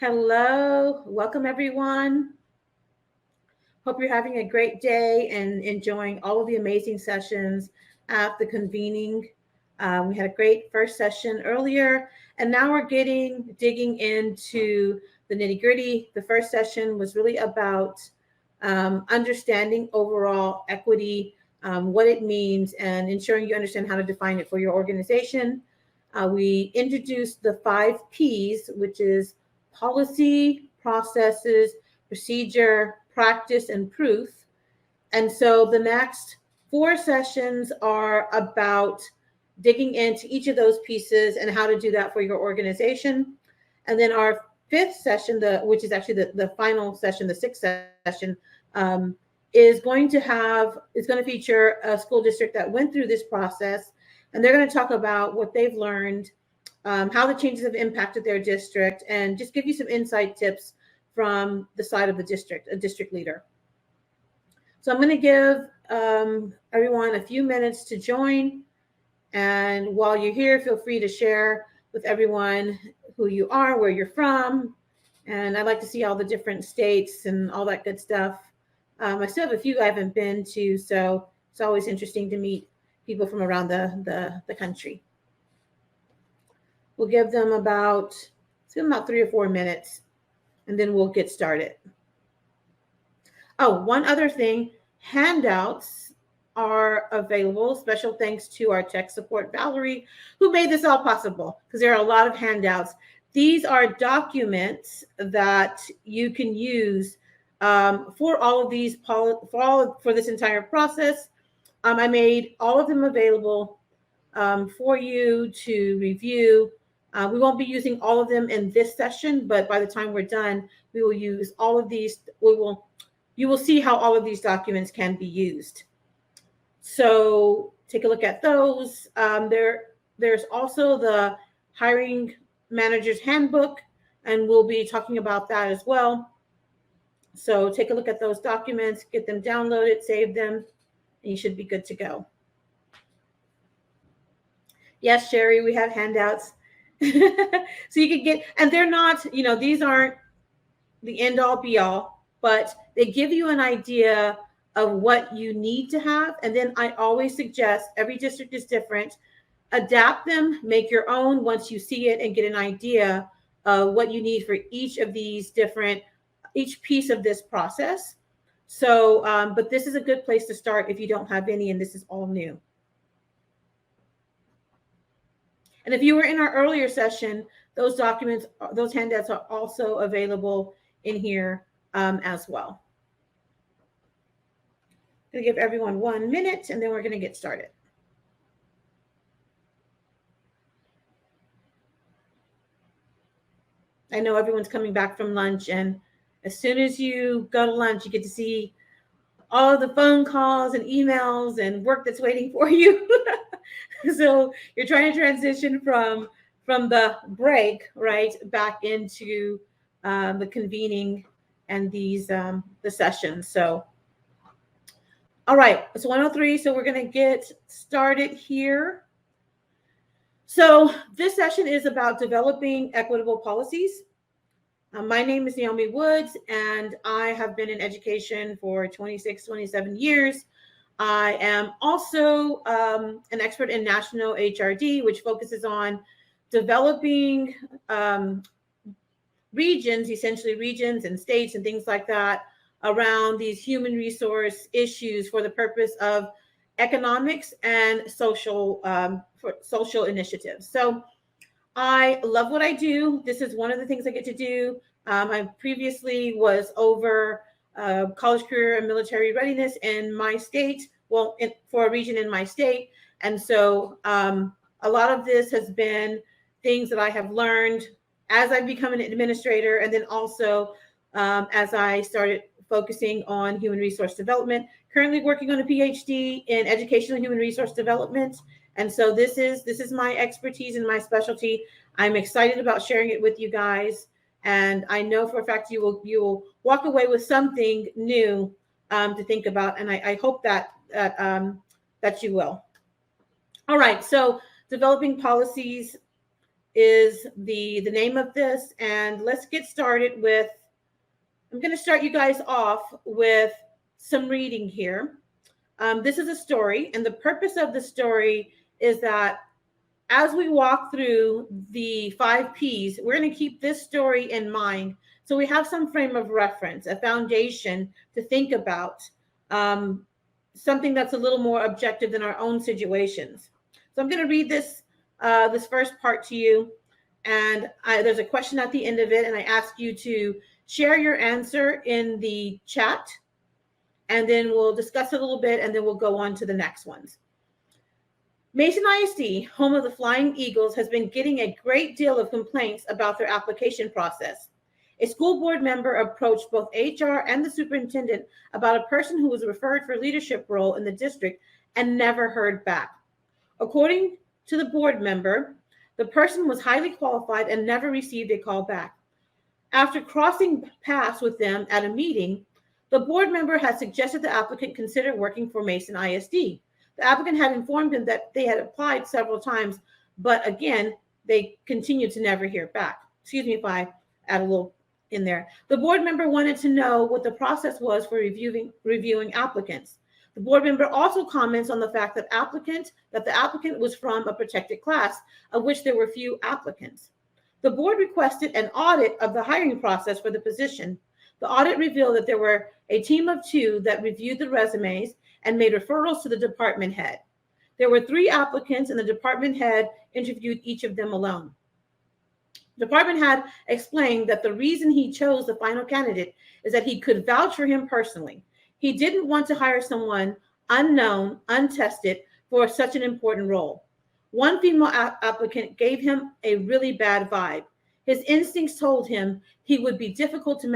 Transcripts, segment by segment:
Hello, welcome everyone. Hope you're having a great day and enjoying all of the amazing sessions at the convening. We had a great first session earlier, and now we're digging into the nitty gritty. The first session was really about understanding overall equity, what it means, and ensuring you understand how to define it for your organization. We introduced the 5 Ps, which is policy, processes, procedure, practice, and proof. And so the next 4 sessions are about digging into each of those pieces and how to do that for your organization. And then our 5th session, which is actually the final session, the 6th session, is going to feature a school district that went through this process, and they're going to talk about what they've learned, how the changes have impacted their district, and just give you some insight tips from the side of the district, a district leader. So I'm going to give everyone a few minutes to join. And while you're here, feel free to share with everyone who you are, where you're from. And I'd like to see all the different states and all that good stuff. I still have a few I haven't been to, so it's always interesting to meet people from around the country. We'll give them about 3 or 4 minutes, and then we'll get started. Oh, one other thing, handouts are available. Special thanks to our tech support, Valerie, who made this all possible, because there are a lot of handouts. These are documents that you can use for all of these, for this entire process. I made all of them available for you to review. We won't be using all of them in this session, but by the time we're done, we will use all of these. You will see how all of these documents can be used. So take a look at those. There's also the Hiring Manager's Handbook, and we'll be talking about that as well. So take a look at those documents, get them downloaded, save them, and you should be good to go. Yes, Sherry, we have handouts. So you can get, and they're not, these aren't the end all be all, but they give you an idea of what you need to have. And then I always suggest, every district is different, adapt them, make your own once you see it and get an idea of what you need for each piece of this process. So, but this is a good place to start if you don't have any and this is all new. And if you were in our earlier session, those documents, those handouts are also available in here as well. I'm going to give everyone 1 minute and then we're going to get started. I know everyone's coming back from lunch, and as soon as you go to lunch, you get to see all of the phone calls and emails and work that's waiting for you. So you're trying to transition from the break, right, back into the convening and these the sessions. So, all right, it's 1:03, so we're going to get started here. So this session is about developing equitable policies. My name is Naomi Woods, and I have been in education for 27 years. I am also an expert in national HRD, which focuses on developing regions and states and things like that around these human resource issues for the purpose of economics and social initiatives. So I love what I do. This is one of the things I get to do. I previously was over college career and military readiness in my state, for a region in my state. And so a lot of this has been things that I have learned as I've become an administrator, and then also as I started focusing on human resource development. Currently working on a PhD in educational human resource development. And so this is my expertise and my specialty. I'm excited about sharing it with you guys. And I know for a fact you will walk away with something new to think about. And I hope that you will. All right. So developing policies is the name of this. And let's get started with, I'm going to start you guys off with some reading here. This is a story, and the purpose of the story is that as we walk through the 5 Ps, we're going to keep this story in mind. So we have some frame of reference, a foundation to think about, something that's a little more objective than our own situations. So I'm going to read this first part to you. And there's a question at the end of it, and I ask you to share your answer in the chat, and then we'll discuss it a little bit, and then we'll go on to the next ones. Mason ISD, home of the Flying Eagles, has been getting a great deal of complaints about their application process. A school board member approached both HR and the superintendent about a person who was referred for a leadership role in the district and never heard back. According to the board member, the person was highly qualified and never received a call back. After crossing paths with them at a meeting, the board member had suggested the applicant consider working for Mason ISD. The applicant had informed him that they had applied several times, but again, they continued to never hear back. Excuse me if I add a little in there. The board member wanted to know what the process was for reviewing applicants. The board member also comments on the fact that the applicant was from a protected class, of which there were few applicants. The board requested an audit of the hiring process for the position. The audit revealed that there were a team of 2 that reviewed the resumes and made referrals to the department head. There were 3 applicants, and the department head interviewed each of them alone. The department head explained that the reason he chose the final candidate is that he could vouch for him personally. He didn't want to hire someone unknown, untested for such an important role. One female applicant gave him a really bad vibe. His instincts told him she would be difficult to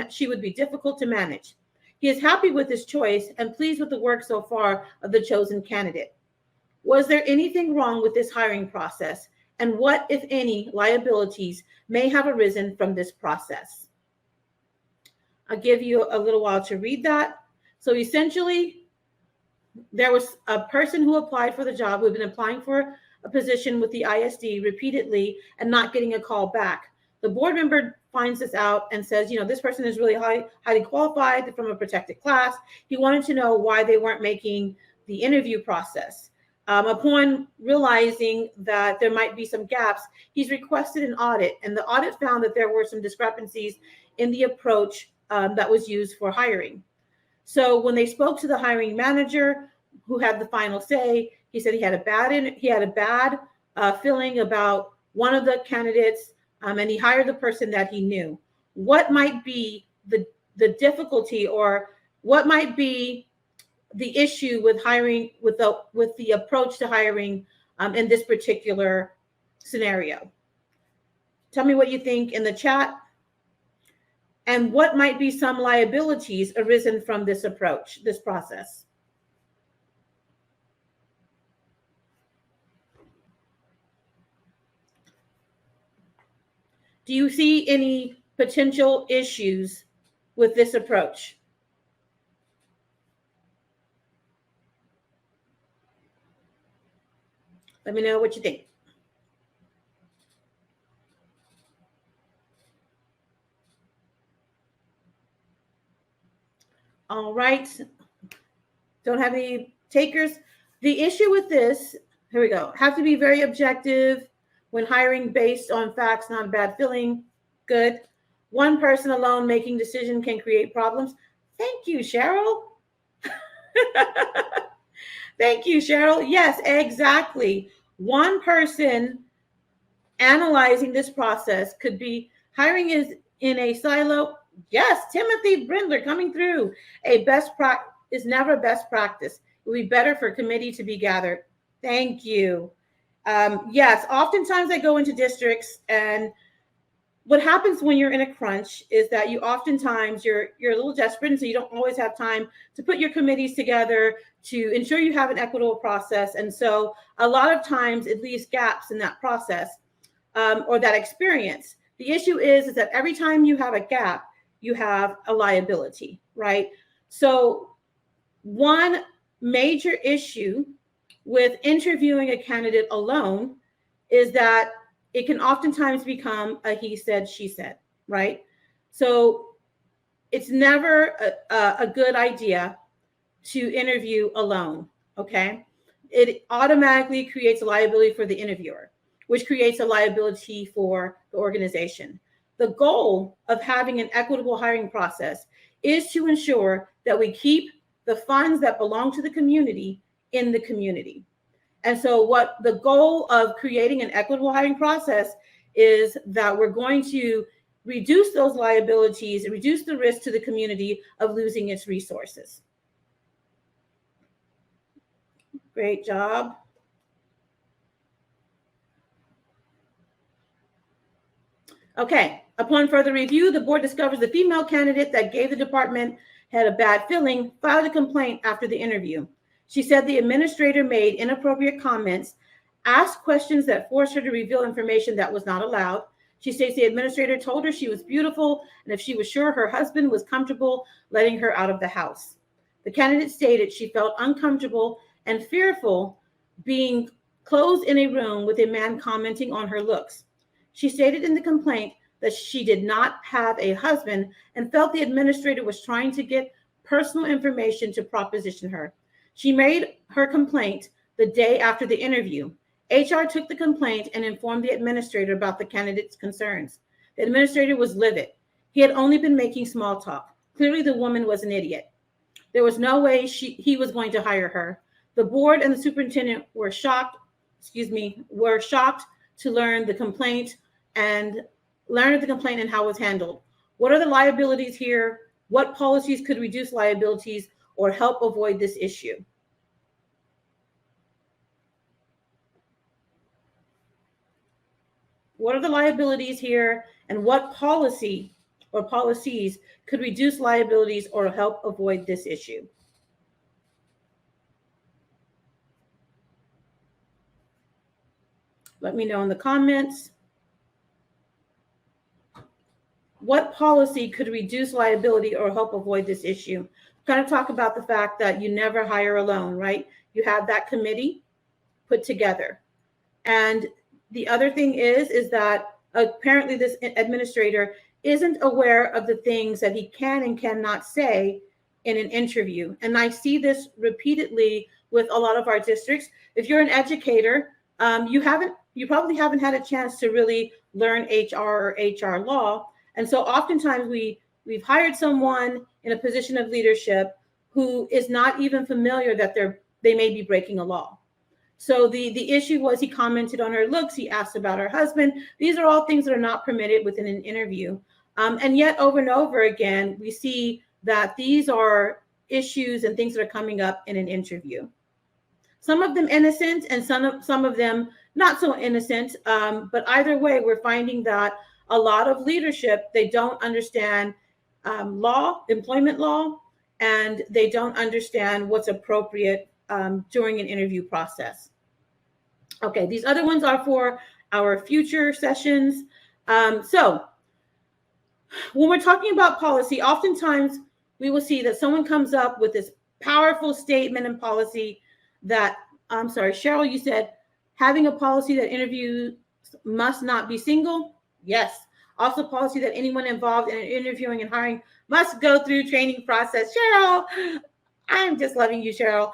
manage. He is happy with his choice and pleased with the work so far of the chosen candidate. Was there anything wrong with this hiring process? And what, if any, liabilities may have arisen from this process? I'll give you a little while to read that. So essentially, there was a person who applied for the job, who had been applying for a position with the ISD repeatedly and not getting a call back. The board member finds this out and says, this person is really highly qualified from a protected class. He wanted to know why they weren't making the interview process. Upon realizing that there might be some gaps, he's requested an audit, and the audit found that there were some discrepancies in the approach that was used for hiring. So when they spoke to the hiring manager, who had the final say, he said he had a bad feeling about one of the candidates, and he hired the person that he knew. What might be the difficulty, or what might be the issue with hiring, with the approach to hiring in this particular scenario? Tell me what you think in the chat, and what might be some liabilities arisen from this approach, this process. Do you see any potential issues with this approach? Let me know what you think. All right. Don't have any takers. The issue with this, here we go. Have to be very objective when hiring based on facts, not a bad feeling. Good. One person alone making decision can create problems. Thank you, Cheryl. Thank you, Cheryl. Yes, exactly. One person analyzing this process could be, hiring is in a silo. Yes, Timothy Brindler coming through. A best practice is never best practice. It would be better for a committee to be gathered. Thank you. Yes, oftentimes I go into districts, and what happens when you're in a crunch is that you oftentimes you're a little desperate, and so you don't always have time to put your committees together to ensure you have an equitable process. And so a lot of times it leaves gaps in that process or that experience. The issue is that every time you have a gap, you have a liability, right? So one major issue with interviewing a candidate alone is that it can oftentimes become a he said, she said, right? So it's never a good idea to interview alone, okay? It automatically creates a liability for the interviewer, which creates a liability for the organization. The goal of having an equitable hiring process is to ensure that we keep the funds that belong to the community in the community. And so what the goal of creating an equitable hiring process is that we're going to reduce those liabilities and reduce the risk to the community of losing its resources. Great job. Okay, upon further review, the board discovers the female candidate that gave the department had a bad feeling filed a complaint after the interview. She said the administrator made inappropriate comments, asked questions that forced her to reveal information that was not allowed. She states the administrator told her she was beautiful and if she was sure her husband was comfortable letting her out of the house. The candidate stated she felt uncomfortable and fearful being closed in a room with a man commenting on her looks. She stated in the complaint that she did not have a husband and felt the administrator was trying to get personal information to proposition her. She made her complaint the day after the interview. HR took the complaint and informed the administrator about the candidate's concerns. The administrator was livid. He had only been making small talk. Clearly, the woman was an idiot. There was no way he was going to hire her. The board and the superintendent were shocked to learn the complaint and how it was handled. What are the liabilities here? What policies could reduce liabilities or help avoid this issue? What are the liabilities here, and what policy or policies could reduce liabilities or help avoid this issue? Let me know in the comments. What policy could reduce liability or help avoid this issue? Kind of talk about the fact that you never hire alone, right? You have that committee put together. And the other thing is that apparently this administrator isn't aware of the things that he can and cannot say in an interview. And I see this repeatedly with a lot of our districts. If you're an educator, you probably haven't had a chance to really learn HR or HR law. And so oftentimes we've hired someone in a position of leadership who is not even familiar that they may be breaking a law. So the issue was he commented on her looks. He asked about her husband. These are all things that are not permitted within an interview. And yet over and over again, we see that these are issues and things that are coming up in an interview. Some of them innocent and some of them not so innocent. But either way, we're finding that a lot of leadership, they don't understand employment law, and they don't understand what's appropriate during an interview process. Okay, these other ones are for our future sessions. So when we're talking about policy, oftentimes we will see that someone comes up with this powerful statement and policy that, I'm sorry, Cheryl, you said having a policy that interviews must not be single. Yes. Also policy that anyone involved in interviewing and hiring must go through training process. Cheryl, I'm just loving you, Cheryl.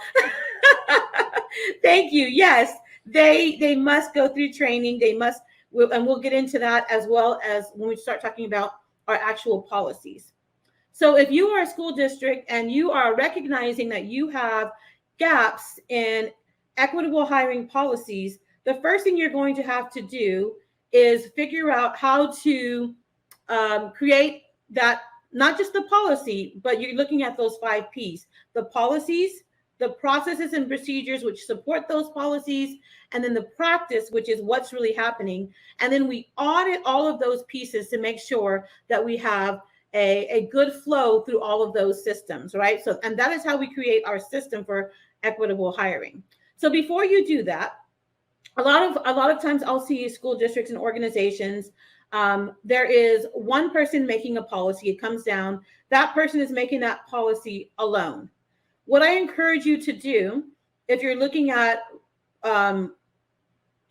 Thank you. Yes, they must go through training. They must, and we'll get into that as well as when we start talking about our actual policies. So if you are a school district and you are recognizing that you have gaps in equitable hiring policies, the first thing you're going to have to do is figure out how to create that, not just the policy, but you're looking at those 5 Ps: the policies, the processes and procedures which support those policies, and then the practice, which is what's really happening. And then we audit all of those pieces to make sure that we have a good flow through all of those systems, right? So, and that is how we create our system for equitable hiring. So before you do that, a lot of times I'll see school districts and organizations. There is one person making a policy. It comes down. That person is making that policy alone. What I encourage you to do, if you're looking at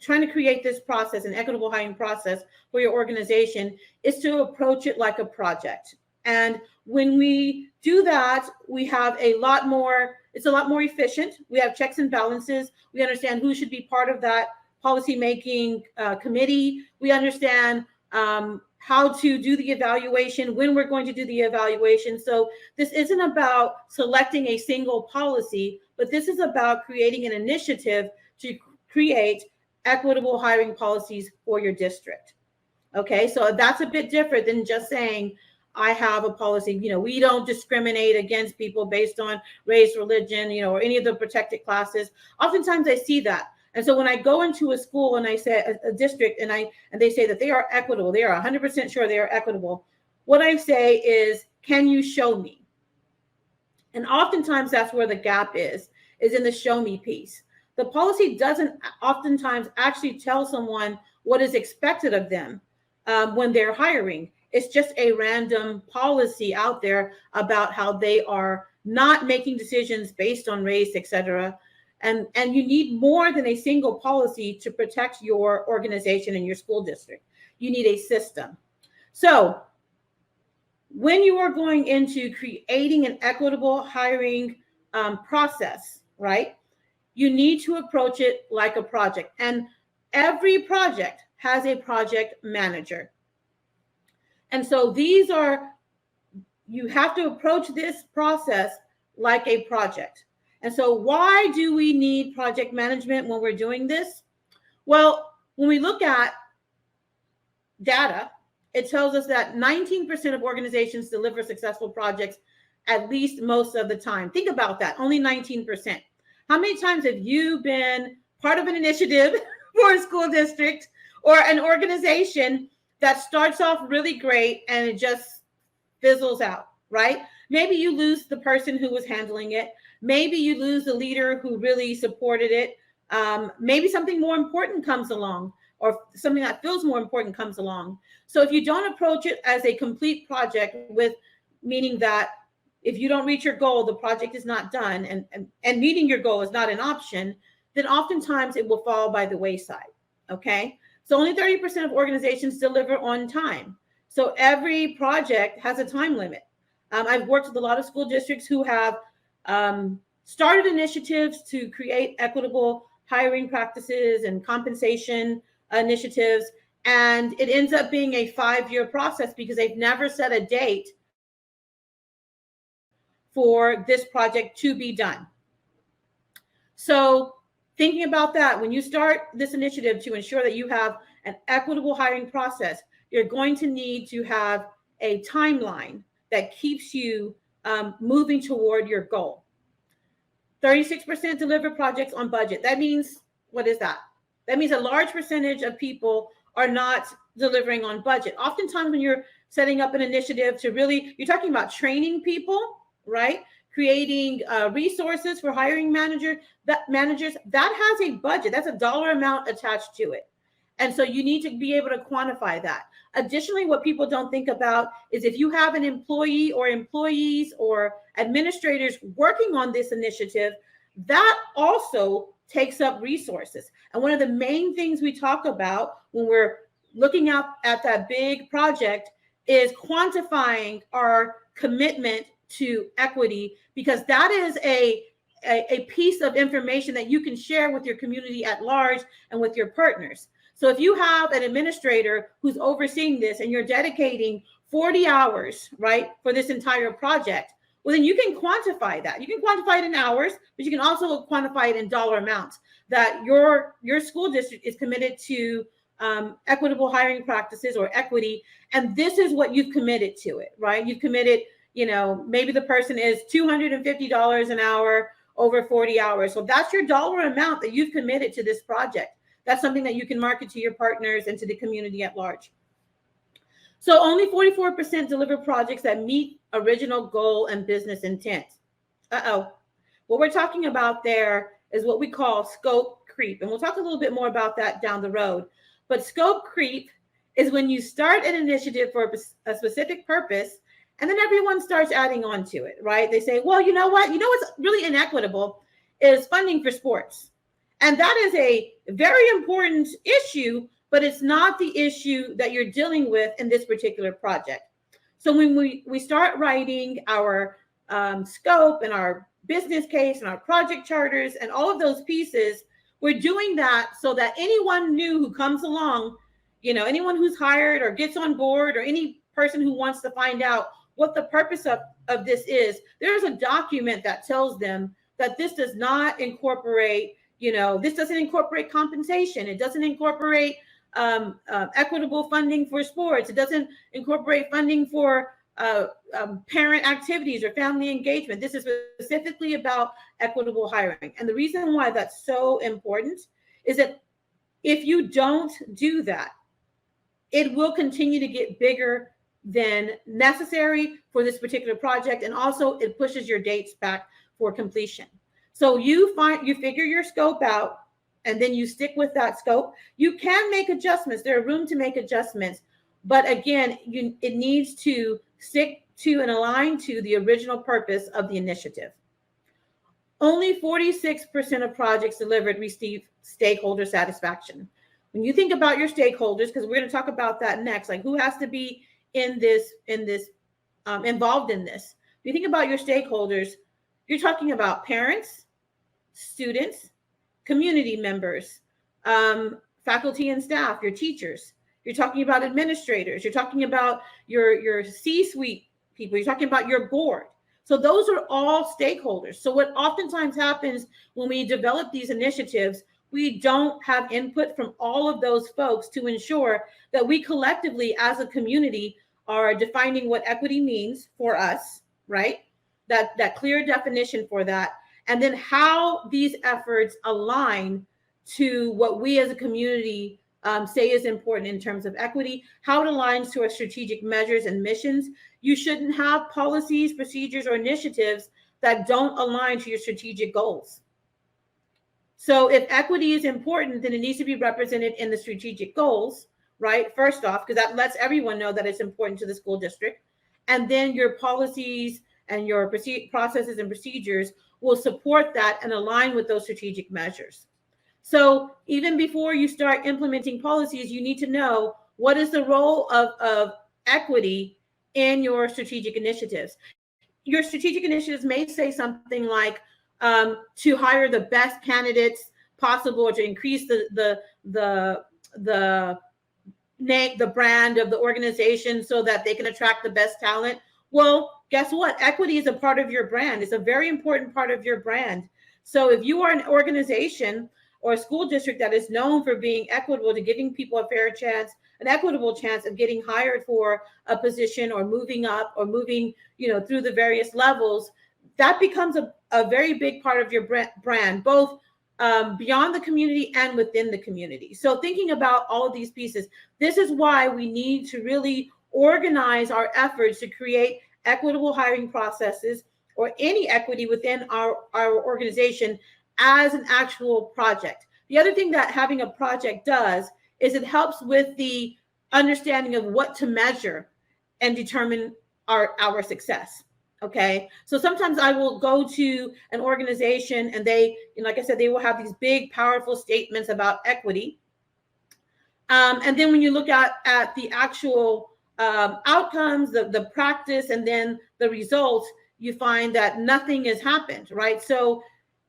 trying to create this process, an equitable hiring process for your organization, is to approach it like a project. And when we do that, we have it's a lot more efficient. We have checks and balances. We understand who should be part of that policymaking committee. We understand how to do the evaluation, when we're going to do the evaluation. So this isn't about selecting a single policy, but this is about creating an initiative to create equitable hiring policies for your district. Okay, so that's a bit different than just saying, I have a policy, we don't discriminate against people based on race, religion, or any of the protected classes. Oftentimes I see that. And so when I go into a school and I say a district and they say that they are equitable, they are 100% sure they are equitable, what I say is, can you show me? And oftentimes that's where the gap is in the show me piece. The policy doesn't oftentimes actually tell someone what is expected of them when they're hiring. It's just a random policy out there about how they are not making decisions based on race, et cetera. And you need more than a single policy to protect your organization and your school district. You need a system. So when you are going into creating an equitable hiring process, right, you need to approach it like a project. And every project has a project manager. And so you have to approach this process like a project. And so why do we need project management when we're doing this? Well, when we look at data, it tells us that 19% of organizations deliver successful projects at least most of the time. Think about that, only 19%. How many times have you been part of an initiative for a school district or an organization that starts off really great and it just fizzles out, right? Maybe you lose the person who was handling it. Maybe you lose the leader who really supported it. Maybe something more important comes along, or something that feels more important comes along. So if you don't approach it as a complete project, meaning that if you don't reach your goal, the project is not done, and meeting your goal is not an option, then oftentimes it will fall by the wayside, okay? So only 30% of organizations deliver on time. So every project has a time limit. I've worked with a lot of school districts who have started initiatives to create equitable hiring practices and compensation initiatives, and it ends up being a 5-year process because they've never set a date for this project to be done. So thinking about that, when you start this initiative to ensure that you have an equitable hiring process, you're going to need to have a timeline that keeps you moving toward your goal. 36% deliver projects on budget. That means, what is that? That means a large percentage of people are not delivering on budget. Oftentimes when you're setting up an initiative to really, you're talking about training people, right? Creating resources for hiring managers, that has a budget. That's a dollar amount attached to it. And so you need to be able to quantify that. Additionally, what people don't think about is if you have an employee or employees or administrators working on this initiative, that also takes up resources. And one of the main things we talk about when we're looking at that big project is quantifying our commitment to equity, because that is a piece of information that you can share with your community at large and with your partners. So if you have an administrator who's overseeing this and you're dedicating 40 hours, right, for this entire project, well, then you can quantify that. You can quantify it in hours, but you can also quantify it in dollar amounts, that your school district is committed to equitable hiring practices or equity. And this is what you've committed to it, right? You've committed, maybe the person is $250 an hour over 40 hours. So that's your dollar amount that you've committed to this project. That's something that you can market to your partners and to the community at large. So only 44% deliver projects that meet original goal and business intent. What we're talking about there is what we call scope creep. And we'll talk a little bit more about that down the road. But scope creep is when you start an initiative for a specific purpose, and then everyone starts adding on to it, right? They say, well, you know what? You know what's really inequitable is funding for sports. And that is a very important issue, but it's not the issue that you're dealing with in this particular project. So when we start writing our scope and our business case and our project charters and all of those pieces, we're doing that so that anyone new who comes along, anyone who's hired or gets on board, or any person who wants to find out what the purpose of this is, there's a document that tells them that this does not incorporate, this doesn't incorporate compensation. It doesn't incorporate equitable funding for sports. It doesn't incorporate funding for parent activities or family engagement. This is specifically about equitable hiring. And the reason why that's so important is that if you don't do that, it will continue to get bigger than necessary for this particular project. And also it pushes your dates back for completion. So you figure your scope out, and then you stick with that scope. You can make adjustments. There's room to make adjustments. But again, it needs to stick to and align to the original purpose of the initiative. Only 46% of projects delivered receive stakeholder satisfaction. When you think about your stakeholders, because we're going to talk about that next, like who has to be involved in this. When you think about your stakeholders, you're talking about parents, students, community members, faculty and staff, your teachers. You're talking about administrators. You're talking about your C-suite people. You're talking about your board. So those are all stakeholders. So what oftentimes happens when we develop these initiatives, we don't have input from all of those folks to ensure that we collectively as a community are defining what equity means for us, right? That clear definition for that. And then how these efforts align to what we as a community say is important in terms of equity, how it aligns to our strategic measures and missions. You shouldn't have policies, procedures, or initiatives that don't align to your strategic goals. So if equity is important, then it needs to be represented in the strategic goals, right? First off, because that lets everyone know that it's important to the school district. And then your policies and your processes and procedures will support that and align with those strategic measures. So even before you start implementing policies, you need to know what is the role of equity in your strategic initiatives. Your strategic initiatives may say something like to hire the best candidates possible, or to increase the brand of the organization so that they can attract the best talent. Well, guess what? Equity is a part of your brand. It's a very important part of your brand. So if you are an organization or a school district that is known for being equitable, to giving people a fair chance, an equitable chance of getting hired for a position or moving up or moving, through the various levels, that becomes a very big part of your brand, both beyond the community and within the community. So thinking about all of these pieces, this is why we need to really organize our efforts to create equitable hiring processes, or any equity within our organization, as an actual project. The other thing that having a project does is it helps with the understanding of what to measure and determine our success. Okay, so sometimes I will go to an organization and they, like I said, they will have these big, powerful statements about equity. And then when you look at the actual outcomes, the practice, and then the results, you find that nothing has happened, right? So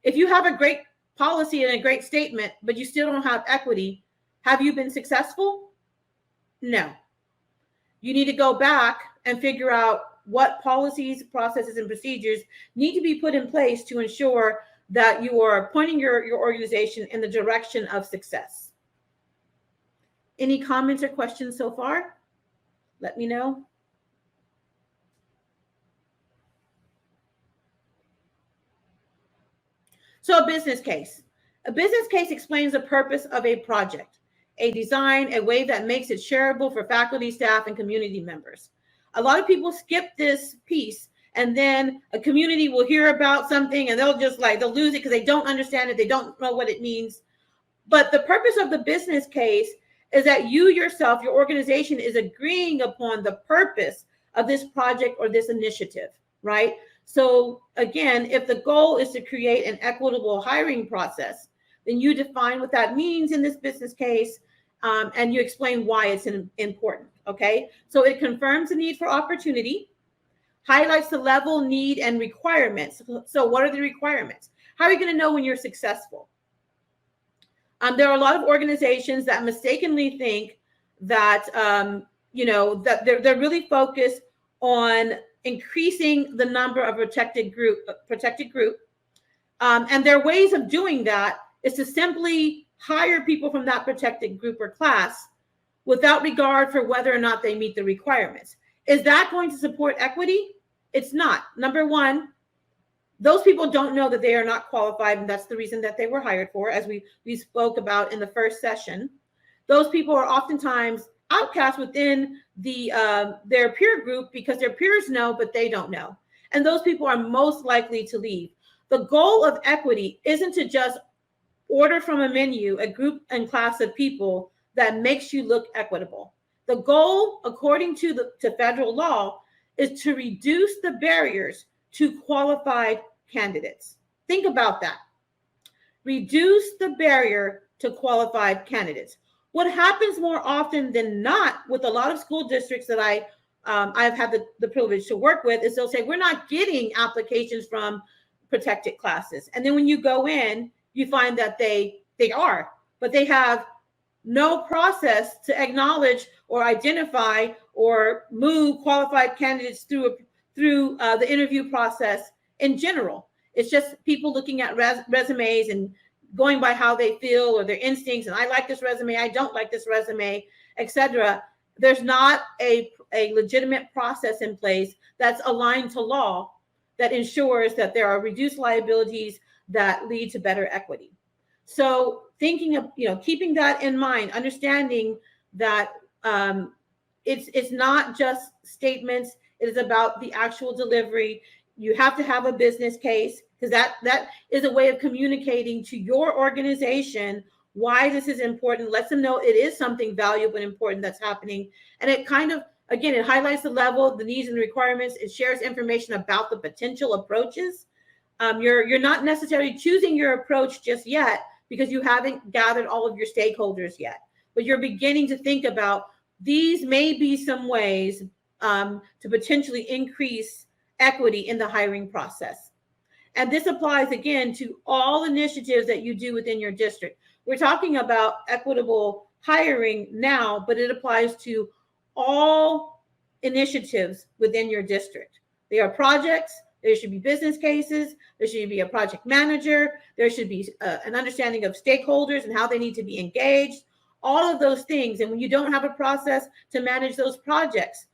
if you have a great policy and a great statement, but you still don't have equity, have you been successful? No. You need to go back and figure out what policies, processes, and procedures need to be put in place to ensure that you are pointing your organization in the direction of success. Any comments or questions so far? Let me know. So a business case. A business case explains the purpose of a project, a design, a way that makes it shareable for faculty, staff, and community members. A lot of people skip this piece, and then a community will hear about something and they'll lose it because they don't understand it. They don't know what it means. But the purpose of the business case is that you yourself, your organization, is agreeing upon the purpose of this project or this initiative, right? So again, if the goal is to create an equitable hiring process, then you define what that means in this business case, and you explain why it's important, okay? So it confirms the need for opportunity, highlights the level, need, and requirements. So what are the requirements? How are you going to know when you're successful? There are a lot of organizations that mistakenly think that, that they're really focused on increasing the number of protected group. And their ways of doing that is to simply hire people from that protected group or class without regard for whether or not they meet the requirements. Is that going to support equity? It's not. Number one, those people don't know that they are not qualified, and that's the reason that they were hired for, as we spoke about in the first session. Those people are oftentimes outcast within their peer group because their peers know, but they don't know. And those people are most likely to leave. The goal of equity isn't to just order from a menu a group and class of people that makes you look equitable. The goal, according to federal law, is to reduce the barriers to qualified candidates. Think about that. Reduce the barrier to qualified candidates. What happens more often than not with a lot of school districts that I've had the privilege to work with is they'll say, we're not getting applications from protected classes. And then when you go in, you find that they are, but they have no process to acknowledge or identify or move qualified candidates through the interview process in general. It's just people looking at resumes and going by how they feel or their instincts. And I like this resume, I don't like this resume, etc. There's not a legitimate process in place that's aligned to law that ensures that there are reduced liabilities that lead to better equity. So thinking of, keeping that in mind, understanding that it's not just statements, it is about the actual delivery. You have to have a business case, because that is a way of communicating to your organization why this is important. Let them know it is something valuable and important that's happening. And it kind of, again, it highlights the level, the needs and the requirements. It shares information about the potential approaches. You're not necessarily choosing your approach just yet because you haven't gathered all of your stakeholders yet, but you're beginning to think about these may be some ways to potentially increase equity in the hiring process. And this applies, again, to all initiatives that you do within your district. We're talking about equitable hiring now, but it applies to all initiatives within your district. They are projects. There should be business cases. There should be a project manager. There should be an understanding of stakeholders and how they need to be engaged, all of those things. And when you don't have a process to manage those projects,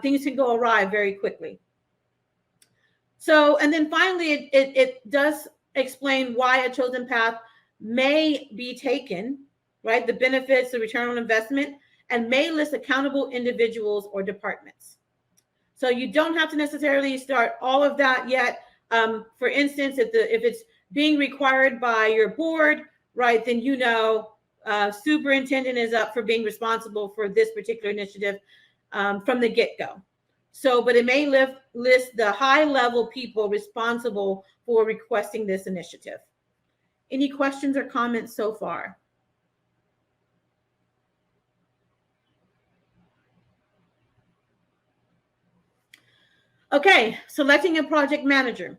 things can go awry very quickly. So, and then finally, it does explain why a chosen path may be taken, right? The benefits, the return on investment, and may list accountable individuals or departments. So you don't have to necessarily start all of that yet. For instance, if it's being required by your board, right, then superintendent is up for being responsible for this particular initiative from the get-go. So, but it may list the high-level people responsible for requesting this initiative. Any questions or comments so far? Okay, selecting a project manager.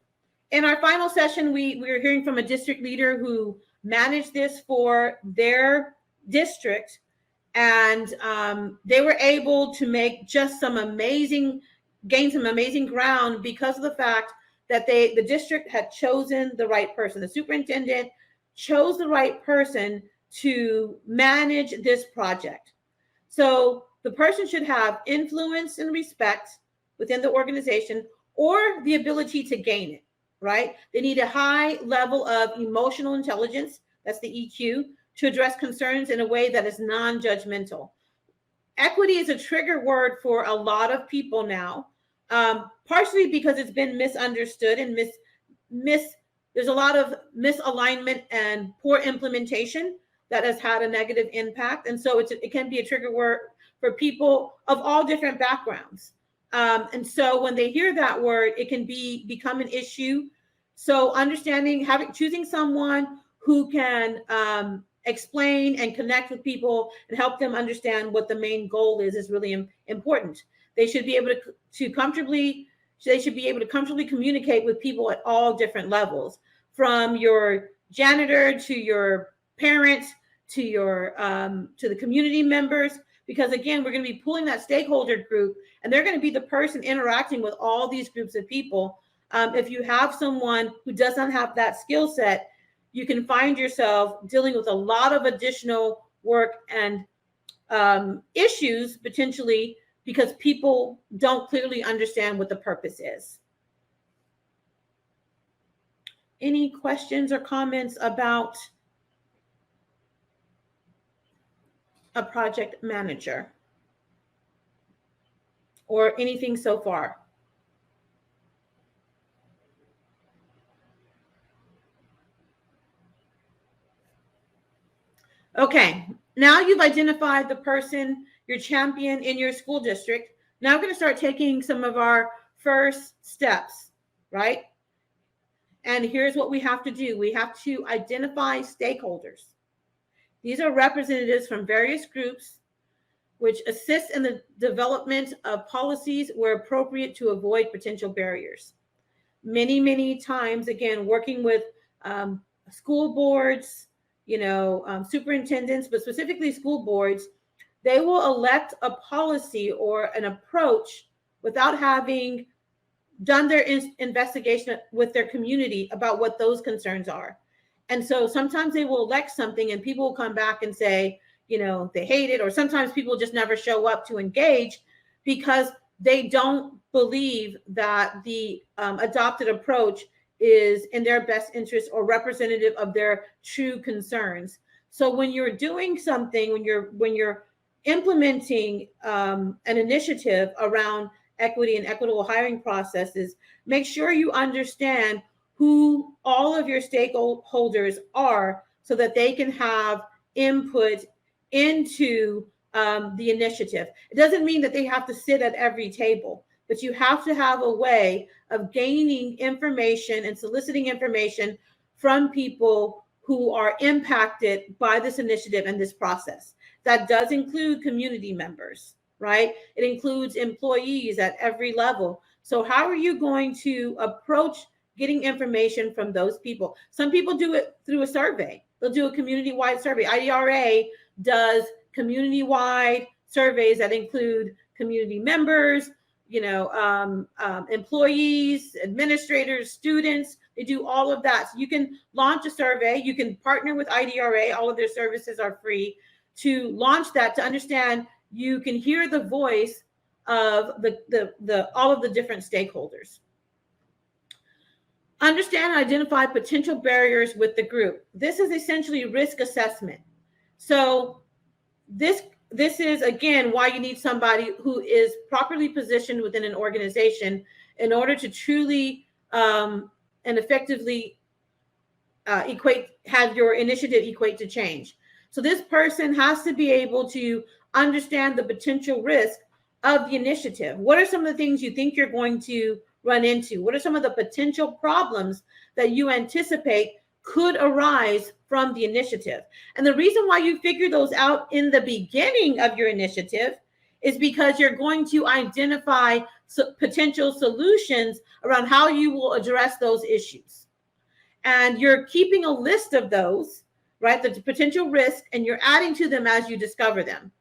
In our final session, we were hearing from a district leader who managed this for their district, and they were able to make just gain some amazing ground because of the fact that the district had chosen the right person. The superintendent chose the right person to manage this project. So the person should have influence and respect within the organization, or the ability to gain it, right? They need a high level of emotional intelligence, that's the EQ, to address concerns in a way that is non-judgmental. Equity is a trigger word for a lot of people now, partially because it's been misunderstood and there's a lot of misalignment and poor implementation that has had a negative impact. And so it can be a trigger word for people of all different backgrounds. And so when they hear that word, it can become an issue. So choosing someone who can explain and connect with people and help them understand what the main goal is really important. They should be able to comfortably communicate with people at all different levels, from your janitor to your parents to your to the community members, because again, we're going to be pulling that stakeholder group, and they're going to be the person interacting with all these groups of people. If you have someone who doesn't have that skill set, you can find yourself dealing with a lot of additional work and issues potentially, because people don't clearly understand what the purpose is. Any questions or comments about a project manager or anything so far? Okay, now you've identified the person, your champion in your school district. Now we're going to start taking some of our first steps, right? And here's what we have to do. We have to identify stakeholders. These are representatives from various groups which assist in the development of policies where appropriate to avoid potential barriers. Many times, again, working with school boards, superintendents, but specifically school boards, they will elect a policy or an approach without having done their investigation with their community about what those concerns are. And so sometimes they will elect something and people will come back and say, they hate it, or sometimes people just never show up to engage because they don't believe that the adopted approach is in their best interest or representative of their true concerns. So when you're doing something, when you're implementing an initiative around equity and equitable hiring processes, make sure you understand who all of your stakeholders are so that they can have input into the initiative. It doesn't mean that they have to sit at every table, but you have to have a way of gaining information and soliciting information from people who are impacted by this initiative and this process. That does include community members, right? It includes employees at every level. So how are you going to approach getting information from those people? Some people do it through a survey. They'll do a community-wide survey. IDRA does community-wide surveys that include community members, employees, administrators, students. They do all of that. So you can launch a survey. You can partner with IDRA. All of their services are free to launch that, to understand you can hear the voice of all of the different stakeholders. Understand and identify potential barriers with the group. This is essentially risk assessment. So this is, again, why you need somebody who is properly positioned within an organization in order to truly and effectively have your initiative equate to change. So this person has to be able to understand the potential risk of the initiative. What are some of the things you think you're going to run into? What are some of the potential problems that you anticipate could arise from the initiative? And the reason why you figure those out in the beginning of your initiative is because you're going to identify potential solutions around how you will address those issues. And you're keeping a list of those, right? The potential risk, and you're adding to them as you discover them.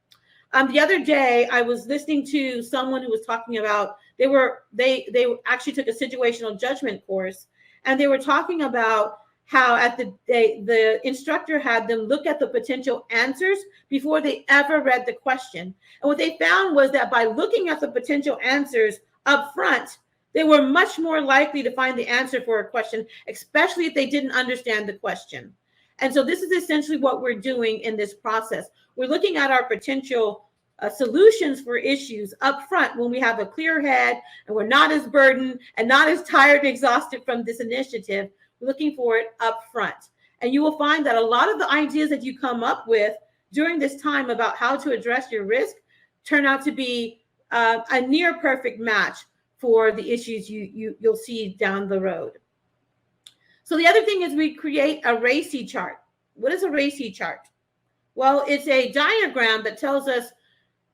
The other day, I was listening to someone who was talking about they actually took a situational judgment course, and they were talking about how the instructor had them look at the potential answers before they ever read the question. And what they found was that by looking at the potential answers up front, they were much more likely to find the answer for a question, especially if they didn't understand the question. And so this is essentially what we're doing in this process. We're looking at our potential solutions for issues up front when we have a clear head and we're not as burdened and not as tired and exhausted from this initiative. We're looking for it up front. And you will find that a lot of the ideas that you come up with during this time about how to address your risk turn out to be a near perfect match for the issues you'll see down the road. So the other thing is we create a Racy chart. What is a Racy chart? Well, it's a diagram that tells us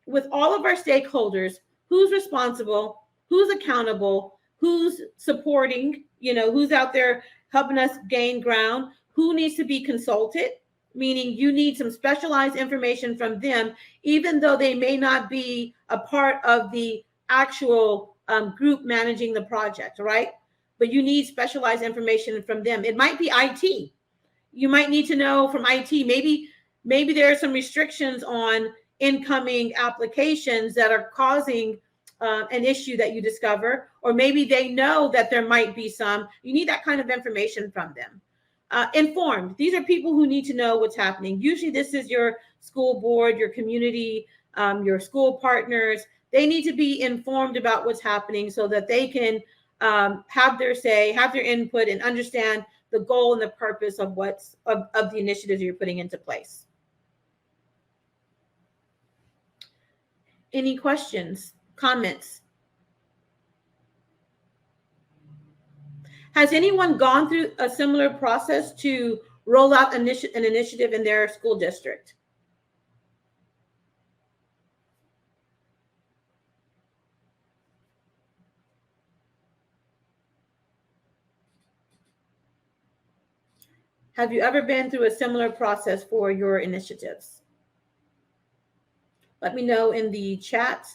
with all of our stakeholders, who's responsible, who's accountable, who's supporting, who's out there helping us gain ground, who needs to be consulted, meaning you need some specialized information from them, even though they may not be a part of the actual group managing the project, right? But you need specialized information from them. It might be IT. You might need to know from IT, maybe there are some restrictions on incoming applications that are causing an issue that you discover, or maybe they know that there might be some. You need that kind of information from them. Informed. These are people who need to know what's happening. Usually this is your school board, your community, your school partners. They need to be informed about what's happening so that they can have their say, have their input, and understand the goal and the purpose of of the initiatives you're putting into place. Any questions, comments? Has anyone gone through a similar process to roll out an initiative in their school district? Have you ever been through a similar process for your initiatives? Let me know in the chat.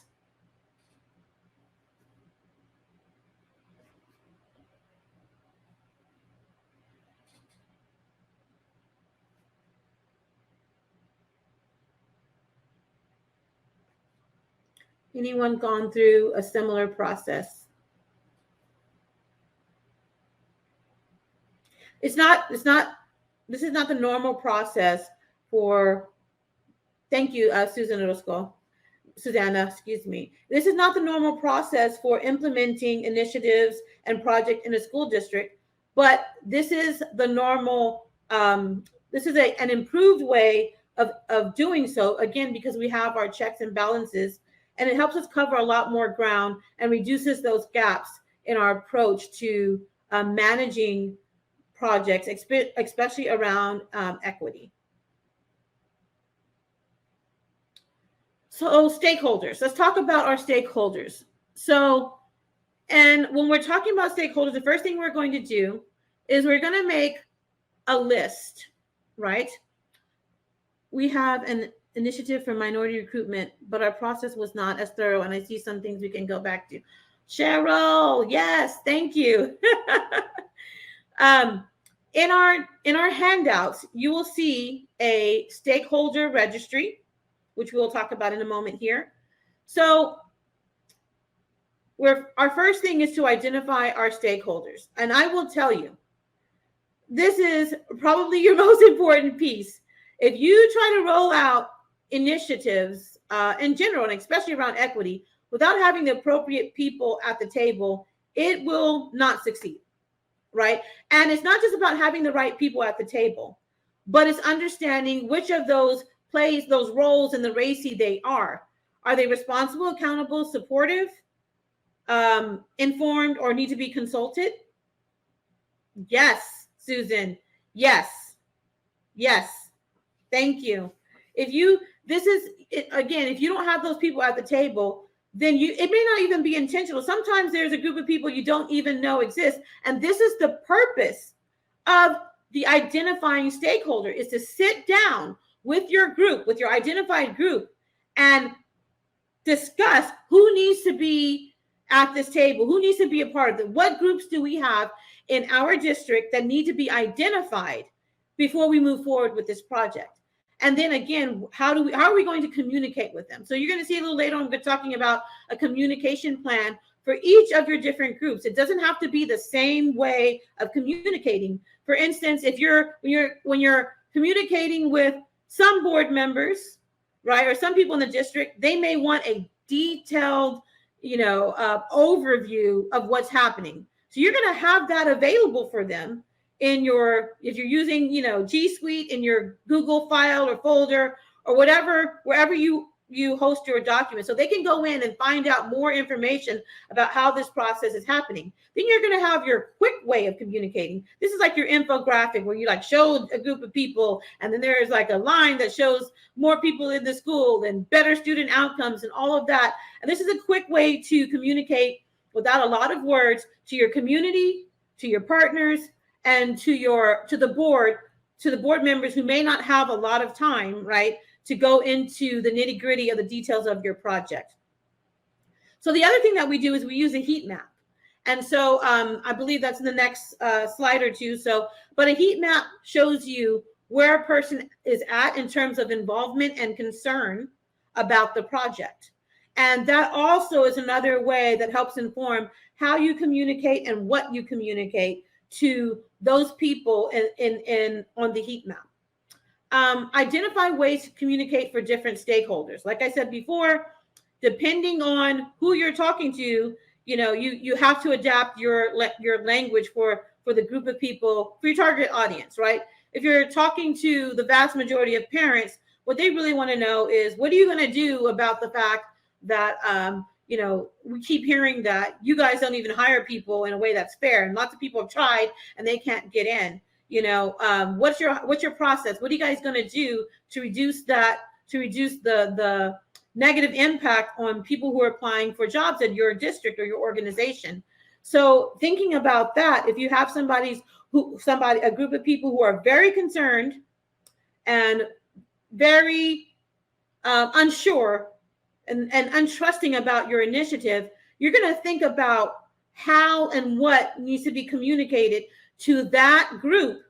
Anyone gone through a similar process? This is not the normal process for, thank you, Susanna, excuse me. This is not the normal process for implementing initiatives and projects in a school district, but this is the normal, this is an improved way of doing so, again, because we have our checks and balances, and it helps us cover a lot more ground and reduces those gaps in our approach to managing projects, especially around equity. So stakeholders, let's talk about our stakeholders. So, and when we're talking about stakeholders, the first thing we're going to do is we're going to make a list, right? We have an initiative for minority recruitment, but our process was not as thorough, and I see some things we can go back to. Cheryl, yes, thank you. In our handouts, you will see a stakeholder registry, which we'll talk about in a moment here. So our first thing is to identify our stakeholders. And I will tell you, this is probably your most important piece. If you try to roll out initiatives in general, and especially around equity, without having the appropriate people at the table, it will not succeed, right? And it's not just about having the right people at the table, but it's understanding which of those plays those roles in the Racy they are. Are they responsible, accountable, supportive, informed, or need to be consulted? Yes, Susan. Yes. Thank you. If you don't have those people at the table, then it may not even be intentional. Sometimes there's a group of people you don't even know exist. And this is the purpose of the identifying stakeholder, is to sit down with your group, with your identified group, and discuss who needs to be at this table, who needs to be a part of it. What groups do we have in our district that need to be identified before we move forward with this project? And then again, how are we going to communicate with them? So you're going to see a little later on, we're talking about a communication plan for each of your different groups. It doesn't have to be the same way of communicating. For instance, when you're communicating with some board members, right, or some people in the district, they may want a detailed, overview of what's happening. So you're going to have that available for them if you're using, G Suite in your Google file or folder or whatever, wherever you you host your document so they can go in and find out more information about how this process is happening. Then you're going to have your quick way of communicating. This is like your infographic where you like show a group of people, and then there's like a line that shows more people in the school and better student outcomes and all of that. And this is a quick way to communicate without a lot of words to your community, to your partners, and to the board members who may not have a lot of time, right, to go into the nitty-gritty of the details of your project. So the other thing that we do is we use a heat map. And so I believe that's in the next slide or two. But a heat map shows you where a person is at in terms of involvement and concern about the project. And that also is another way that helps inform how you communicate and what you communicate to those people on the heat map. Identify ways to communicate for different stakeholders. Like I said before, depending on who you're talking to, you have to adapt your language for the group of people, for your target audience, right? If you're talking to the vast majority of parents, what they really want to know is, what are you going to do about the fact that we keep hearing that you guys don't even hire people in a way that's fair, and lots of people have tried and they can't get in. What's your process? What are you guys going to do to reduce the negative impact on people who are applying for jobs at your district or your organization? So thinking about that, if you have a group of people who are very concerned and very unsure and untrusting about your initiative, you're going to think about how and what needs to be communicated to that group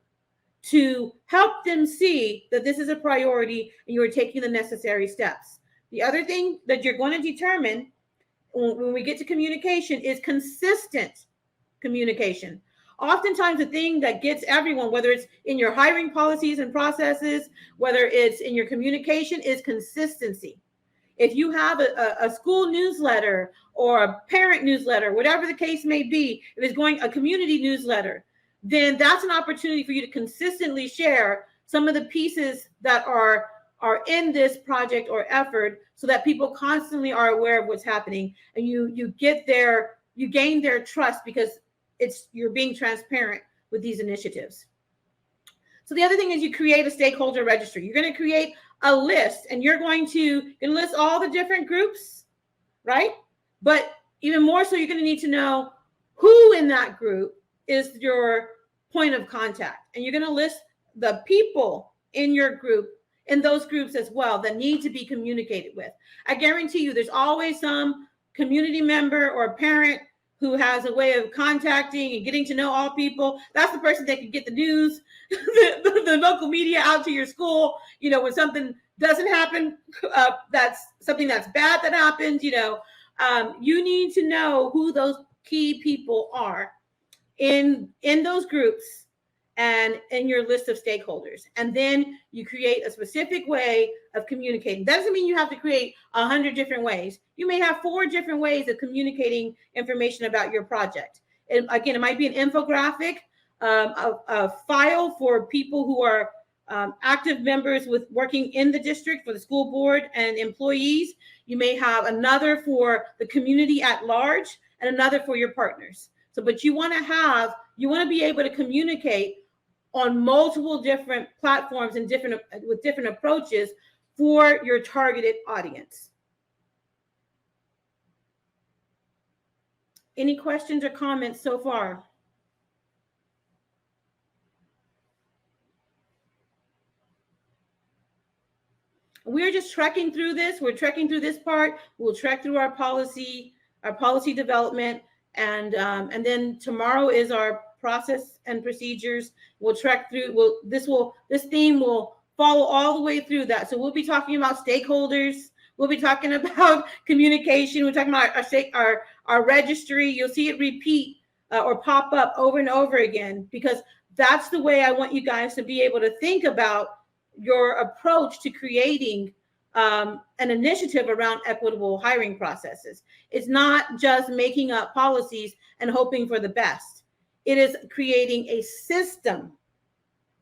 to help them see that this is a priority and you're taking the necessary steps. The other thing that you're going to determine when we get to communication is consistent communication. Oftentimes the thing that gets everyone, whether it's in your hiring policies and processes, whether it's in your communication, is consistency. If you have a school newsletter or a parent newsletter, whatever the case may be, if it's going a community newsletter, then that's an opportunity for you to consistently share some of the pieces that are in this project or effort, so that people constantly are aware of what's happening, and you gain their trust because you're being transparent with these initiatives. So the other thing is you create a stakeholder registry. You're going to create a list, and you're going to list all the different groups, right? But even more so, you're going to need to know who in that group is your point of contact. And you're going to list the people in your group, in those groups as well, that need to be communicated with. I guarantee you there's always some community member or parent who has a way of contacting and getting to know all people. That's the person that can get the news, the local media out to your school, when something doesn't happen, that's something that's bad that happened, you need to know who those key people are in those groups and in your list of stakeholders. And then you create a specific way of communicating. That doesn't mean you have to create 100 different ways. You may have 4 different ways of communicating information about your project. And again, it might be an infographic, a file for people who are active members with working in the district, for the school board and employees. You may have another for the community at large and another for your partners. So, but you want to be able to communicate on multiple different platforms and with different approaches for your targeted audience. Any questions or comments so far? We're just trekking through this. We're trekking through this part. We'll trek through our policy development, and then tomorrow is our process and procedures. We'll trek through. This theme will follow all the way through that. So we'll be talking about stakeholders. We'll be talking about communication. We're talking about our registry. You'll see it repeat or pop up over and over again, because that's the way I want you guys to be able to think about your approach to creating an initiative around equitable hiring processes. It's not just making up policies and hoping for the best. It is creating a system.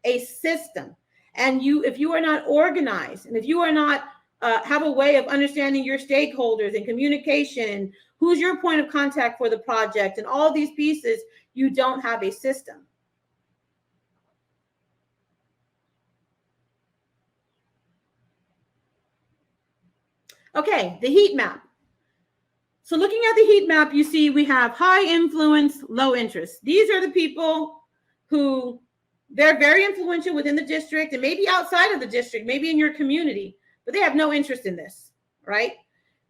And if you are not organized, and if you are not have a way of understanding your stakeholders and communication, who's your point of contact for the project, and all these pieces, you don't have a system. Okay, the heat map. So looking at the heat map, you see we have high influence, low interest. These are the people who they're very influential within the district and maybe outside of the district, maybe in your community, but they have no interest in this, right?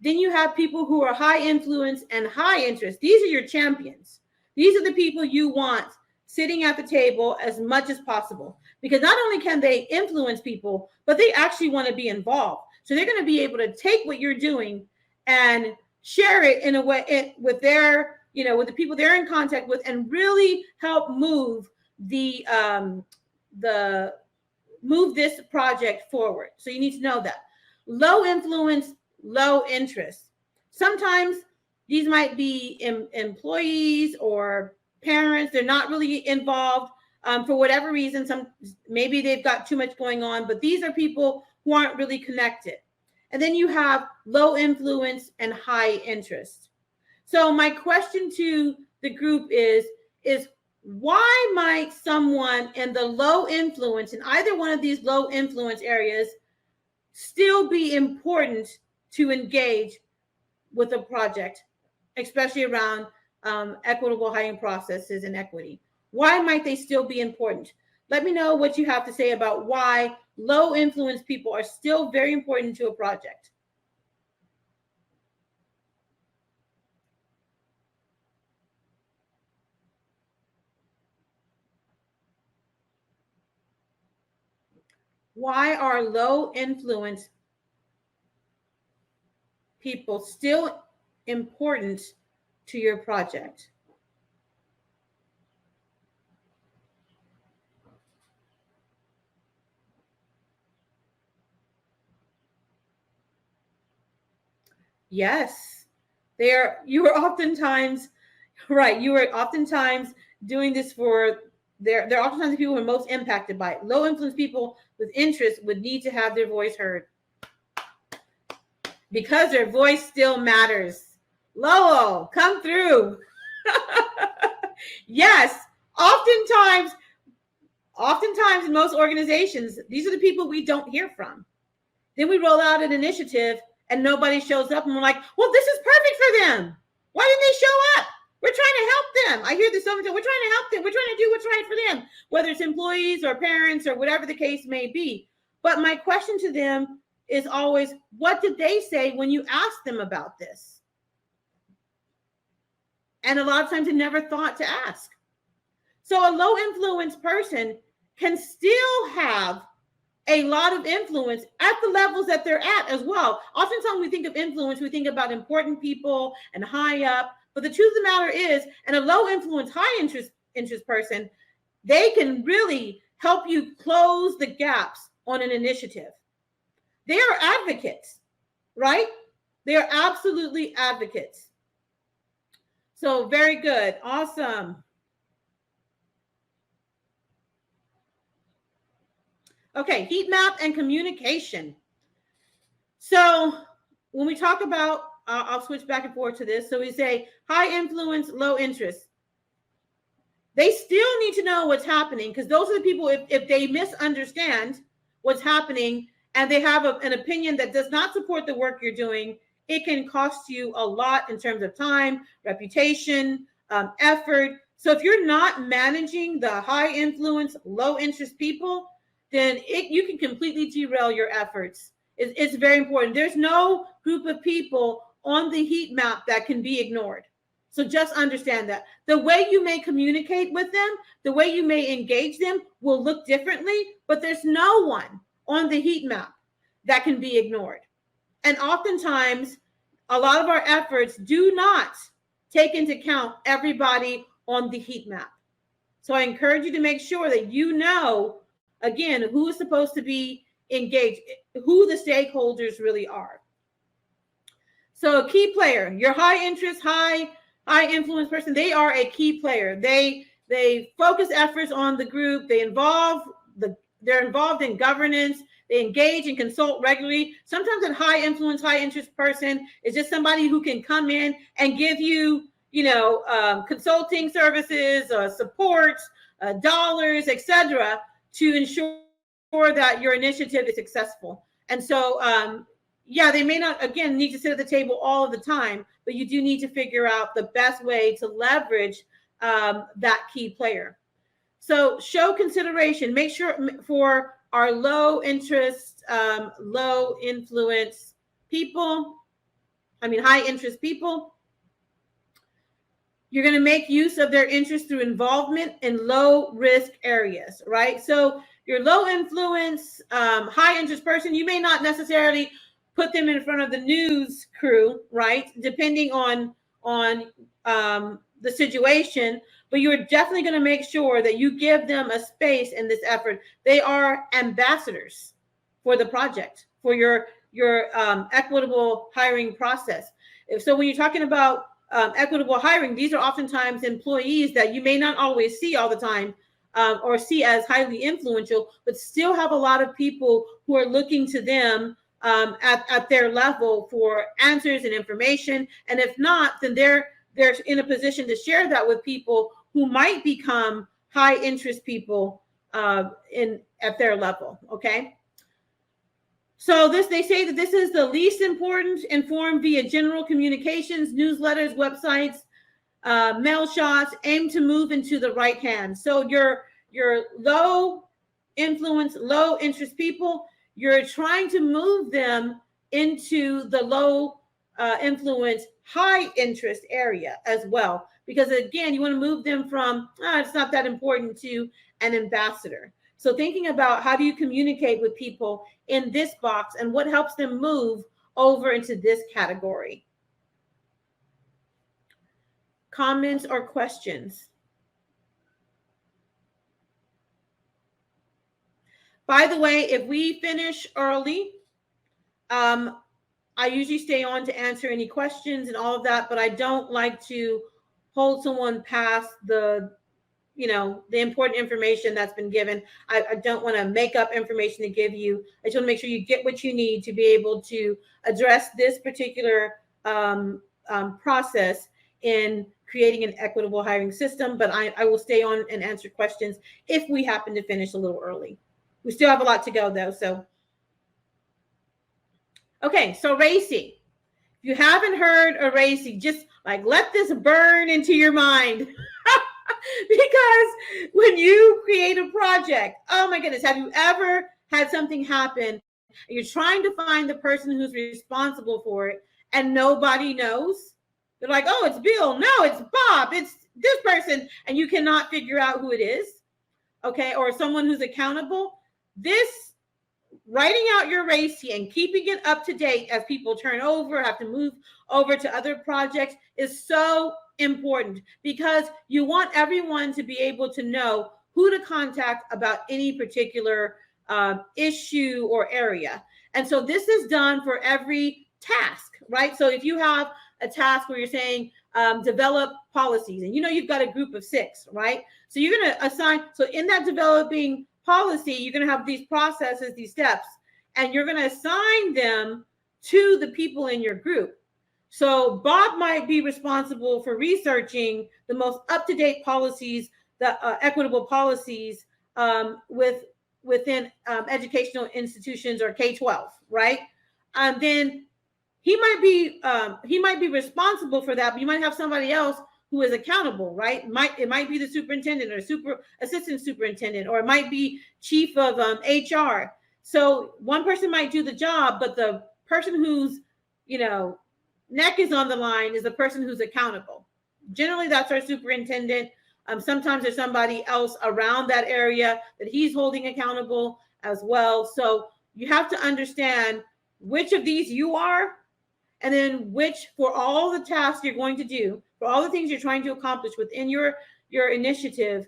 Then you have people who are high influence and high interest. These are your champions. These are the people you want sitting at the table as much as possible, because not only can they influence people, but they actually want to be involved. So they're going to be able to take what you're doing and share it in a way with their, with the people they're in contact with, and really help move move this project forward. So you need to know that. Low influence, low interest. Sometimes these might be employees or parents. They're not really involved for whatever reason. Maybe they've got too much going on, but these are people who aren't really connected. And then you have low influence and high interest. So my question to the group is why might someone in the low influence, in either one of these low influence areas, still be important to engage with a project, especially around equitable hiring processes and equity? Why might they still be important? Let me know what you have to say about why low influence people are still very important to a project. Why are low influence people still important to your project? Yes, you are oftentimes, right, you are oftentimes doing this for, they're oftentimes the people who are most impacted by it. Low influence people with interest would need to have their voice heard, because their voice still matters. Lowell, come through. Yes, oftentimes in most organizations, these are the people we don't hear from. Then we roll out an initiative and nobody shows up, and we're like, well, this is perfect for them. Why didn't they show up? We're trying to help them. I hear this so much. We're trying to help them. We're trying to do what's right for them, whether it's employees or parents or whatever the case may be. But my question to them is always, what did they say when you asked them about this? And a lot of times they never thought to ask. So a low influence person can still have a lot of influence at the levels that they're at as well. Oftentimes when we think of influence, we think about important people and high up. But the truth of the matter is, and a low influence, high interest person, they can really help you close the gaps on an initiative. They are advocates, right? They are absolutely advocates. So very good. Awesome. Okay, heat map and communication. So when we talk about, I'll switch back and forth to this. So we say high influence, low interest. They still need to know what's happening, because those are the people, if they misunderstand what's happening and they have an opinion that does not support the work you're doing, it can cost you a lot in terms of time, reputation, effort. So if you're not managing the high influence, low interest people, then you can completely derail your efforts. It's very important. There's no group of people on the heat map that can be ignored. So just understand that. The way you may communicate with them, the way you may engage them will look differently, but there's no one on the heat map that can be ignored. And oftentimes, a lot of our efforts do not take into account everybody on the heat map. So I encourage you to make sure that you know, again, who is supposed to be engaged, who the stakeholders really are. So a key player, your high interest, high influence person, they are a key player. They focus efforts on the group. They involve they're involved in governance. They engage and consult regularly. Sometimes a high influence, high interest person is just somebody who can come in and give you, consulting services, supports, dollars, etc., to ensure that your initiative is successful. And so, they may not, again, need to sit at the table all of the time, but you do need to figure out the best way to leverage that key player. So show consideration. Make sure for our low interest, low influence people, high interest people, you're going to make use of their interest through involvement in low risk areas, right? So your low influence, high interest person, you may not necessarily put them in front of the news crew, right? Depending on the situation, but you're definitely going to make sure that you give them a space in this effort. They are ambassadors for the project, for your equitable hiring process. So when you're talking about equitable hiring, these are oftentimes employees that you may not always see all the time, or see as highly influential, but still have a lot of people who are looking to them at their level for answers and information. And if not, then they're in a position to share that with people who might become high interest people at their level. Okay. So they say that this is the least important, informed via general communications, newsletters, websites, mail shots, aim to move into the right hand. So your low influence, low interest people, you're trying to move them into the low influence, high interest area as well. Because again, you want to move them from, it's not that important, to an ambassador. So thinking about how do you communicate with people in this box and what helps them move over into this category. Comments or questions? By the way, if we finish early, I usually stay on to answer any questions and all of that, but I don't like to hold someone past the important information that's been given. I don't want to make up information to give you. I just want to make sure you get what you need to be able to address this particular process in creating an equitable hiring system. But I will stay on and answer questions if we happen to finish a little early. We still have a lot to go though. So, okay. So Racy, if you haven't heard of Racy, just let this burn into your mind. Because when you create a project, oh my goodness, have you ever had something happen? You're trying to find the person who's responsible for it and nobody knows. They're like, oh, it's Bill. No, it's Bob. It's this person. And you cannot figure out who it is. Okay. Or someone who's accountable. This writing out your Racy and keeping it up to date as people turn over, have to move over to other projects is so important, because you want everyone to be able to know who to contact about any particular issue or area. And so this is done for every task, right? So if you have a task where you're saying develop policies, and you've got a group of 6, right? So you're going to assign, so in that developing policy, you're going to have these processes, these steps, and you're going to assign them to the people in your group. So Bob might be responsible for researching the most up-to-date policies, the equitable policies within educational institutions or K-12, right? And then he might be responsible for that, but you might have somebody else who is accountable, right? It might be the superintendent or assistant superintendent, or it might be chief of HR. So one person might do the job, but the person who's neck is on the line is the person who's accountable. Generally, that's our superintendent. Sometimes there's somebody else around that area that he's holding accountable as well. So you have to understand which of these you are, and then which, for all the tasks you're going to do, for all the things you're trying to accomplish within your initiative,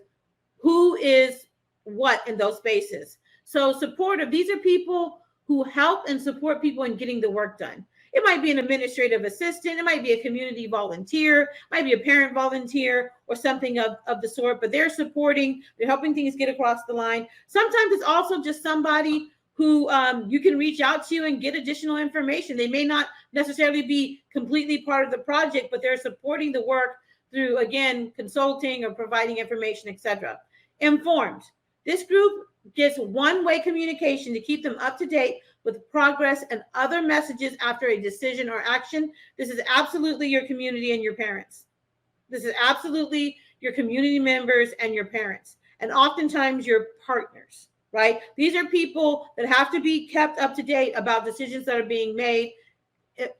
who is what in those spaces. So supportive, these are people who help and support people in getting the work done. It might be an administrative assistant. It might be a community volunteer, might be a parent volunteer or something of the sort, but they're supporting, they're helping things get across the line. Sometimes it's also just somebody who you can reach out to and get additional information. They may not necessarily be completely part of the project, but they're supporting the work through, again, consulting or providing information, etc. Informed. This group gets one-way communication to keep them up to date with progress and other messages after a decision or action. This is absolutely your community and your parents. This is absolutely your community members and your parents, and oftentimes your partners, right? These are people that have to be kept up to date about decisions that are being made.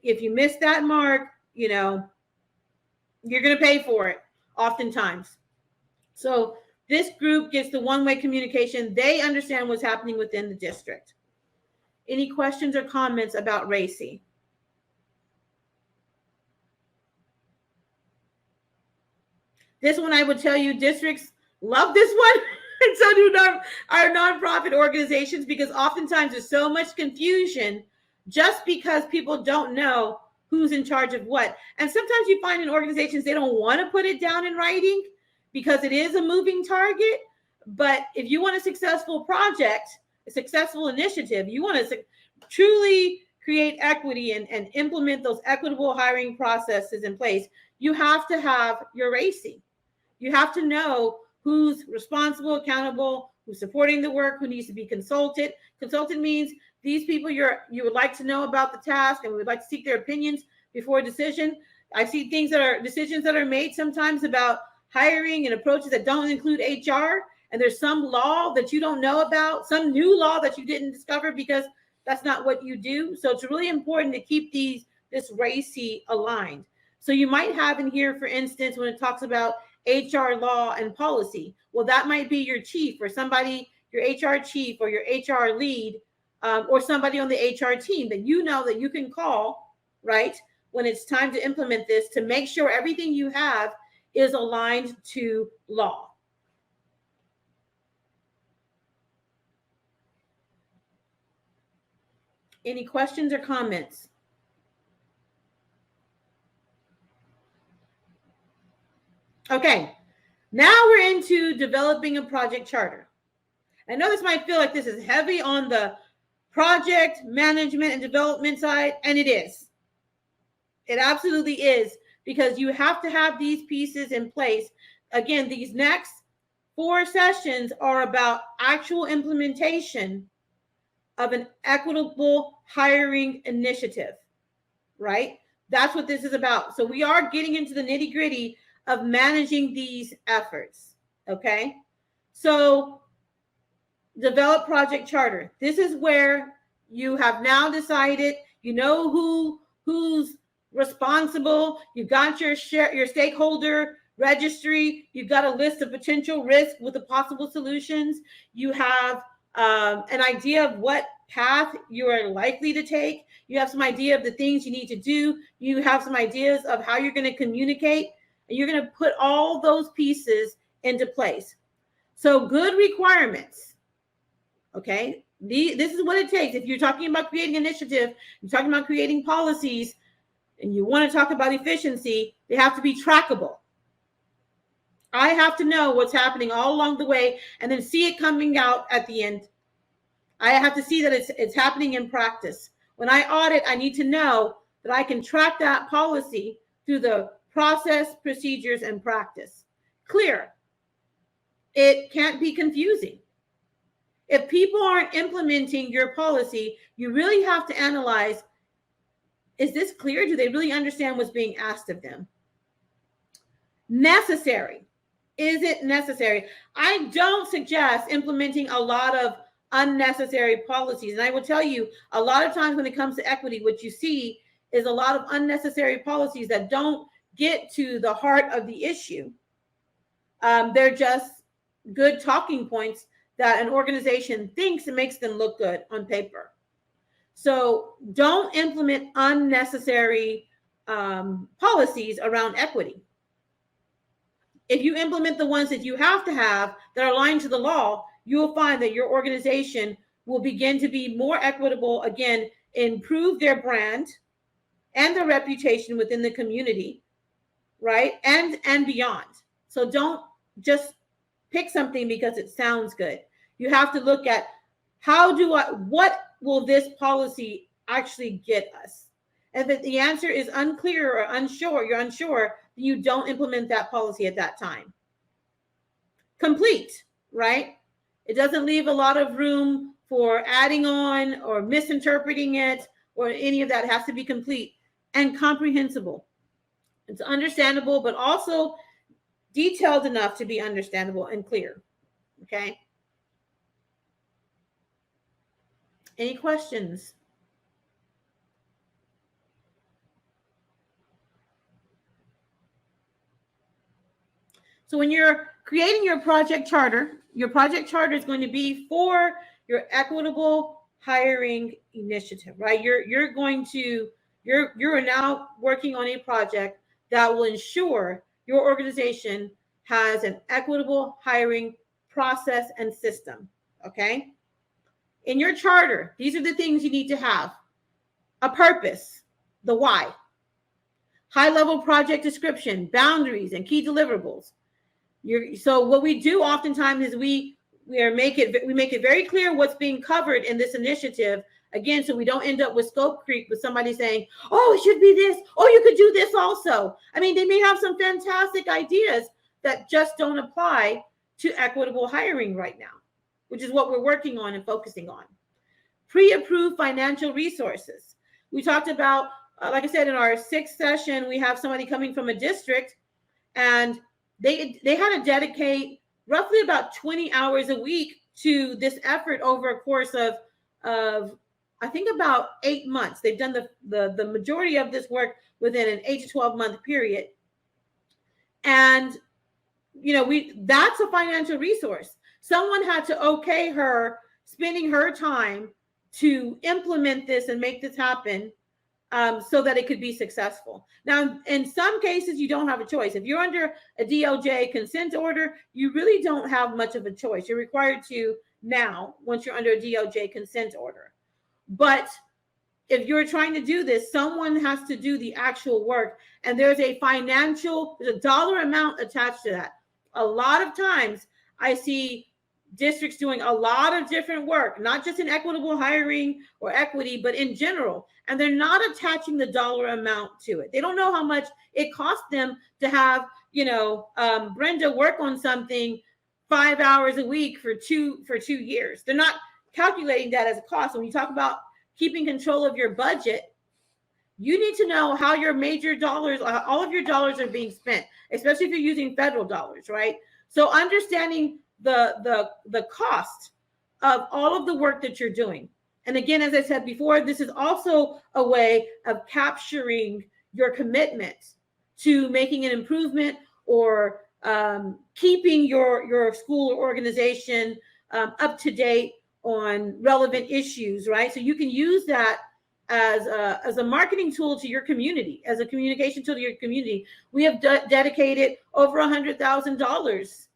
If you miss that mark, you know, you're going to pay for it oftentimes. So this group gets the one-way communication. They understand what's happening within the district. Any questions or comments about Racy? This one, I would tell you, districts love this one, and so do our nonprofit organizations, because oftentimes there's so much confusion just because people don't know who's in charge of what. And sometimes you find in organizations they don't want to put it down in writing because it is a moving target. But if you want a successful project, a successful initiative, you want to truly create equity and implement those equitable hiring processes in place, you have to have your Racy. You have to know who's responsible, accountable, who's supporting the work, who needs to be consulted. Consulted means these people you would like to know about the task, and we would like to seek their opinions before a decision. I see decisions that are made sometimes about hiring and approaches that don't include HR, and there's some law that you don't know about, some new law that you didn't discover because that's not what you do. So it's really important to keep this Racy aligned. So you might have in here, for instance, when it talks about HR law and policy, well, that might be your chief or somebody, your HR chief or your HR lead, or somebody on the HR team that you know that you can call, right, when it's time to implement this, to make sure everything you have is aligned to law. Any questions or comments? Okay, now we're into developing a project charter. I know this might feel like this is heavy on the project management and development side, and it is. It absolutely is, because you have to have these pieces in place. Again, these next 4 sessions are about actual implementation of an equitable hiring initiative, right? That's what this is about. So we are getting into the nitty-gritty of managing these efforts, okay? So develop project charter. This is where you have now decided, you know who's responsible. You've got your stakeholder registry. You've got a list of potential risks with the possible solutions. You have an idea of what path you are likely to take. You have some idea of the things you need to do. You have some ideas of how you're going to communicate. And you're going to put all those pieces into place. So good requirements. Okay, this is what it takes. If you're talking about creating initiative, you're talking about creating policies, and you want to talk about efficiency, they have to be trackable. I have to know what's happening all along the way and then see it coming out at the end. I have to see that it's happening in practice. When I audit, I need to know that I can track that policy through the process, procedures, and practice. Clear. It can't be confusing. If people aren't implementing your policy, you really have to analyze, is this clear? Do they really understand what's being asked of them? Necessary. Is it necessary? I don't suggest implementing a lot of unnecessary policies. And I will tell you, a lot of times when it comes to equity, what you see is a lot of unnecessary policies that don't get to the heart of the issue. They're just good talking points that an organization thinks it makes them look good on paper. So don't implement unnecessary policies around equity. If you implement the ones that you have to have that are aligned to the law, you will find that your organization will begin to be more equitable, again, improve their brand, and their reputation within the community, right? And beyond. So don't just pick something because it sounds good. You have to look at what will this policy actually get us? And if the answer is unclear or unsure, you're unsure, you don't implement that policy at that time. Complete, right? It doesn't leave a lot of room for adding on or misinterpreting it or any of that. It has to be complete and comprehensible. It's understandable, but also detailed enough to be understandable and clear. Okay. Any questions? So when you're creating your project charter is going to be for your equitable hiring initiative, right? You're now working on a project that will ensure your organization has an equitable hiring process and system, okay? In your charter, these are the things you need to have. A purpose, the why. High-level project description, boundaries, and key deliverables. So what we do oftentimes is we make it very clear what's being covered in this initiative. Again, so we don't end up with scope creep with somebody saying, oh, it should be this. Oh, you could do this also. I mean, they may have some fantastic ideas that just don't apply to equitable hiring right now, which is what we're working on and focusing on. Pre-approved financial resources. We talked about, like I said, in our 6th session, we have somebody coming from a district, and they had to dedicate roughly about 20 hours a week to this effort over a course of I think about 8 months. They've done the majority of this work within an 8 to 12 month period. And, that's a financial resource. Someone had to okay her spending her time to implement this and make this happen so that it could be successful. Now, in some cases, you don't have a choice. If you're under a DOJ consent order, you really don't have much of a choice. You're required to now, once you're under a DOJ consent order. But if you're trying to do this, someone has to do the actual work. And there's a dollar amount attached to that. A lot of times I see districts doing a lot of different work, not just in equitable hiring or equity, but in general. And they're not attaching the dollar amount to it. They don't know how much it costs them to have, Brenda work on something 5 hours a week for 2 years. They're not calculating that as a cost. When you talk about keeping control of your budget, you need to know how your major dollars, all of your dollars are being spent, especially if you're using federal dollars, right? So understanding the cost of all of the work that you're doing. And again, as I said before, this is also a way of capturing your commitment to making an improvement or keeping your school or organization up to date on relevant issues, right? So you can use that as a marketing tool to your community, as a communication tool to your community. We have dedicated over $100,000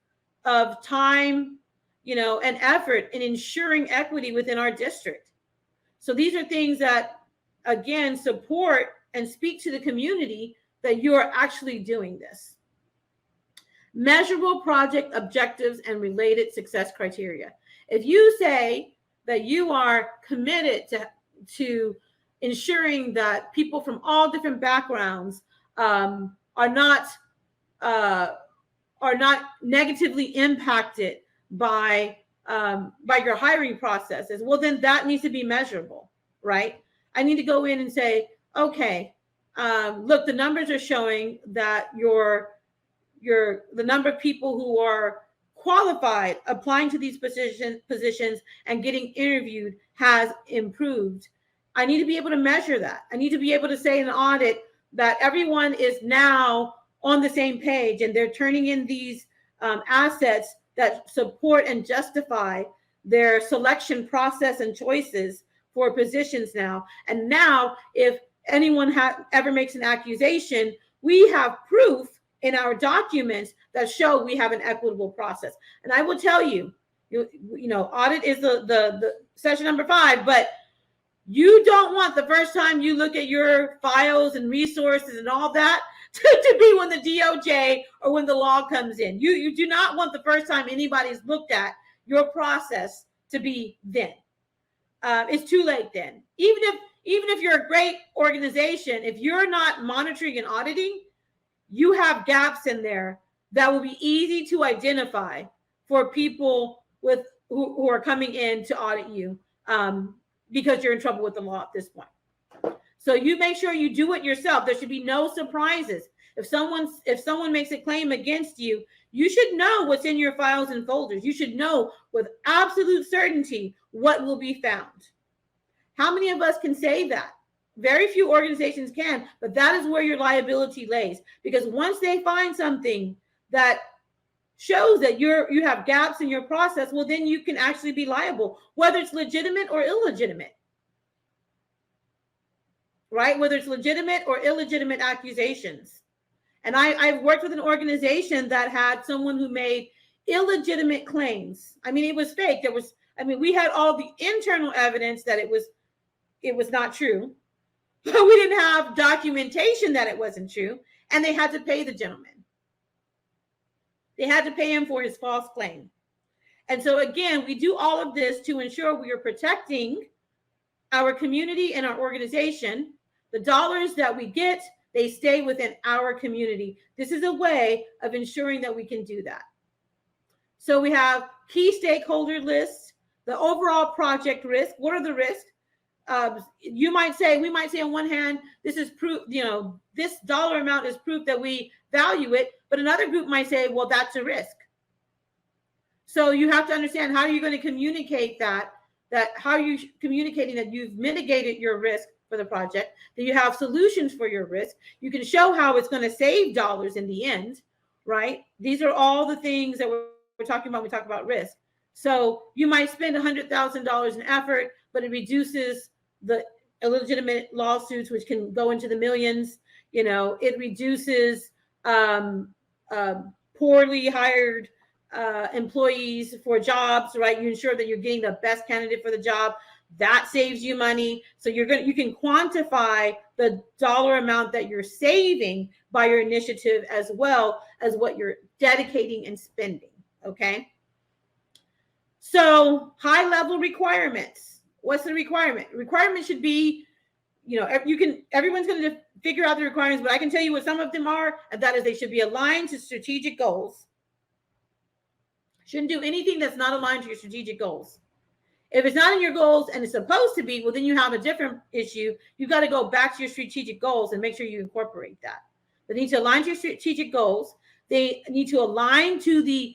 of time, and effort in ensuring equity within our district. So these are things that, again, support and speak to the community that you are actually doing this. Measurable project objectives and related success criteria. If you say that you are committed to ensuring that people from all different backgrounds are not negatively impacted by your hiring processes, well, then that needs to be measurable, right? I need to go in and say, okay, look, the numbers are showing that the number of people who are qualified applying to these positions and getting interviewed has improved. I need to be able to measure that. I need to be able to say in an audit that everyone is now on the same page and they're turning in these assets that support and justify their selection process and choices for positions now. And now, if anyone ever makes an accusation, we have proof in our documents that show we have an equitable process. And I will tell you, audit is the session number 5, but You don't want the first time you look at your files and resources and all that to be when the DOJ or when the law comes in. You do not want the first time anybody's looked at your process to be then. It's too late then. Even if you're a great organization, if you're not monitoring and auditing, you have gaps in there that will be easy to identify for people who are coming in to audit you, because you're in trouble with the law at this point. So you make sure you do it yourself. There should be no surprises. If someone makes a claim against you, you should know what's in your files and folders. You should know with absolute certainty what will be found. How many of us can say that? Very few organizations can, but that is where your liability lays. Because once they find something that shows that you have gaps in your process, well, then you can actually be liable, whether it's legitimate or illegitimate. Right? Whether it's legitimate or illegitimate accusations. And I've worked with an organization that had someone who made illegitimate claims. I mean, it was fake. We had all the internal evidence that it was not true, but we didn't have documentation that it wasn't true. And they had to pay the gentleman. They had to pay him for his false claim. And so again, we do all of this to ensure we are protecting our community and our organization. The dollars that we get, they stay within our community. This is a way of ensuring that we can do that. So we have key stakeholder lists, the overall project risk. What are the risks? We might say on one hand, this is proof, this dollar amount is proof that we value it, but another group might say, well, that's a risk. So you have to understand, how are you going to communicate that how are you communicating that you've mitigated your risk for the project, that you have solutions for your risk. You can show how it's going to save dollars in the end, right? These are all the things that we're talking about when we talk about risk. So you might spend $100,000 in effort, but it reduces the illegitimate lawsuits, which can go into the millions. It reduces poorly hired employees for jobs, right? You ensure that you're getting the best candidate for the job. That saves you money. So you can quantify the dollar amount that you're saving by your initiative, as well as what you're dedicating and spending. Okay. So high level requirements. What's the requirement? Requirement should be, everyone's going to figure out the requirements, but I can tell you what some of them are, and that is they should be aligned to strategic goals. Shouldn't do anything that's not aligned to your strategic goals. If it's not in your goals and it's supposed to be, well, then you have a different issue. You've got to go back to your strategic goals and make sure you incorporate that. They need to align to your strategic goals. They need to align to the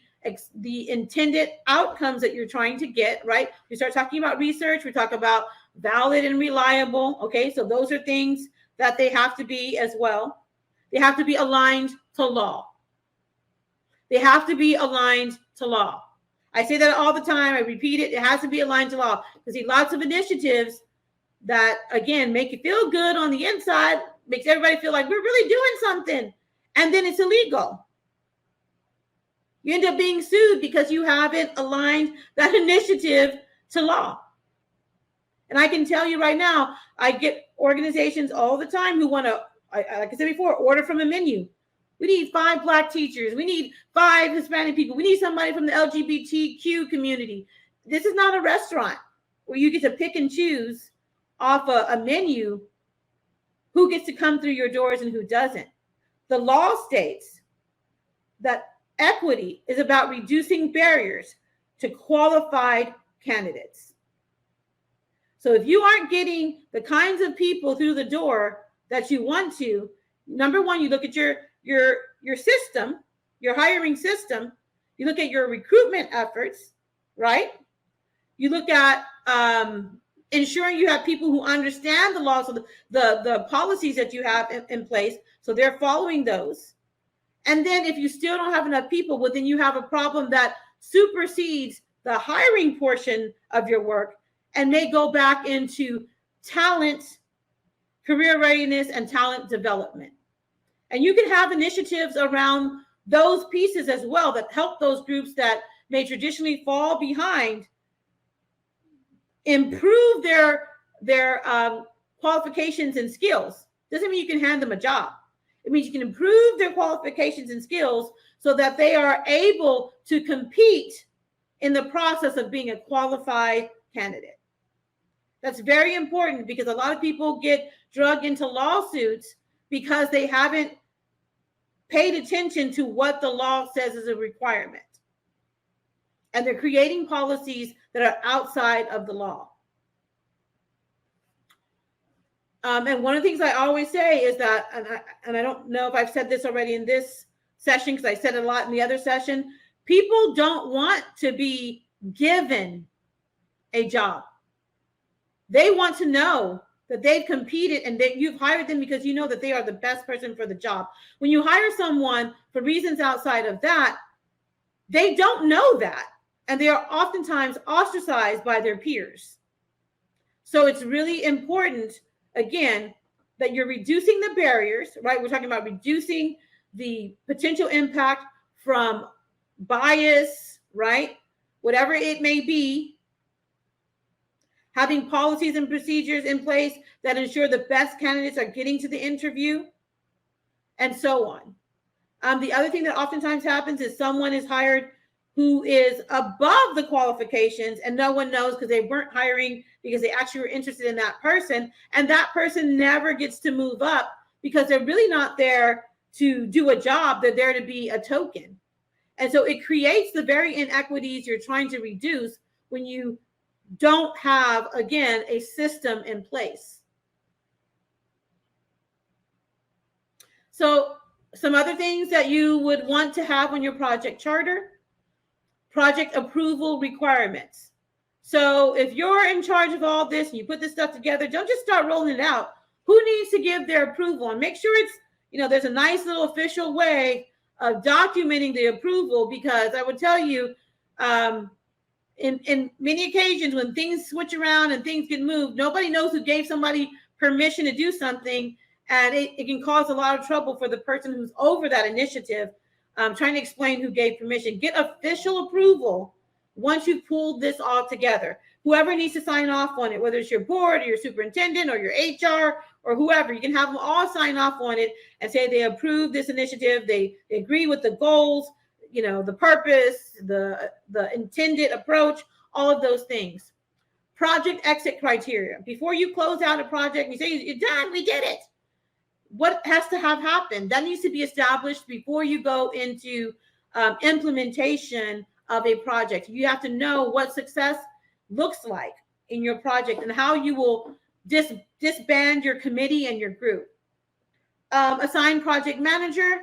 intended outcomes that you're trying to get, right? We start talking about research. We talk about valid and reliable. Okay, so those are things that they have to be as well. They have to be aligned to law. They have to be aligned to law. I say that all the time. I repeat it. It has to be aligned to law. Because see, lots of initiatives that, again, make you feel good on the inside, makes everybody feel like we're really doing something. And then it's illegal. You end up being sued because you haven't aligned that initiative to law. And I can tell you right now, I get organizations all the time who want to, like I said before, order from a menu. We need 5 Black teachers. We need 5 Hispanic people. We need somebody from the LGBTQ community. This is not a restaurant where you get to pick and choose off a menu who gets to come through your doors and who doesn't. The law states that equity is about reducing barriers to qualified candidates. So if you aren't getting the kinds of people through the door that you want to, number one, you look at your system, your hiring system. You look at your recruitment efforts, right? You look at ensuring you have people who understand the laws of the policies that you have in place, so they're following those. And then if you still don't have enough people, well, then you have a problem that supersedes the hiring portion of your work and may go back into talent, career readiness, and talent development. And you can have initiatives around those pieces as well that help those groups that may traditionally fall behind improve qualifications and skills. Doesn't mean you can hand them a job. It means you can improve their qualifications and skills so that they are able to compete in the process of being a qualified candidate. That's very important because a lot of people get dragged into lawsuits because they haven't paid attention to what the law says is a requirement. And they're creating policies that are outside of the law. And one of the things I always say is that, and I don't know if I've said this already in this session because I said it a lot in the other session, people don't want to be given a job. They want to know that they've competed and that you've hired them because you know that they are the best person for the job. When you hire someone for reasons outside of that, they don't know that. And they are oftentimes ostracized by their peers. So it's really important, again, that you're reducing the barriers, right? We're talking about reducing the potential impact from bias, right? Whatever it may be. Having policies and procedures in place that ensure the best candidates are getting to the interview, and so on. The other thing that oftentimes happens is someone is hired who is above the qualifications and no one knows because they weren't hiring because they actually were interested in that person. And that person never gets to move up because they're really not there to do a job. They're there to be a token. And so it creates the very inequities you're trying to reduce when you don't have, again, a system in place. So some other things that you would want to have on your project charter: project approval requirements. So if you're in charge of all this and you put this stuff together, don't just start rolling it out. Who needs to give their approval? And make sure it's, there's a nice little official way of documenting the approval, because I would tell you, in many occasions when things switch around and things get moved, nobody knows who gave somebody permission to do something, and it can cause a lot of trouble for the person who's over that initiative, trying to explain who gave permission. Get official approval once you've pulled this all together. Whoever needs to sign off on it, whether it's your board or your superintendent or your HR or whoever, you can have them all sign off on it and say they approve this initiative, they agree with the goals, the purpose, the intended approach, all of those things. Project exit criteria. Before you close out a project and you say, you're done, we did it. What has to have happened? That needs to be established before you go into implementation of a project. You have to know what success looks like in your project and how you will disband your committee and your group. Assign project manager.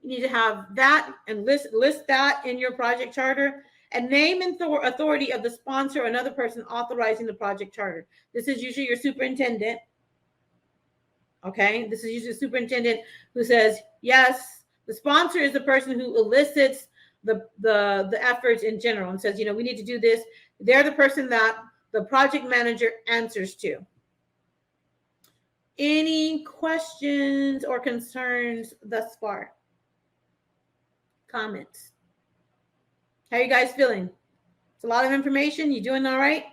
You need to have that and list that in your project charter, and name and authority of the sponsor or another person authorizing the project charter. This is usually your superintendent. Okay, this is usually the superintendent who says, yes. The sponsor is the person who elicits the efforts in general and says, we need to do this. They're the person that the project manager answers to. Any questions or concerns thus far? Comments? How are you guys feeling? It's a lot of information. You doing all right?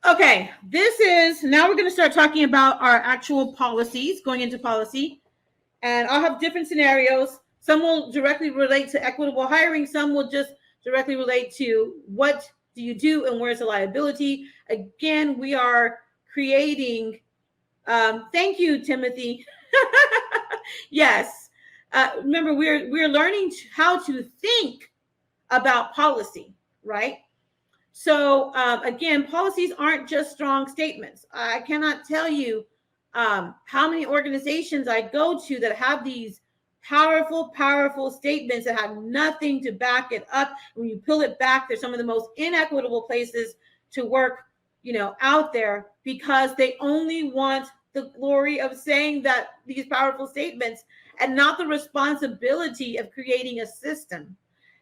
Okay, now we're going to start talking about our actual policies, going into policy. And I'll have different scenarios. Some will directly relate to equitable hiring. Some will just directly relate to what do you do and where's the liability. Again, we are creating, thank you, Timothy. Yes. Remember, we're learning how to think about policy, right? So again, policies aren't just strong statements. I cannot tell you how many organizations I go to that have these powerful statements that have nothing to back it up. When you pull it back, they're some of the most inequitable places to work, out there, because they only want the glory of saying that these powerful statements and not the responsibility of creating a system.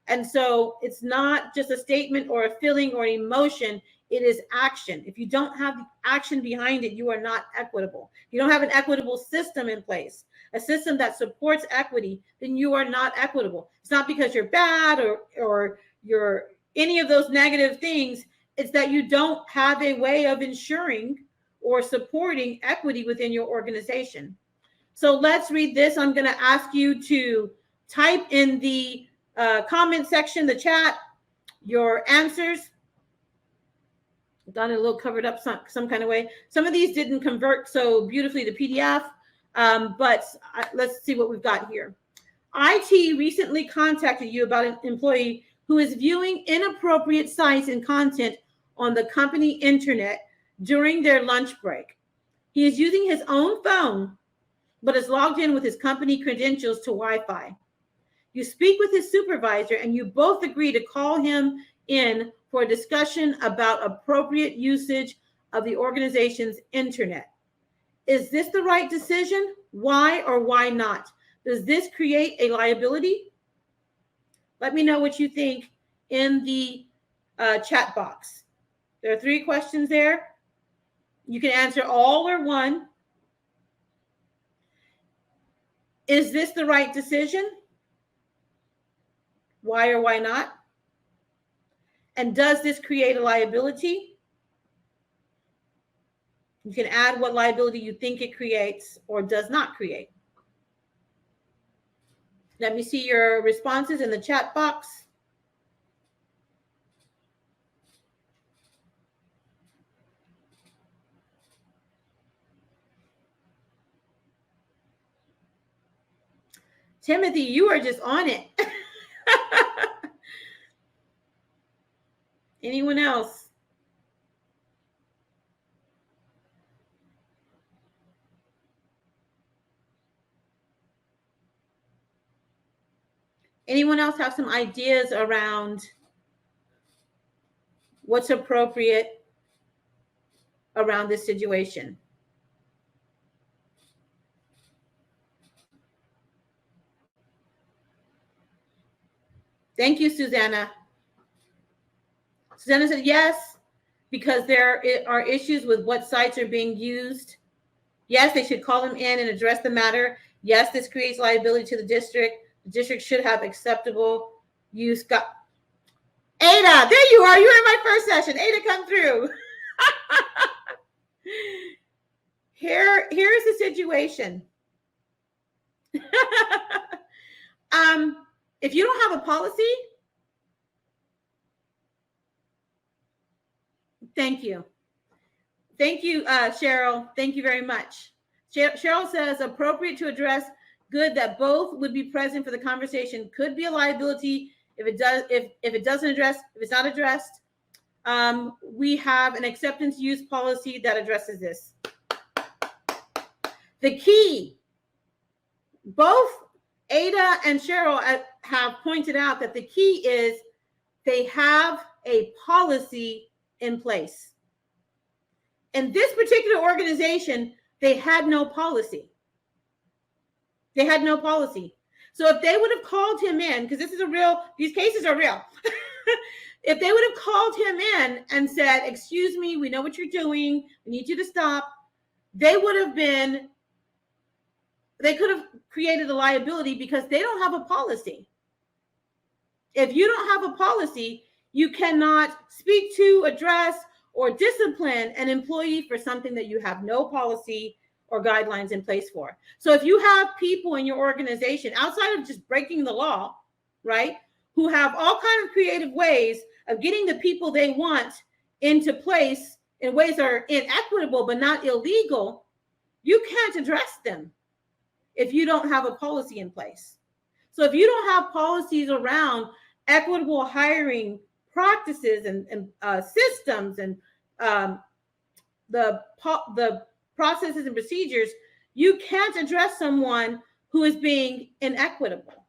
And so it's not just a statement or a feeling or an emotion. It is action. If you don't have the action behind it, you are not equitable. If you don't have an equitable system in place, a system that supports equity, then you are not equitable. It's not because you're bad or you're any of those negative things. It's that you don't have a way of ensuring or supporting equity within your organization. So let's read this. I'm going to ask you to type in the comment section, the chat, your answers. Done it a little covered up some kind of way. Some of these didn't convert so beautifully to PDF, but let's see what we've got here. IT recently contacted you about an employee who is viewing inappropriate sites and content on the company internet during their lunch break. He is using his own phone, but is logged in with his company credentials to Wi-Fi. You speak with his supervisor and you both agree to call him in for a discussion about appropriate usage of the organization's internet. Is this the right decision? Why or why not? Does this create a liability? Let me know what you think in the chat box. There are 3 questions there. You can answer all or one. Is this the right decision? Why or why not? And does this create a liability? You can add what liability you think it creates or does not create. Let me see your responses in the chat box. Timothy, you are just on it. Anyone else? Anyone else have some ideas around what's appropriate around this situation? Thank you, Susanna. Susanna said yes, because there are issues with what sites are being used. Yes, they should call them in and address the matter. Yes, this creates liability to the district. The district should have acceptable use. Ada, there you are. You were in my first session. Ada, come through. Here's the situation. If you don't have a policy, thank you. Thank you, Cheryl. Thank you very much. Cheryl says appropriate to address good that both would be present for the conversation could be a liability if it's not addressed. We have an acceptance use policy that addresses this. The key, both Ada and Cheryl have pointed out that the key is they have a policy in place. In this particular organization, they had no policy. They had no policy. So if they would have called him in, because these cases are real. If they would have called him in and said, excuse me, we know what you're doing, we need you to stop, they could have created a liability because they don't have a policy. If you don't have a policy, you cannot speak to, address, or discipline an employee for something that you have no policy or guidelines in place for. So if you have people in your organization outside of just breaking the law, right, who have all kinds of creative ways of getting the people they want into place in ways that are inequitable but not illegal, you can't address them if you don't have a policy in place. So if you don't have policies around equitable hiring practices and systems and the processes and procedures, you can't address someone who is being inequitable,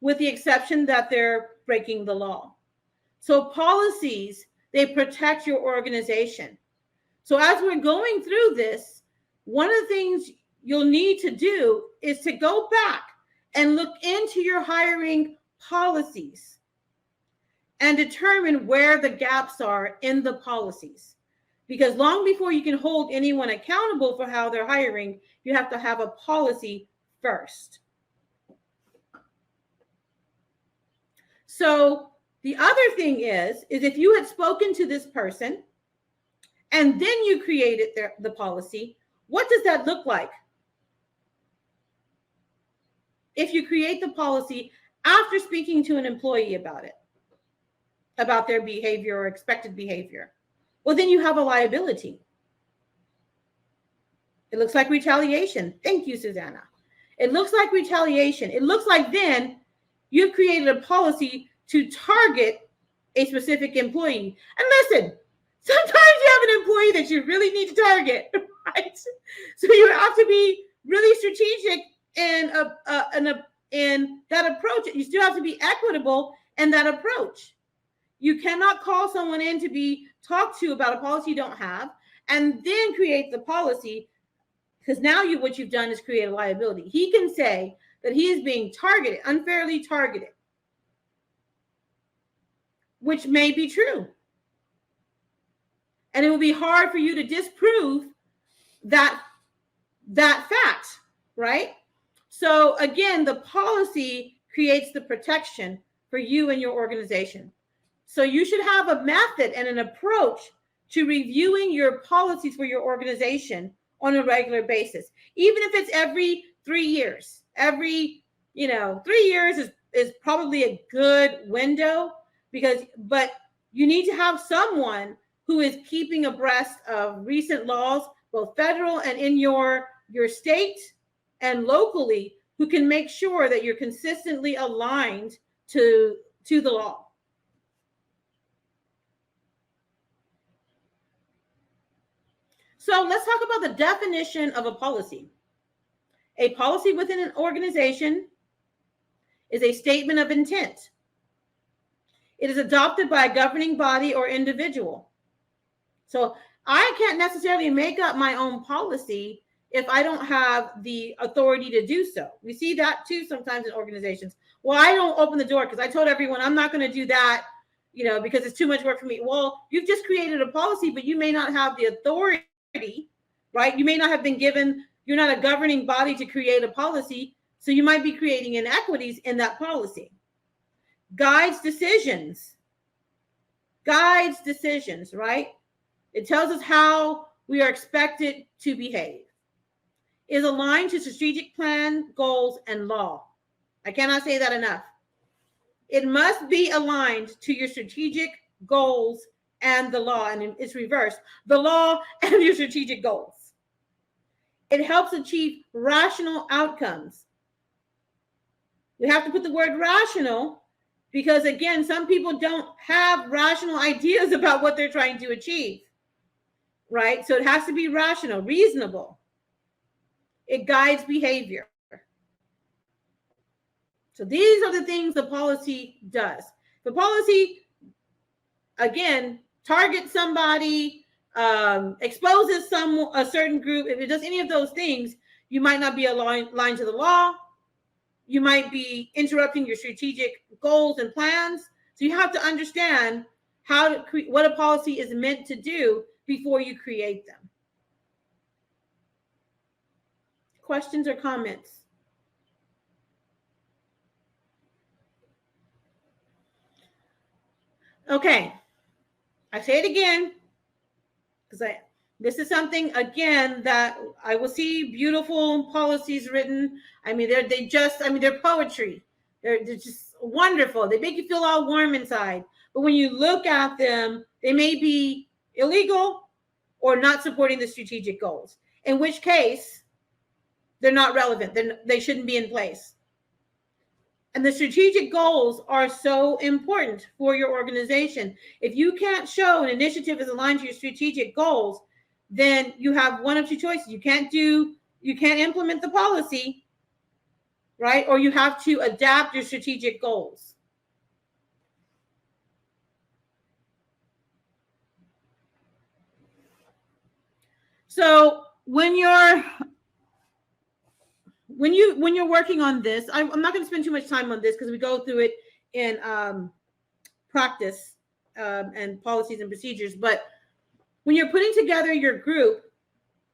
with the exception that they're breaking the law. So policies, they protect your organization. So as we're going through this, one of the things you'll need to do is to go back and look into your hiring policies and determine where the gaps are in the policies. Because long before you can hold anyone accountable for how they're hiring, you have to have a policy first. So the other thing is if you had spoken to this person and then you created the policy, what does that look like? If you create the policy after speaking to an employee about it, about their behavior or expected behavior, well, then you have a liability. It looks like retaliation. Thank you, Susanna. It looks like retaliation. It looks like then you've created a policy to target a specific employee. And listen, sometimes you have an employee that you really need to target, right? So you have to be really strategic in that approach. You still have to be equitable in that approach. You cannot call someone in to be talked to about a policy you don't have and then create the policy, because now what you've done is create a liability. He can say that he is being targeted, unfairly targeted, which may be true. And it will be hard for you to disprove that fact, right? So again, the policy creates the protection for you and your organization. So you should have a method and an approach to reviewing your policies for your organization on a regular basis, even if it's every 3 years. Every 3 years is probably a good window, but you need to have someone who is keeping abreast of recent laws, both federal and in your state and locally, who can make sure that you're consistently aligned to the law. So let's talk about the definition of a policy. A policy within an organization is a statement of intent. It is adopted by a governing body or individual. So I can't necessarily make up my own policy if I don't have the authority to do so. We see that too sometimes in organizations. Well, I don't open the door because I told everyone I'm not going to do that, because it's too much work for me. Well, you've just created a policy, but you may not have the authority, right? You may not have been given, you're not a governing body to create a policy, so you might be creating inequities in that policy. Guides decisions, right? It tells us how we are expected to behave. Is aligned to strategic plan, goals, and law. I cannot say that enough. It must be aligned to your strategic goals and the law, and it's reversed, the law and your strategic goals. It helps achieve rational outcomes. We have to put the word rational because, again, some people don't have rational ideas about what they're trying to achieve, right? So it has to be rational, reasonable. It guides behavior. So these are the things the policy does. The policy, again, targets somebody, exposes a certain group. If it does any of those things, you might not be aligned to the law. You might be interrupting your strategic goals and plans. So you have to understand what a policy is meant to do before you create them. Questions or comments? Okay, I say it again because this is something, again, that I will see beautiful policies written. I mean, they're poetry. They're just wonderful. They make you feel all warm inside. But when you look at them, they may be illegal or not supporting the strategic goals, in which case they're not relevant. They shouldn't be in place. And the strategic goals are so important for your organization. If you can't show an initiative is aligned to your strategic goals, then you have one of two choices. You can't implement the policy, right? Or you have to adapt your strategic goals. So when you're working on this, I'm not going to spend too much time on this because we go through it in practice and policies and procedures. But when you're putting together your group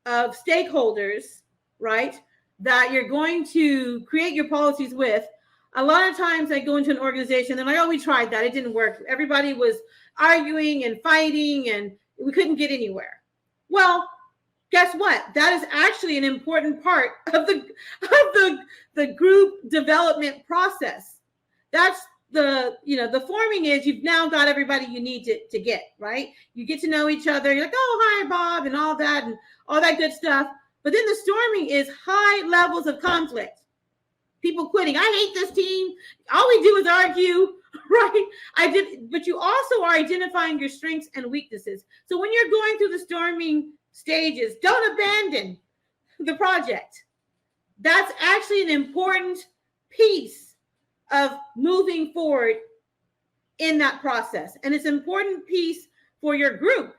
of stakeholders, right, that you're going to create your policies with, a lot of times I go into an organization and they're like, oh, we tried that. It didn't work. Everybody was arguing and fighting and we couldn't get anywhere. Well, guess what? That is actually an important part of the group development process. That's the forming is you've now got everybody you need to get, right? You get to know each other. You're like, oh, hi, Bob, and all that good stuff. But then the storming is high levels of conflict. People quitting. I hate this team. All we do is argue, right? But you also are identifying your strengths and weaknesses. So when you're going through the storming stages, don't abandon the project. That's actually an important piece of moving forward in that process. And it's an important piece for your group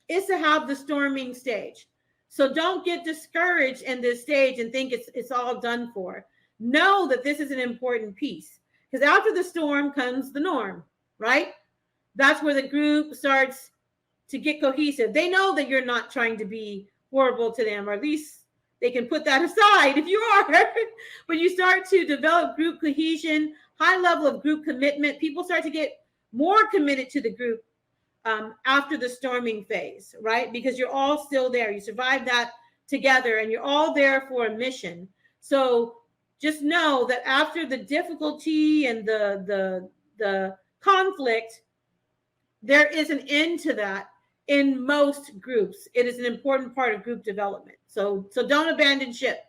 is to have the storming stage. So don't get discouraged in this stage and think it's all done for. Know that this is an important piece, because after the storm comes the norm, right? That's where the group starts to get cohesive. They know that you're not trying to be horrible to them, or at least they can put that aside if you are. But you start to develop group cohesion, high level of group commitment. People start to get more committed to the group after the storming phase, right? Because you're all still there. You survived that together and you're all there for a mission. So just know that after the difficulty and the conflict, there is an end to that in most groups. It is an important part of group development. So don't abandon ship.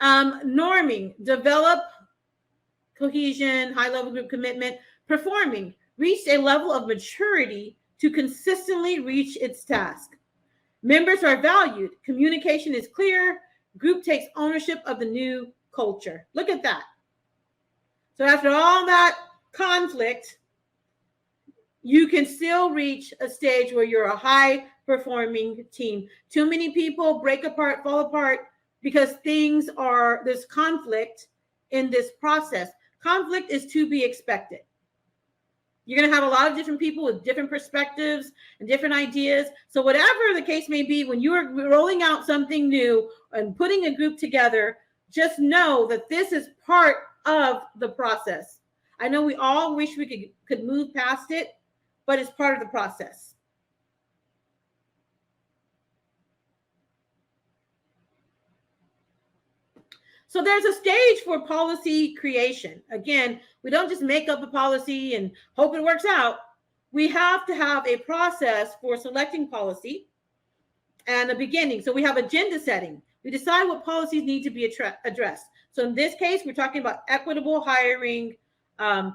Norming, develop cohesion, high level group commitment. Performing, reach a level of maturity to consistently reach its task. Members are valued. Communication is clear. Group takes ownership of the new culture. Look at that. So after all that conflict, you can still reach a stage where you're a high performing team. Too many people break apart, fall apart because there's conflict in this process. Conflict is to be expected. You're going to have a lot of different people with different perspectives and different ideas. So whatever the case may be, when you're rolling out something new and putting a group together, just know that this is part of the process. I know we all wish we could move past it, but it's part of the process. So there's a stage for policy creation. Again, we don't just make up a policy and hope it works out. We have to have a process for selecting policy and a beginning. So we have agenda setting. We decide what policies need to be addressed. So in this case, we're talking about equitable hiring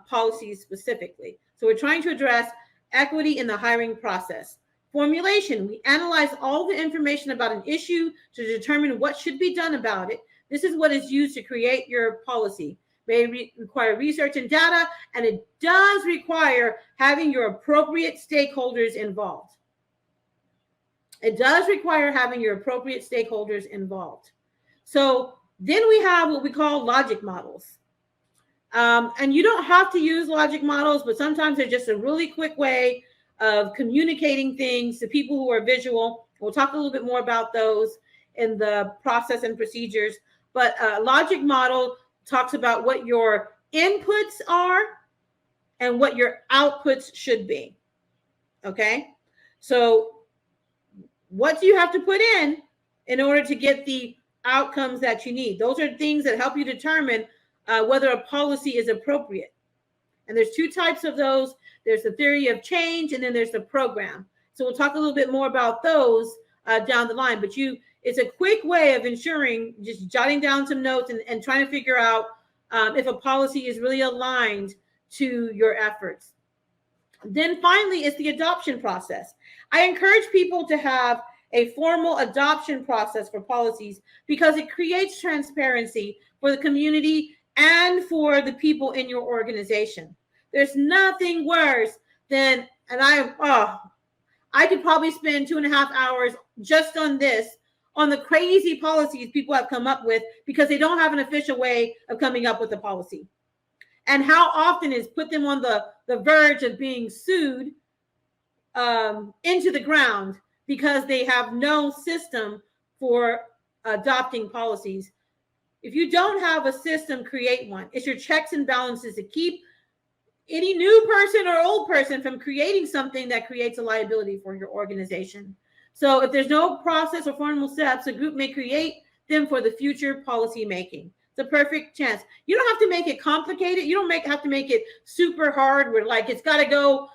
policies specifically. So we're trying to address equity in the hiring process. Formulation, we analyze all the information about an issue to determine what should be done about it. This is what is used to create your policy. May require research and data, and it does require having your appropriate stakeholders involved. It does require having your appropriate stakeholders involved. So then we have what we call logic models. And you don't have to use logic models, but sometimes they're just a really quick way of communicating things to people who are visual. We'll talk a little bit more about those in the process and procedures. But a logic model talks about what your inputs are and what your outputs should be. Okay? So what do you have to put in order to get the outcomes that you need? Those are things that help you determine whether a policy is appropriate. And there's two types of those. There's the theory of change, and then there's the program. So we'll talk a little bit more about those down the line. But it's a quick way of ensuring, just jotting down some notes and trying to figure out if a policy is really aligned to your efforts. Then finally, it's the adoption process. I encourage people to have a formal adoption process for policies because it creates transparency for the community and for the people in your organization. There's nothing worse than, and I could probably spend 2.5 hours just on this, on the crazy policies people have come up with because they don't have an official way of coming up with a policy. And how often is put them on the verge of being sued into the ground because they have no system for adopting policies. If you don't have a system, create one. It's your checks and balances to keep any new person or old person from creating something that creates a liability for your organization. So if there's no process or formal steps, a group may create them for the future policy making. It's a perfect chance. You don't have to make it complicated. You don't have to make it super hard where like it's got to go,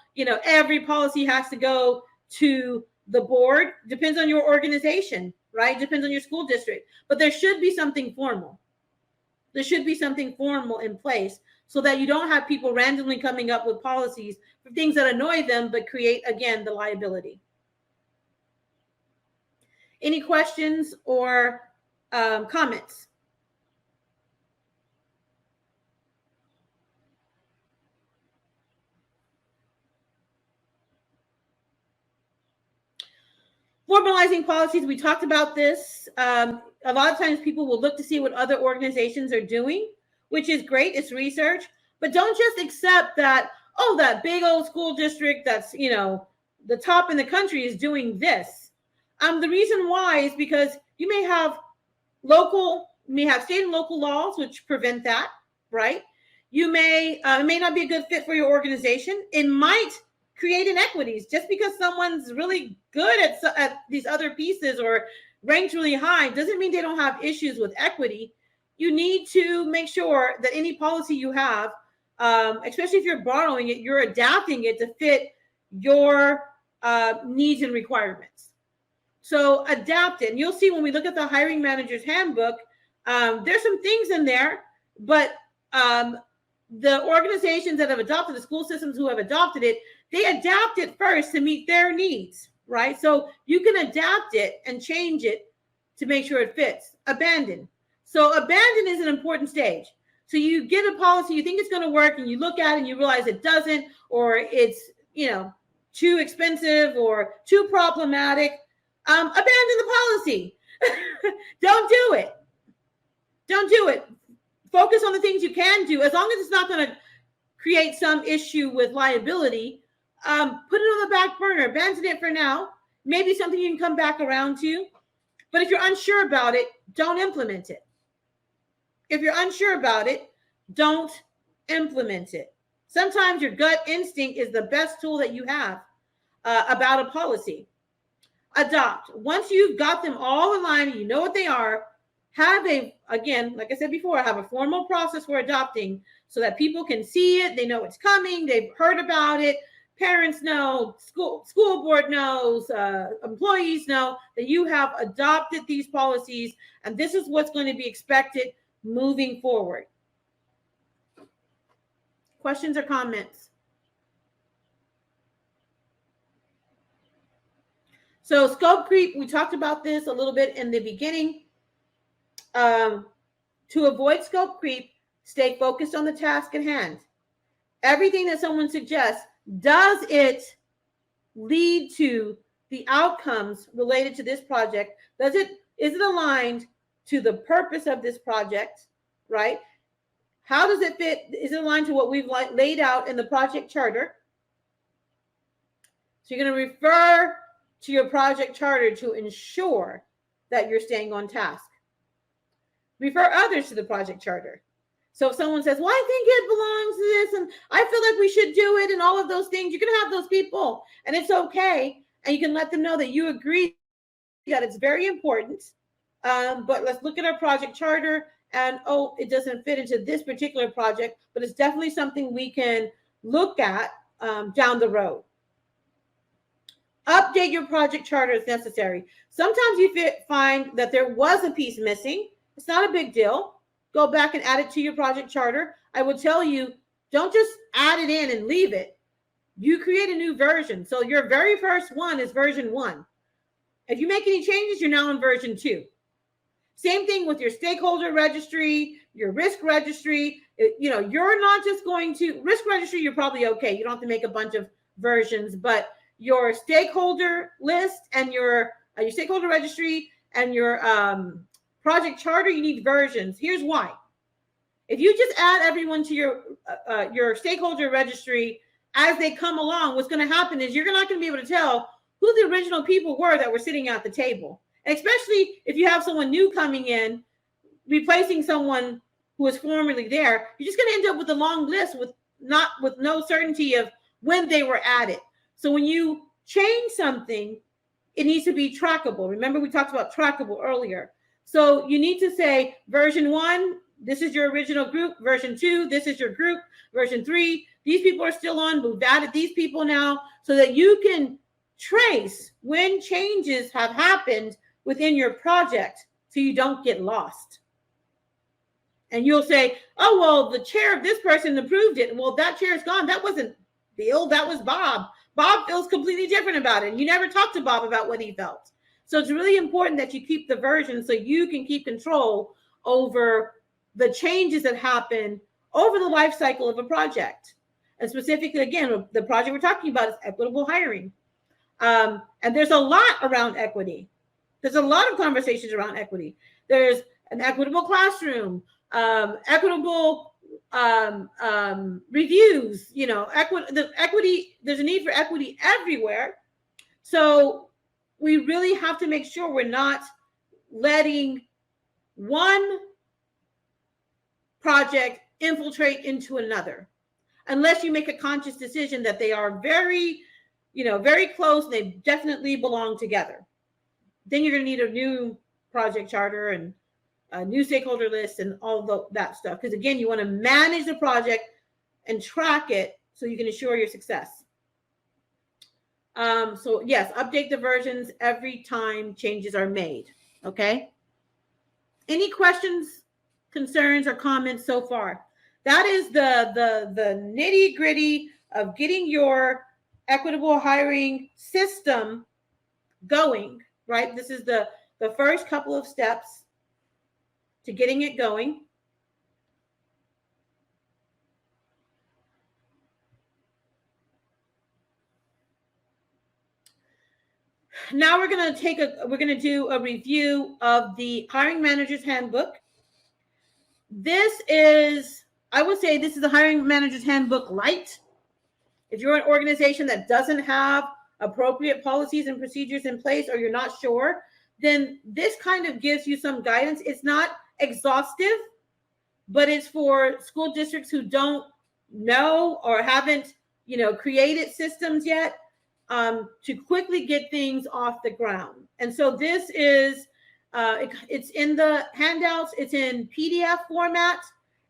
every policy has to go to the board. Depends on your organization, right? Depends on your school district. But there should be something formal. There should be something formal in place so that you don't have people randomly coming up with policies for things that annoy them but create, again, the liability. Any questions or comments? Formalizing policies, we talked about this. A lot of times people will look to see what other organizations are doing, which is great. It's research. But don't just accept that, oh, that big old school district that's, the top in the country is doing this. The reason why is because you may have state and local laws which prevent that, right? You may, it may not be a good fit for your organization. It might create inequities just because someone's really good at these other pieces or ranked really high doesn't mean they don't have issues with equity. You need to make sure that any policy you have, especially if you're borrowing it, you're adapting it to fit your needs and requirements. So adapt it. And you'll see when we look at the hiring manager's handbook, there's some things in there, but the organizations that have adopted, the school systems who have adopted it, they adapt it first to meet their needs, right? So you can adapt it and change it to make sure it fits. Abandon. So abandon is an important stage. So you get a policy, you think it's going to work, and you look at it and you realize it doesn't, or it's, too expensive or too problematic. Abandon the policy. Don't do it. Don't do it. Focus on the things you can do. As long as it's not going to create some issue with liability, put it on the back burner. Abandon it for now. Maybe something you can come back around to. But if you're unsure about it, don't implement it. If you're unsure about it, don't implement it. Sometimes your gut instinct is the best tool that you have about a policy. Adopt. Once you've got them all in line and you know what they are, again, like I said before, have a formal process for adopting so that people can see it. They know it's coming. They've heard about it. Parents know, school board knows, employees know that you have adopted these policies, and this is what's going to be expected moving forward. Questions or comments? So scope creep, we talked about this a little bit in the beginning. To avoid scope creep, stay focused on the task at hand. Everything that someone suggests, does it lead to the outcomes related to this project? Is it aligned to the purpose of this project, right? How does it fit? Is it aligned to what we've laid out in the project charter? So you're going to refer to your project charter to ensure that you're staying on task. Refer others to the project charter. So if someone says, well, I think it belongs to this, and I feel like we should do it, and all of those things, you're going to have those people, and it's okay. And you can let them know that you agree that it's very important. But let's look at our project charter, and it doesn't fit into this particular project, but it's definitely something we can look at down the road. Update your project charter as necessary. Sometimes you find that there was a piece missing. It's not a big deal. Go back and add it to your project charter. I would tell you, don't just add it in and leave it. You create a new version. So your very first one is version 1. If you make any changes, you're now in version 2. Same thing with your stakeholder registry, your risk registry. You're not just going to risk registry. You're probably okay. You don't have to make a bunch of versions, but your stakeholder list and your stakeholder registry and your project charter, you need versions. Here's why. If you just add everyone to your stakeholder registry as they come along, what's going to happen is you're not going to be able to tell who the original people were that were sitting at the table. And especially if you have someone new coming in, replacing someone who was formerly there, you're just going to end up with a long list with no certainty of when they were added. So when you change something, it needs to be trackable. Remember, we talked about trackable earlier. So you need to say version 1, this is your original group. Version 2, this is your group. Version 3, these people are still on. We've added these people now, so that you can trace when changes have happened within your project so you don't get lost. And you'll say, oh, well, the chair of this person approved it. Well, that chair is gone. That wasn't Bill. That was Bob. Bob feels completely different about it. And you never talked to Bob about what he felt. So it's really important that you keep the version so you can keep control over the changes that happen over the life cycle of a project. And specifically, again, the project we're talking about is equitable hiring. And there's a lot around equity. There's a lot of conversations around equity. There's an equitable classroom, equitable reviews, equity, there's a need for equity everywhere. So we really have to make sure we're not letting one project infiltrate into another, unless you make a conscious decision that they are very close, they definitely belong together. Then you're going to need a new project charter and a new stakeholder list and all that stuff. Because again, you want to manage the project and track it so you can ensure your success. So yes, update the versions every time changes are made. Okay. Any questions, concerns, or comments so far? That is the nitty gritty of getting your equitable hiring system going, right? This is the first couple of steps to getting it going. Now we're going to do a review of the Hiring Manager's Handbook. This is, I would say this is the Hiring Manager's Handbook Lite. If you're an organization that doesn't have appropriate policies and procedures in place, or you're not sure, then this kind of gives you some guidance. It's not exhaustive, but it's for school districts who don't know or haven't, created systems yet, to quickly get things off the ground. And so this is, it's in the handouts, it's in PDF format,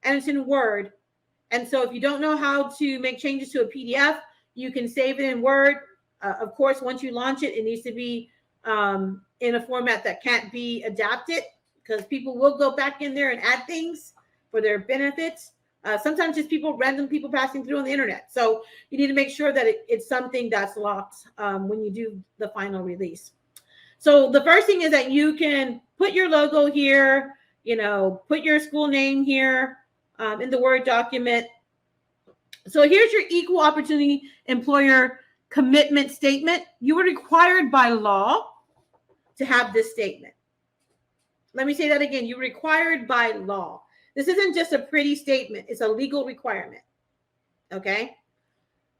and it's in Word. And so if you don't know how to make changes to a PDF, you can save it in Word. Of course, once you launch it, it needs to be in a format that can't be adapted, because people will go back in there and add things for their benefits. Sometimes just random people passing through on the internet. So you need to make sure that it's something that's locked when you do the final release. So the first thing is that you can put your logo here, put your school name here in the Word document. So here's your equal opportunity employer commitment statement. You are required by law to have this statement. Let me say that again. You're required by law. This isn't just a pretty statement. It's a legal requirement. Okay.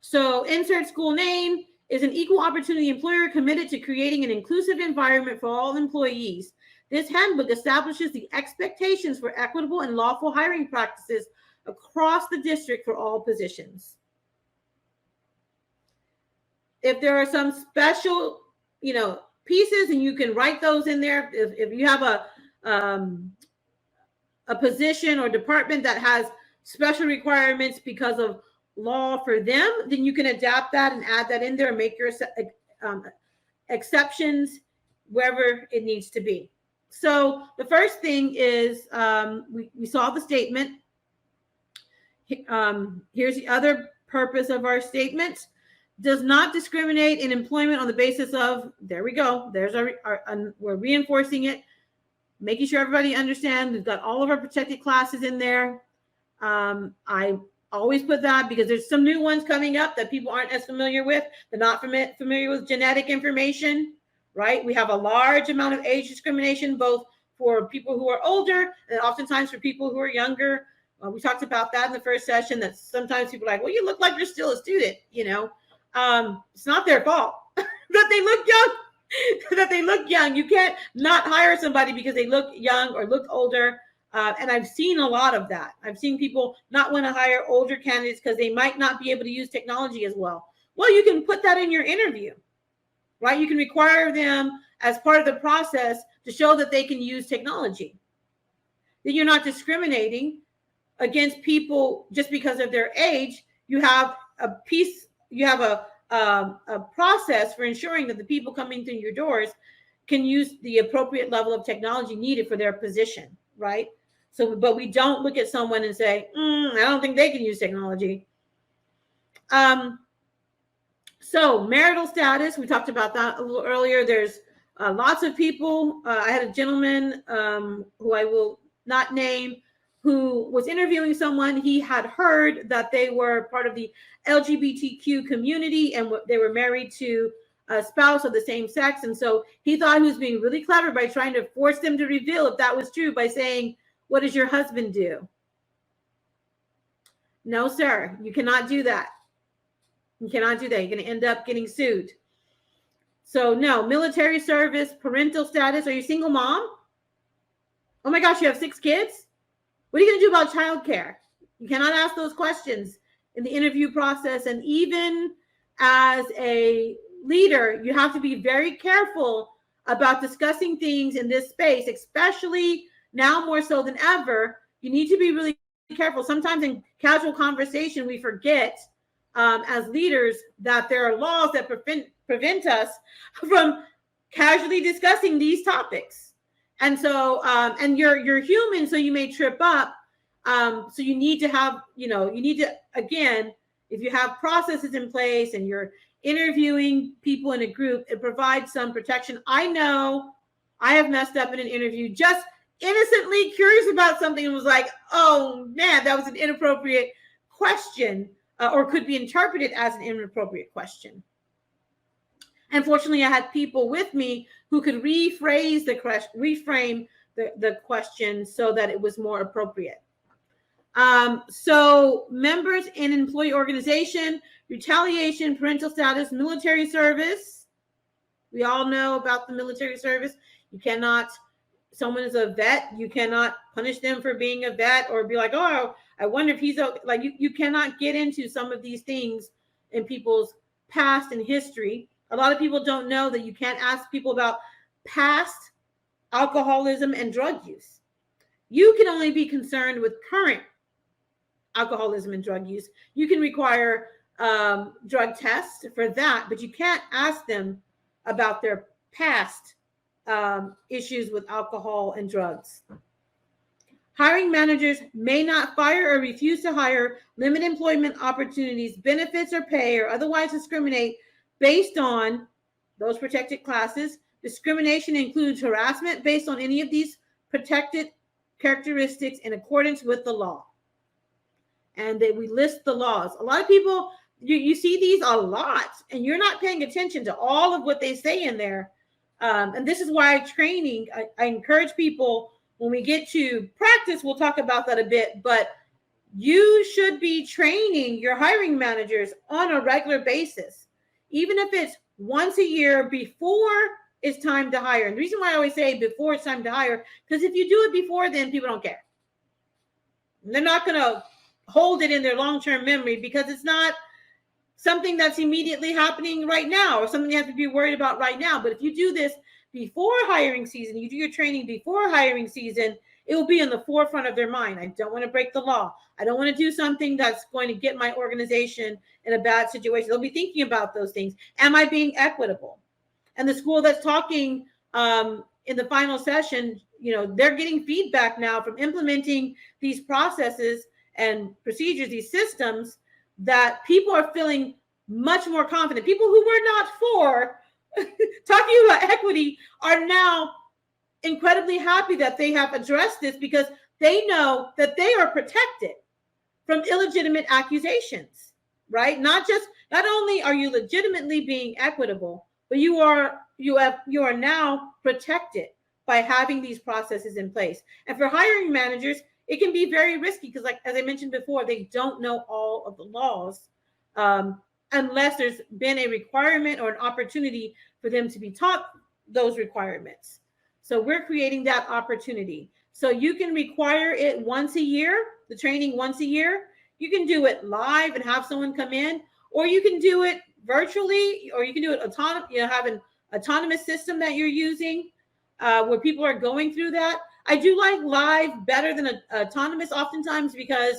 So insert school name is an equal opportunity employer committed to creating an inclusive environment for all employees. This handbook establishes the expectations for equitable and lawful hiring practices across the district for all positions. If there are some special, pieces, and you can write those in there. If you have a position or department that has special requirements because of law for them, then you can adapt that and add that in there and make your exceptions wherever it needs to be. So the first thing is we saw the statement. Here's the other purpose of our statement. Does not discriminate in employment on the basis of, there we go. There's we're reinforcing it, making sure everybody understands. We've got all of our protected classes in there. I always put that because there's some new ones coming up that people aren't as familiar with. They're not familiar with genetic information, right? We have a large amount of age discrimination, both for people who are older and oftentimes for people who are younger. We talked about that in the first session, that sometimes people are like, well, you look like you're still a student, it's not their fault that they look young, that they look young. You can't not hire somebody because they look young or look older. And I've seen a lot of that. I've seen people not want to hire older candidates because they might not be able to use technology as well. Well, you can put that in your interview, right? You can require them as part of the process to show that they can use technology. Then you're not discriminating against people just because of their age. You have a process for ensuring that the people coming through your doors can use the appropriate level of technology needed for their position, right? So, but we don't look at someone and say, I don't think they can use technology. So marital status, we talked about that a little earlier. There's lots of people. I had a gentleman who I will not name, who was interviewing someone. He had heard that they were part of the LGBTQ community and they were married to a spouse of the same sex. And so he thought he was being really clever by trying to force them to reveal if that was true by saying, what does your husband do? No, sir, you cannot do that. You cannot do that. You're going to end up getting sued. So no, military service, parental status. Are you a single mom? Oh my gosh, you have 6 kids? What are you going to do about childcare? You cannot ask those questions in the interview process. And even as a leader, you have to be very careful about discussing things in this space, especially now more so than ever. You need to be really careful. Sometimes in casual conversation, we forget as leaders that there are laws that prevent us from casually discussing these topics. And so, and you're human, so you may trip up. So you need to have, again, if you have processes in place and you're interviewing people in a group, it provides some protection. I know I have messed up in an interview, just innocently curious about something, and was like, oh man, that was an inappropriate question, or could be interpreted as an inappropriate question. Unfortunately, I had people with me who could reframe the question so that it was more appropriate. So members in employee organization, retaliation, parental status, military service. We all know about the military service. You cannot, someone is a vet, you cannot punish them for being a vet or be like, oh, I wonder if he's like, you cannot get into some of these things in people's past and history. A lot of people don't know that you can't ask people about past alcoholism and drug use. You can only be concerned with current alcoholism and drug use. You can require drug tests for that, but you can't ask them about their past issues with alcohol and drugs. Hiring managers may not fire or refuse to hire, limit employment opportunities, benefits, or pay, or otherwise discriminate based on those protected classes. Discrimination includes harassment based on any of these protected characteristics in accordance with the law. And we list the laws. A lot of people, you see these a lot, and you're not paying attention to all of what they say in there. And this is why training, I encourage people, when we get to practice, we'll talk about that a bit, but you should be training your hiring managers on a regular basis, even if it's once a year before it's time to hire. And the reason why I always say before it's time to hire, because if you do it before, then people don't care. They're not going to hold it in their long-term memory because it's not something that's immediately happening right now or something you have to be worried about right now. But if you do this before hiring season, you do your training before hiring season, it will be in the forefront of their mind. I don't want to break the law. I don't want to do something that's going to get my organization in a bad situation. They'll be thinking about those things. Am I being equitable? And the school that's talking in the final session, they're getting feedback now from implementing these processes and procedures, these systems, that people are feeling much more confident. People who were not for talking about equity are now incredibly happy that they have addressed this because they know that they are protected from illegitimate accusations, right? Not only are you legitimately being equitable, but you are now protected by having these processes in place. And for hiring managers, it can be very risky because, like, as I mentioned before, they don't know all of the laws unless there's been a requirement or an opportunity for them to be taught those requirements. So we're creating that opportunity. So you can require it once a year, the training once a year. You can do it live and have someone come in, or you can do it virtually, or you can do it autonomous, have an autonomous system that you're using where people are going through that. I do like live better than autonomous oftentimes because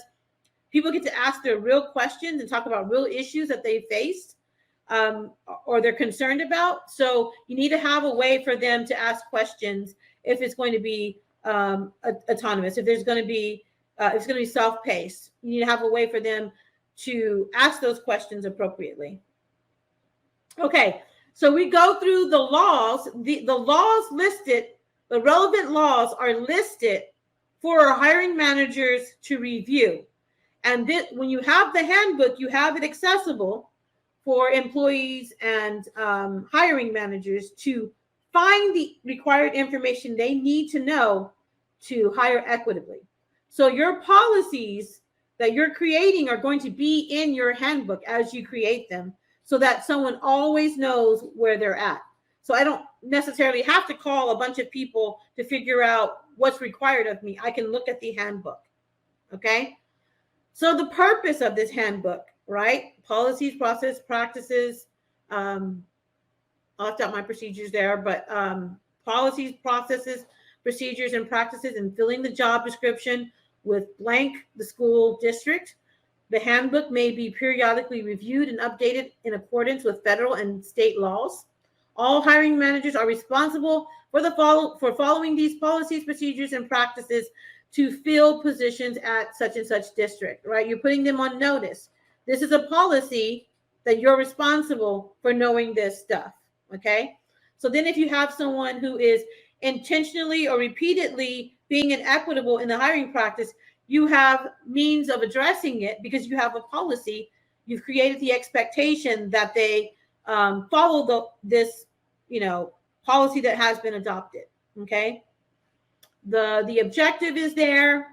people get to ask their real questions and talk about real issues that they faced or they're concerned about. So you need to have a way for them to ask questions if it's going to be autonomous, if there's going to be it's going to be self-paced. You need to have a way for them to ask those questions appropriately. Okay, so we go through the laws. The laws listed, the relevant laws are listed for our hiring managers to review. And this, when you have the handbook, you have it accessible for employees and hiring managers to find the required information they need to know to hire equitably. So your policies that you're creating are going to be in your handbook as you create them so that someone always knows where they're at. So I don't necessarily have to call a bunch of people to figure out what's required of me. I can look at the handbook, okay? So the purpose of this handbook, right? Policies, process, practices. I'll left out my procedures there, but policies, processes, procedures, and practices, and filling the job description with blank the school district. The handbook may be periodically reviewed and updated in accordance with federal and state laws. All hiring managers are responsible for following these policies, procedures, and practices to fill positions at such and such district, right? You're putting them on notice. This is a policy that you're responsible for knowing this stuff, okay? So then if you have someone who is intentionally or repeatedly being inequitable in the hiring practice, you have means of addressing it because you have a policy. You've created the expectation that they follow this policy that has been adopted, okay? The objective is there.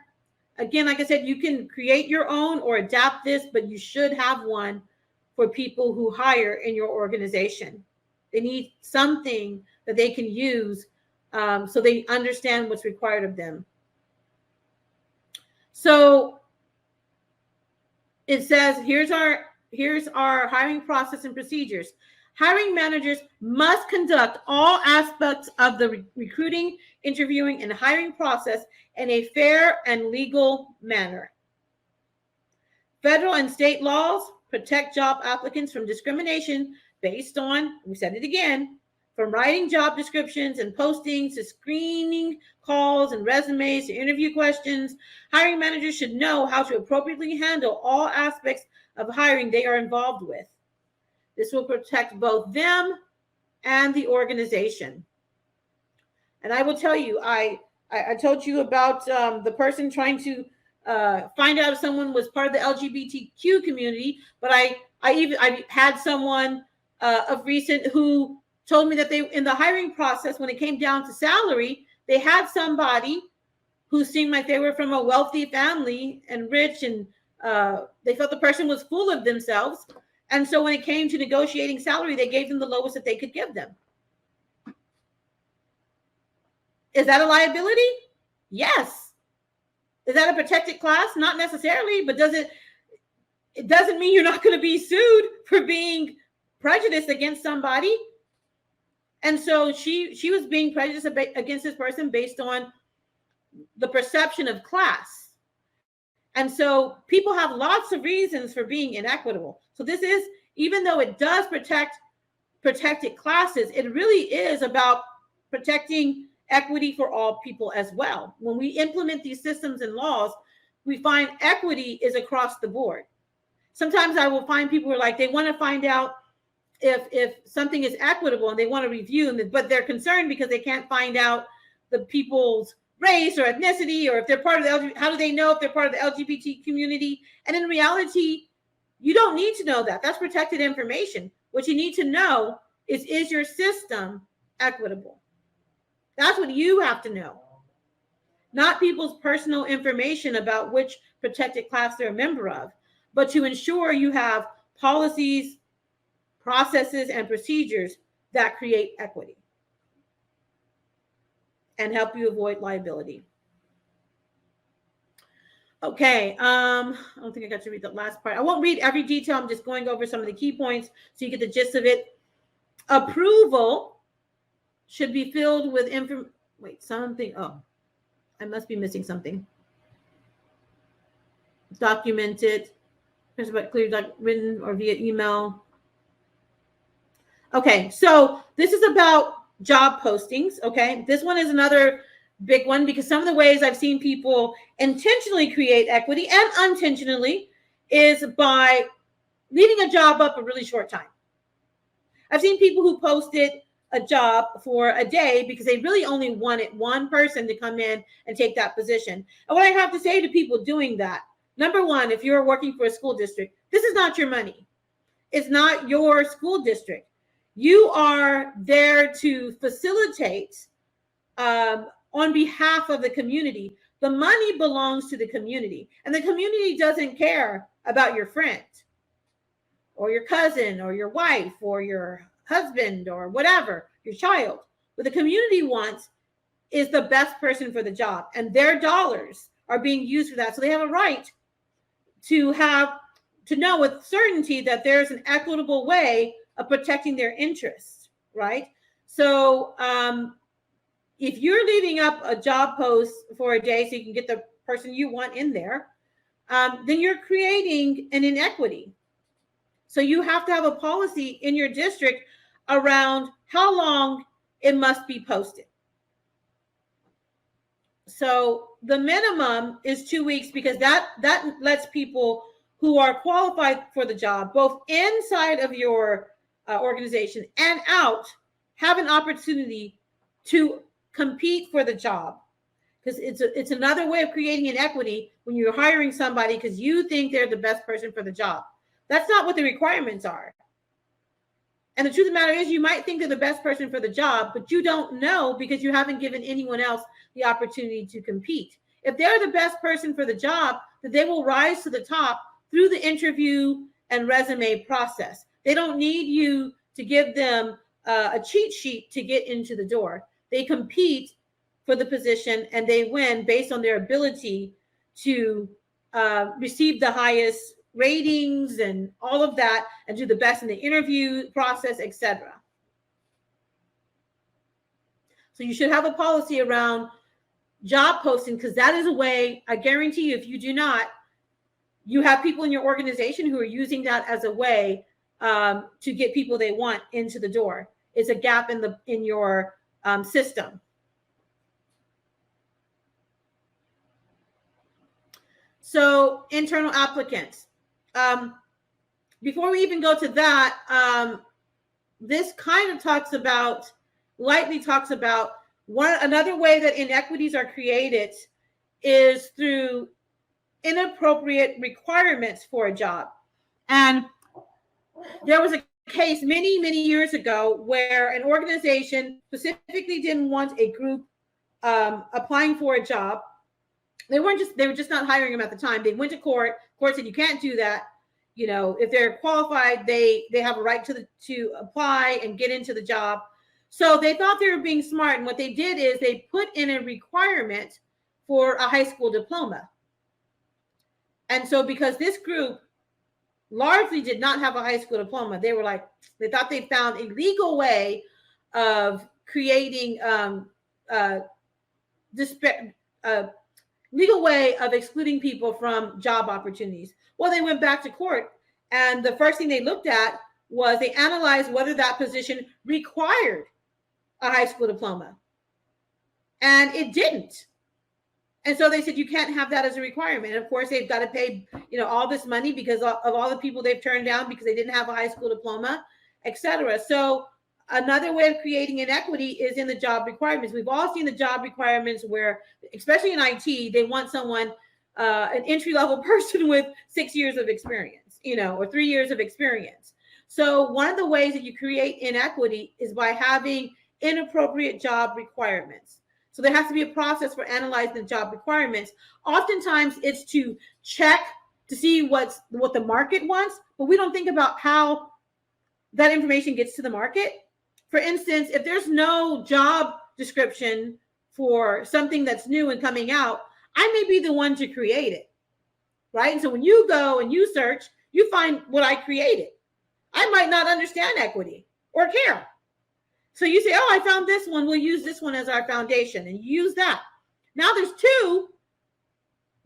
Again, like I said, you can create your own or adapt this, but you should have one for people who hire in your organization. They need something that they can use so they understand what's required of them. So it says, here's our hiring process and procedures. Hiring managers must conduct all aspects of the recruiting, interviewing, and hiring process in a fair and legal manner. Federal and state laws protect job applicants from discrimination based on, we said it again, from writing job descriptions and postings to screening calls and resumes to interview questions. Hiring managers should know how to appropriately handle all aspects of hiring they are involved with. This will protect both them and the organization. And I will tell you, I told you about the person trying to find out if someone was part of the LGBTQ community, but I had someone of recent who told me that they, in the hiring process, when it came down to salary, they had somebody who seemed like they were from a wealthy family and rich, and they felt the person was full of themselves. And so when it came to negotiating salary, they gave them the lowest that they could give them. Is that a liability? Yes. Is that a protected class? Not necessarily, but it doesn't mean you're not going to be sued for being prejudiced against somebody. And so she was being prejudiced against this person based on the perception of class. And so people have lots of reasons for being inequitable. So this is, even though it does protect protected classes, it really is about protecting equity for all people as well. When we implement these systems and laws, we find equity is across the board. Sometimes I will find people who are like, they want to find out if something is equitable and they want to review, but they're concerned because they can't find out the people's race or ethnicity, or if they're part of the LGBT, how do they know if they're part of the LGBT community? And in reality, you don't need to know that. That's protected information. What you need to know is your system equitable? That's what you have to know. not people's personal information about which protected class they're a member of, but to ensure you have policies, processes, and procedures that create equity and help you avoid liability. Okay, I don't think I got to read the last part. I won't read every detail. I'm just going over some of the key points so you get the gist of it. Approval should be filled with something. Oh, I must be missing something. Documented, clearly written or via email. Okay, so this is about job postings. Okay, this one is another big one because some of the ways I've seen people intentionally create equity and unintentionally is by leaving a job up a really short time. I've seen people who posted a job for a day because they really only wanted one person to come in and take that position. And what I have to say to people doing that, number one, if you're working for a school district, this is not your money. It's not your school district. You are there to facilitate on behalf of the community. The money belongs to the community, and the community doesn't care about your friend or your cousin or your wife or your husband or whatever, your child. What the community wants is the best person for the job, and their dollars are being used for that. So they have a right to know with certainty that there's an equitable way of protecting their interests, right? So if you're leaving up a job post for a day so you can get the person you want in there, then you're creating an inequity. So you have to have a policy in your district around how long it must be posted. So the minimum is 2 weeks because that lets people who are qualified for the job, both inside of your organization and out, have an opportunity to compete for the job. Because it's another way of creating an equity when you're hiring somebody because you think they're the best person for the job. That's not what the requirements are. And the truth of the matter is you might think they're the best person for the job, but you don't know because you haven't given anyone else the opportunity to compete. If they're the best person for the job, then they will rise to the top through the interview and resume process. They don't need you to give them a cheat sheet to get into the door. They compete for the position and they win based on their ability to receive the highest ratings and all of that and do the best in the interview process, etc. So you should have a policy around job posting because that is a way, I guarantee you, if you do not, you have people in your organization who are using that as a way to get people they want into the door. It's a gap in your system. So internal applicants. Before we even go to that, this kind of lightly talks about another way that inequities are created is through inappropriate requirements for a job. And there was a case many, many years ago where an organization specifically didn't want a group applying for a job. They were just not hiring them at the time. They went to court. Court said you can't do that. You know, if they're qualified, they have a right to apply and get into the job. So they thought they were being smart, and what they did is they put in a requirement for a high school diploma. And so because this group largely did not have a high school diploma, they thought they found a legal way of creating legal way of excluding people from job opportunities. Well, they went back to court, and the first thing they looked at was they analyzed whether that position required a high school diploma, and it didn't. And so they said you can't have that as a requirement. And of course, they've got to pay all this money because of all the people they've turned down because they didn't have a high school diploma, etc. So another way of creating inequity is in the job requirements. We've all seen the job requirements where, especially in IT, they want someone, an entry-level person with 6 years of experience, or 3 years of experience. So one of the ways that you create inequity is by having inappropriate job requirements. So there has to be a process for analyzing the job requirements. Oftentimes it's to check to see what the market wants, but we don't think about how that information gets to the market. For instance, if there's no job description for something that's new and coming out, I may be the one to create it, right? And so when you go and you search, you find what I created. I might not understand equity or care. So you say, oh, I found this one. We'll use this one as our foundation, and you use that. Now there's two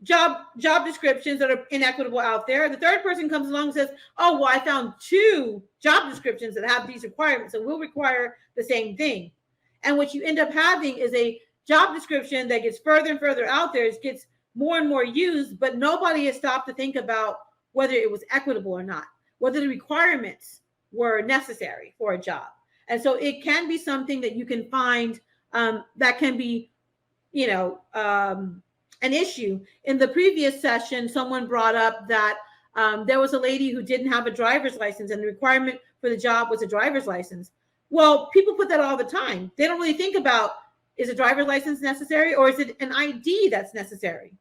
job descriptions that are inequitable out there. The third person comes along and says, oh, well, I found two job descriptions that have these requirements and will require the same thing. And what you end up having is a job description that gets further and further out there. It gets more and more used, but nobody has stopped to think about whether it was equitable or not, whether the requirements were necessary for a job. And so it can be something that you can find that can be, an issue. In the previous session, someone brought up that there was a lady who didn't have a driver's license, and the requirement for the job was a driver's license. Well, people put that all the time. They don't really think about, is a driver's license necessary, or is it an ID that's necessary?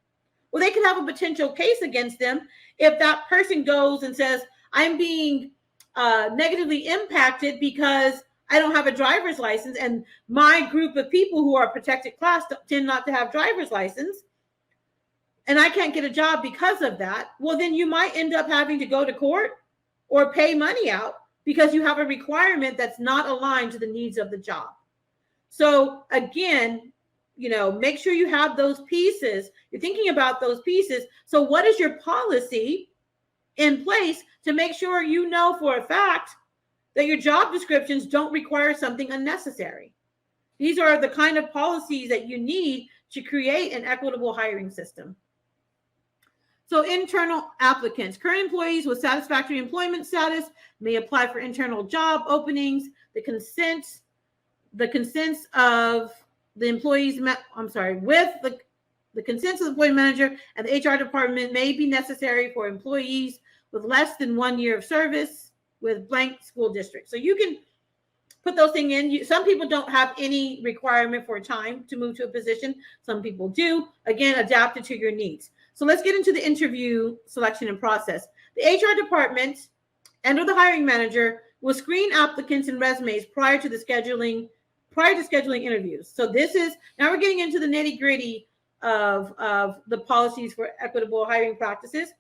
Well, they could have a potential case against them if that person goes and says, I'm being negatively impacted because I don't have a driver's license, and my group of people who are protected class tend not to have driver's license, and I can't get a job because of that. Well, then you might end up having to go to court or pay money out because you have a requirement that's not aligned to the needs of the job. So again, make sure you have those pieces. You're thinking about those pieces. So what is your policy in place to make sure you know for a fact that your job descriptions don't require something unnecessary? These are the kind of policies that you need to create an equitable hiring system. So internal applicants, current employees with satisfactory employment status may apply for internal job openings. The consents of the employees, with the consents of the employee manager and the HR department may be necessary for employees with less than 1 year of service with blank school district. So you can put those things in. Some people don't have any requirement for time to move to a position. Some people do. Again, adapt it to your needs. So let's get into the interview selection and process. The HR department and/or the hiring manager will screen applicants and resumes prior to scheduling interviews. So now we're getting into the nitty-gritty of the policies for equitable hiring practices,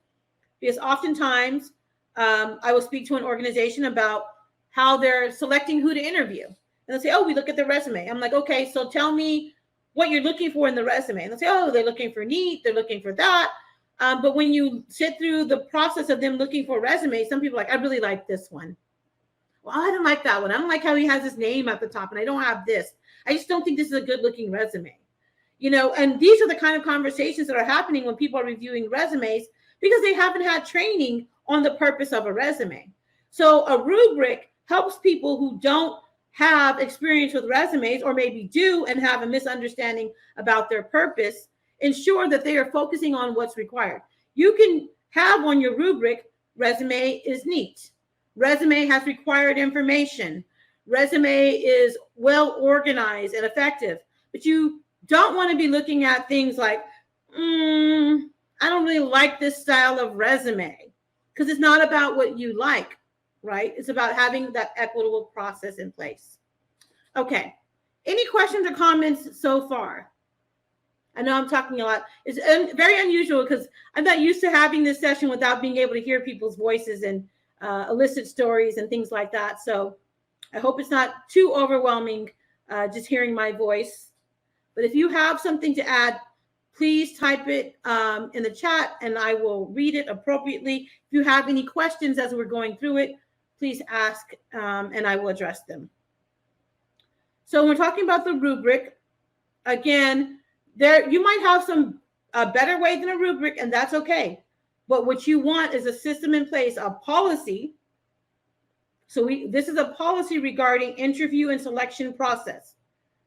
because oftentimes I will speak to an organization about how they're selecting who to interview. And they'll say, oh, we look at the resume. I'm like, okay, so tell me what you're looking for in the resume. And they'll say, oh, they're looking for neat, they're looking for that. But when you sit through the process of them looking for resumes, some people are like, I really like this one. Well, I don't like that one. I don't like how he has his name at the top, and I don't have this. I just don't think this is a good looking resume. And these are the kind of conversations that are happening when people are reviewing resumes, because they haven't had training on the purpose of a resume. So a rubric helps people who don't have experience with resumes, or maybe do and have a misunderstanding about their purpose, ensure that they are focusing on what's required. You can have on your rubric, resume is neat. Resume has required information. Resume is well organized and effective. But you don't want to be looking at things like, I don't really like this style of resume, because it's not about what you like, right? It's about having that equitable process in place. Okay. Any questions or comments so far? I know I'm talking a lot. It's very unusual because I'm not used to having this session without being able to hear people's voices and elicit stories and things like that. So I hope it's not too overwhelming just hearing my voice. But if you have something to add, please type it in the chat and I will read it appropriately. If you have any questions as we're going through it, please ask and I will address them. So when we're talking about the rubric, again, you might have a better way than a rubric, and that's okay. But what you want is a system in place, a policy. So this is a policy regarding interview and selection process.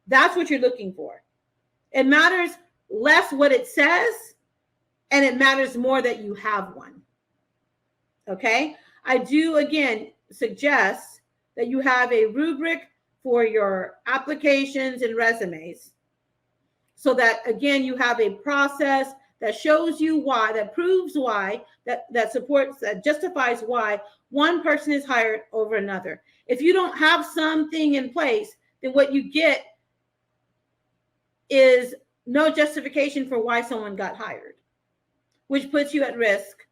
That's what you're looking for. It matters less what it says, and it matters more that you have one. Okay? I do, again, suggest that you have a rubric for your applications and resumes. so that, again, you have a process that shows you why, that proves why, that supports, that justifies why one person is hired over another. If you don't have something in place, then what you get is no justification for why someone got hired, which puts you at risk,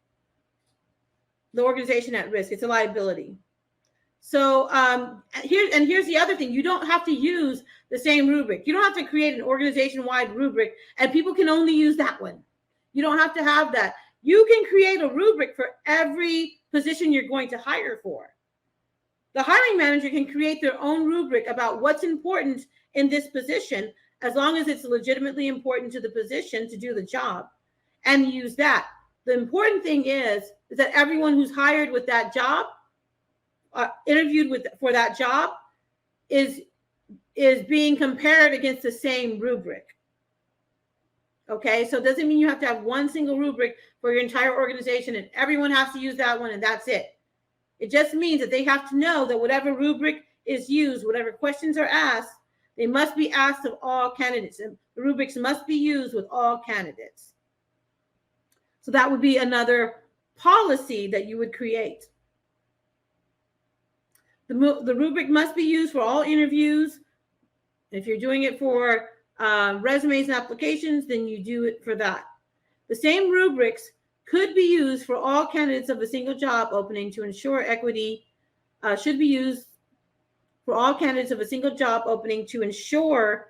the organization at risk. It's a liability. So here's the other thing. You don't have to use the same rubric. You don't have to create an organization-wide rubric and people can only use that one. You don't have to have that. You can create a rubric for every position you're going to hire for. The hiring manager can create their own rubric about what's important in this position, as long as it's legitimately important to the position to do the job, and use that. The important thing is that everyone who's hired with that job, interviewed for that job, is being compared against the same rubric. Okay, so it doesn't mean you have to have one single rubric for your entire organization and everyone has to use that one and that's it. It just means that they have to know that whatever rubric is used, whatever questions are asked, they must be asked of all candidates, and the rubrics must be used with all candidates. So that would be another policy that you would create. The rubric must be used for all interviews. If you're doing it for resumes and applications, then you do it for that. The same rubrics could be used for all candidates of a single job opening to ensure equity, should be used for all candidates of a single job opening to ensure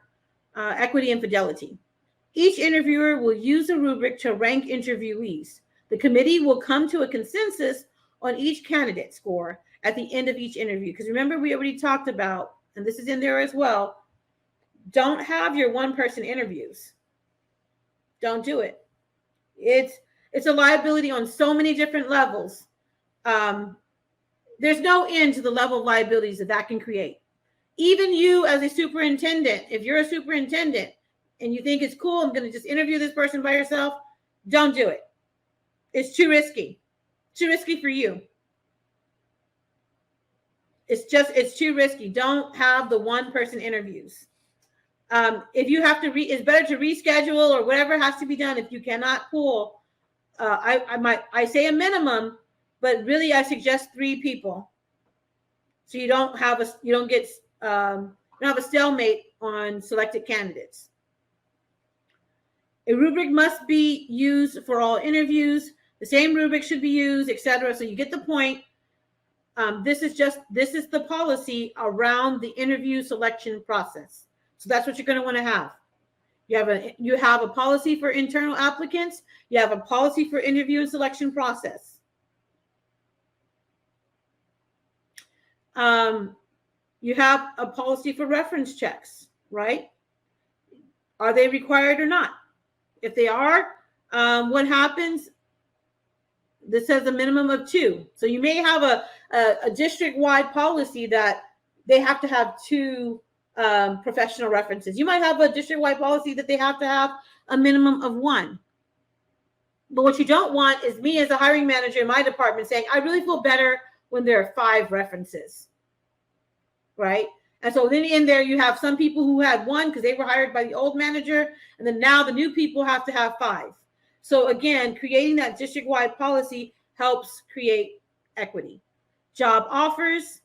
equity and fidelity. Each interviewer will use a rubric to rank interviewees. The committee will come to a consensus on each candidate score at the end of each interview. Because remember, we already talked about, and this is in there as well, don't have your one-person interviews. Don't do it. It's a liability on so many different levels. There's no end to the level of liabilities that can create. Even you as a superintendent, if you're a superintendent and you think it's cool, I'm going to just interview this person by yourself, don't do it. It's too risky. Too risky for you. It's too risky. Don't have the one-person interviews. If you have to, it's better to reschedule or whatever has to be done. If you cannot pull, I say a minimum, but really I suggest 3 people, so you don't have a stalemate on selected candidates. A rubric must be used for all interviews. The same rubric should be used, etc. So you get the point. This is the policy around the interview selection process. So that's what you're going to want to have. You have a policy for internal applicants. You have a policy for interview and selection process. You have a policy for reference checks, right? Are they required or not? If they are, what happens? This says a minimum of 2. So you may have a district-wide policy that they have to have 2 professional references. You might have a district-wide policy that they have to have a minimum of 1. But what you don't want is me as a hiring manager in my department saying, I really feel better when there are 5 references, right? And so then in there, you have some people who had 1 because they were hired by the old manager, and then now the new people have to have 5. So again, creating that district-wide policy helps create equity. Job offers.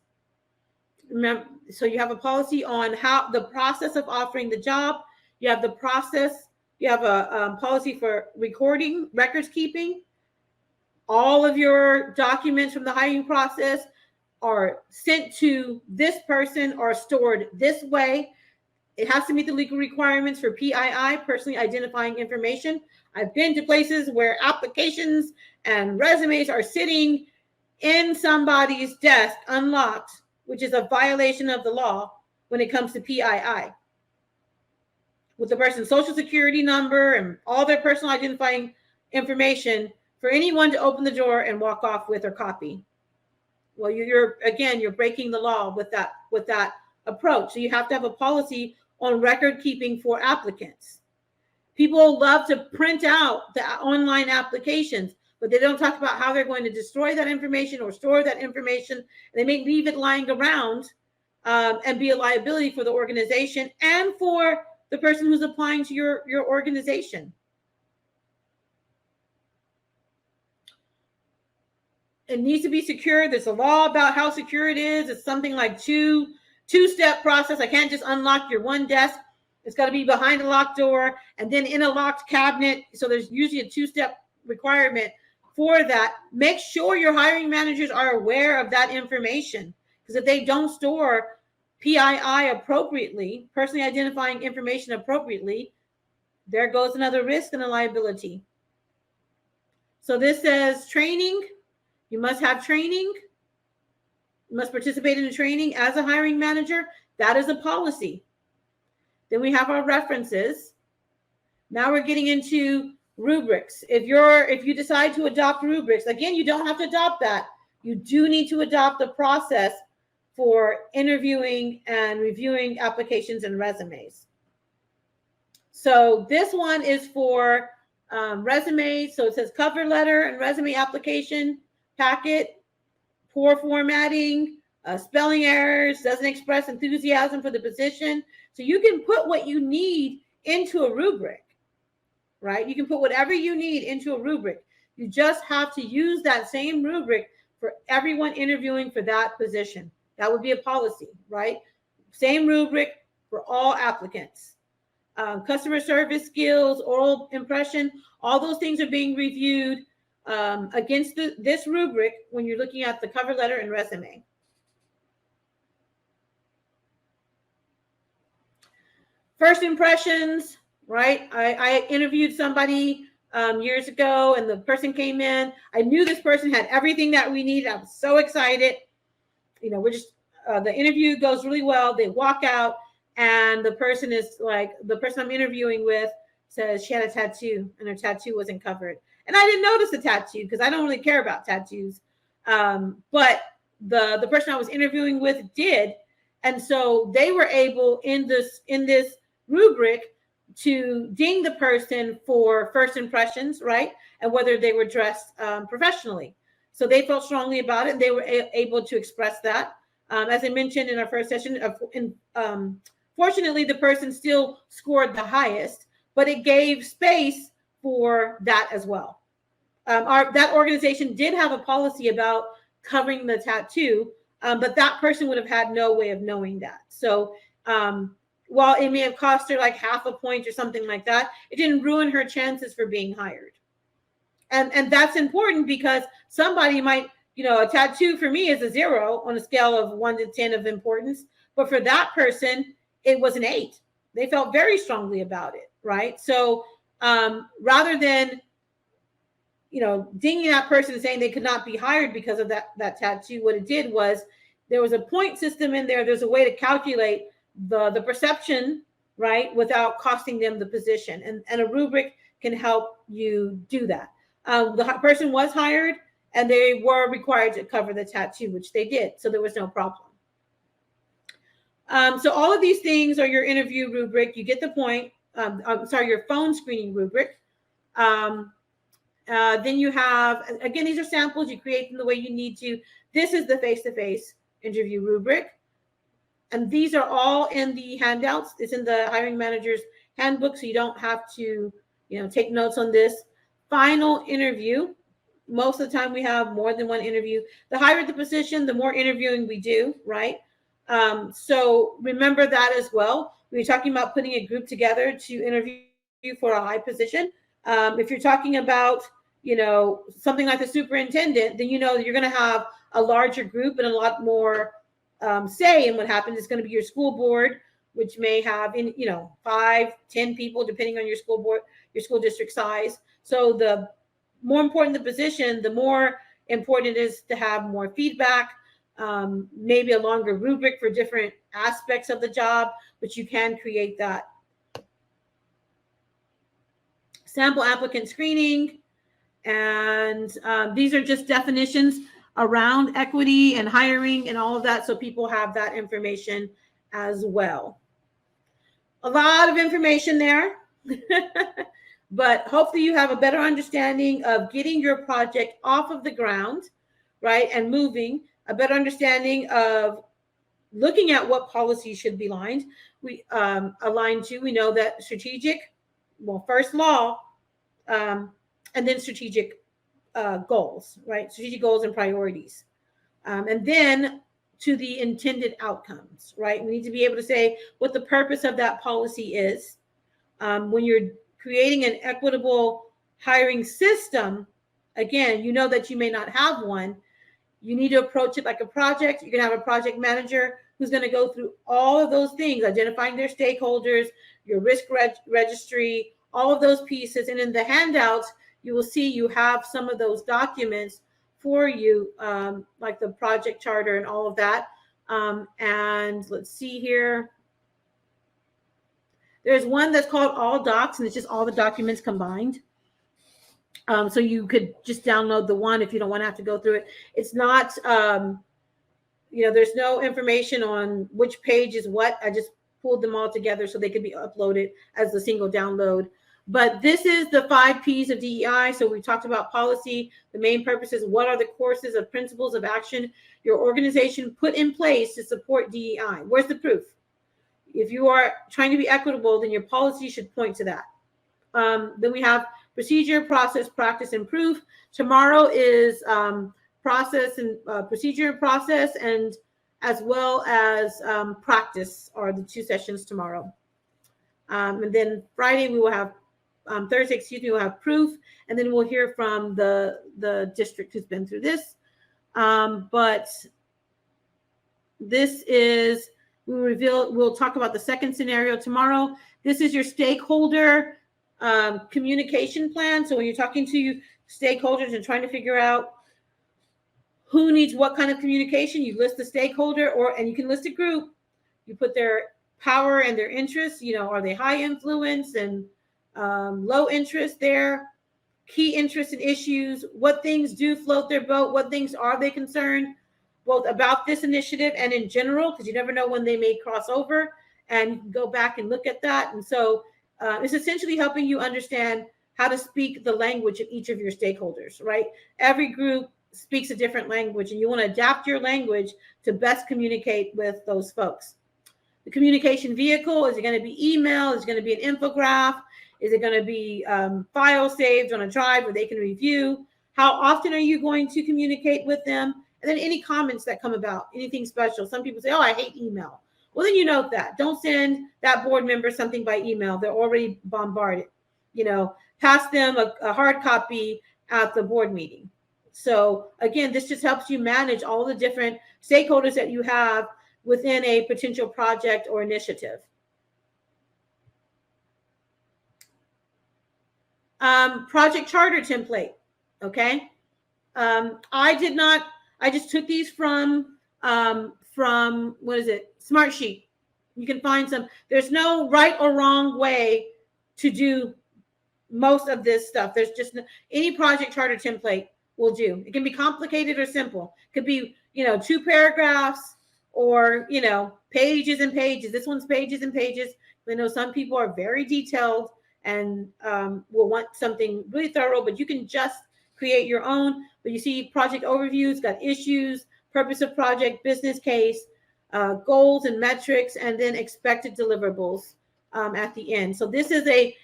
Remember, so you have a policy on how the process of offering the job. You have the process. You have a policy for recording, records keeping. All of your documents from the hiring process are sent to this person or stored this way. It has to meet the legal requirements for PII, personally identifying information. I've been to places where applications and resumes are sitting in somebody's desk unlocked, which is a violation of the law when it comes to PII. With the person's social security number and all their personal identifying information for anyone to open the door and walk off with or copy. Well, you're breaking the law with that approach. So you have to have a policy on record keeping for applicants. People love to print out the online applications, but they don't talk about how they're going to destroy that information or store that information. They may leave it lying around and be a liability for the organization and for the person who's applying to your organization. It needs to be secure. There's a law about how secure it is. It's something like two-step process. I can't just unlock your one desk. It's got to be behind a locked door and then in a locked cabinet. So there's usually a two-step requirement for that. Make sure your hiring managers are aware of that information, because if they don't store PII appropriately, personally identifying information appropriately, there goes another risk and a liability. So this says training. You must have training. You must participate in the training as a hiring manager. That is a policy. Then we have our references. Now we're getting into rubrics. If you decide to adopt rubrics, again, you don't have to adopt that. You do need to adopt the process for interviewing and reviewing applications and resumes. So this one is for resumes. So it says cover letter and resume application packet, poor formatting, spelling errors, doesn't express enthusiasm for the position. So you can put what you need into a rubric, right? You can put whatever you need into a rubric. You just have to use that same rubric for everyone interviewing for that position. That would be a policy, right? Same rubric for all applicants. Customer service skills, oral impression, all those things are being reviewed against this rubric when you're looking at the cover letter and resume. First impressions, right? I interviewed somebody years ago, and the person came in. I knew this person had everything that we needed. I was so excited. You know, we're just, the interview goes really well. They walk out, and the person is like, the person I'm interviewing with says she had a tattoo and her tattoo wasn't covered. And I didn't notice the tattoo because I don't really care about tattoos. But the person I was interviewing with did. And so they were able in this rubric to ding the person for first impressions, right? And whether they were dressed professionally. So they felt strongly about it, and they were able to express that. As I mentioned in our first session, fortunately, the person still scored the highest, but it gave space for that as well. That organization did have a policy about covering the tattoo, but that person would have had no way of knowing that. So while it may have cost her like half a point or something like that, it didn't ruin her chances for being hired. And that's important because somebody might, you know, a tattoo for me is a 0 on a scale of 1 to 10 of importance. But for that person, it was an 8. They felt very strongly about it, right? So rather than, you know, dinging that person and saying they could not be hired because of that tattoo, what it did was there was a point system in there. There's a way to calculate the perception, right, without costing them the position. And a rubric can help you do that. The person was hired, and they were required to cover the tattoo, which they did. So there was no problem. So all of these things are your interview rubric. You get the point. Your phone screening rubric. Then you have, again, these are samples. You create them the way you need to. This is the face-to-face interview rubric. And these are all in the handouts. It's in the hiring manager's handbook, so you don't have to, you know, take notes on this. Final interview. Most of the time we have more than one interview. The higher the position, the more interviewing we do, right? So remember that as well. We're talking about putting a group together to interview for a high position. If you're talking about, you know, something like the superintendent, then you know you're going to have a larger group and a lot more say in what happens. It's going to be your school board, which may have, 5, 10 people, depending on your school board, your school district size. So the more important the position, the more important it is to have more feedback, maybe a longer rubric for different aspects of the job, but you can create that. Sample applicant screening. And these are just definitions around equity and hiring and all of that. So people have that information as well. A lot of information there, but hopefully you have a better understanding of getting your project off of the ground, right? And moving, a better understanding of looking at what policies should be lined. we align to. We know that strategic, well, first law, and then strategic goals, right? Strategic goals and priorities. And then to the intended outcomes, right? We need to be able to say what the purpose of that policy is. When you're creating an equitable hiring system, again, you know that you may not have one. You need to approach it like a project. You're going to have a project manager who's going to go through all of those things, identifying their stakeholders, your risk registry, all of those pieces. And in the handouts, you will see you have some of those documents for you, like the project charter and all of that. And let's see here. There's one that's called All Docs, and it's just all the documents combined. So you could just download the one if you don't want to have to go through it. It's not, there's no information on which page is what. I just pulled them all together so they could be uploaded as a single download. But this is the 5 Ps of DEI. So we talked about policy. The main purpose is what are the courses of principles of action your organization put in place to support DEI? Where's the proof? If you are trying to be equitable, then your policy should point to that. Then we have procedure, process, practice, and proof. Tomorrow is process and procedure and process, and as well as practice are the 2 sessions tomorrow. And then Friday we will have, Thursday, we'll have proof, and then we'll hear from the district who's been through this. But this is, we'll talk about the second scenario tomorrow. This is your stakeholder communication plan. So when you're talking to stakeholders and trying to figure out who needs what kind of communication, you list the stakeholder, and you can list a group. You put their power and their interests. Are they high influence and low interest there? Key interests and issues. What things do float their boat? What things are they concerned both about this initiative and in general? Because you never know when they may cross over, and you can go back and look at that. And so it's essentially helping you understand how to speak the language of each of your stakeholders, right? Every group speaks a different language, and you want to adapt your language to best communicate with those folks. The communication vehicle, is it going to be email? Is it going to be an infograph? Is it going to be file saved on a drive where they can review? How often are you going to communicate with them? And then any comments that come about, anything special. Some people say, oh, I hate email. Well, then you note that. Don't send that board member something by email. They're already bombarded. Pass them a hard copy at the board meeting. So again, this just helps you manage all the different stakeholders that you have within a potential project or initiative. Project charter template. Okay. I just took these from what is it? Smartsheet. You can find some. There's no right or wrong way to do most of this stuff. There's just any project charter template will do. It can be complicated or simple. It could be, 2 paragraphs or, pages and pages. This one's pages and pages. I know some people are very detailed and will want something really thorough, but you can just create your own. But you see project overviews, got issues, purpose of project, business case, goals and metrics, and then expected deliverables at the end. So this is a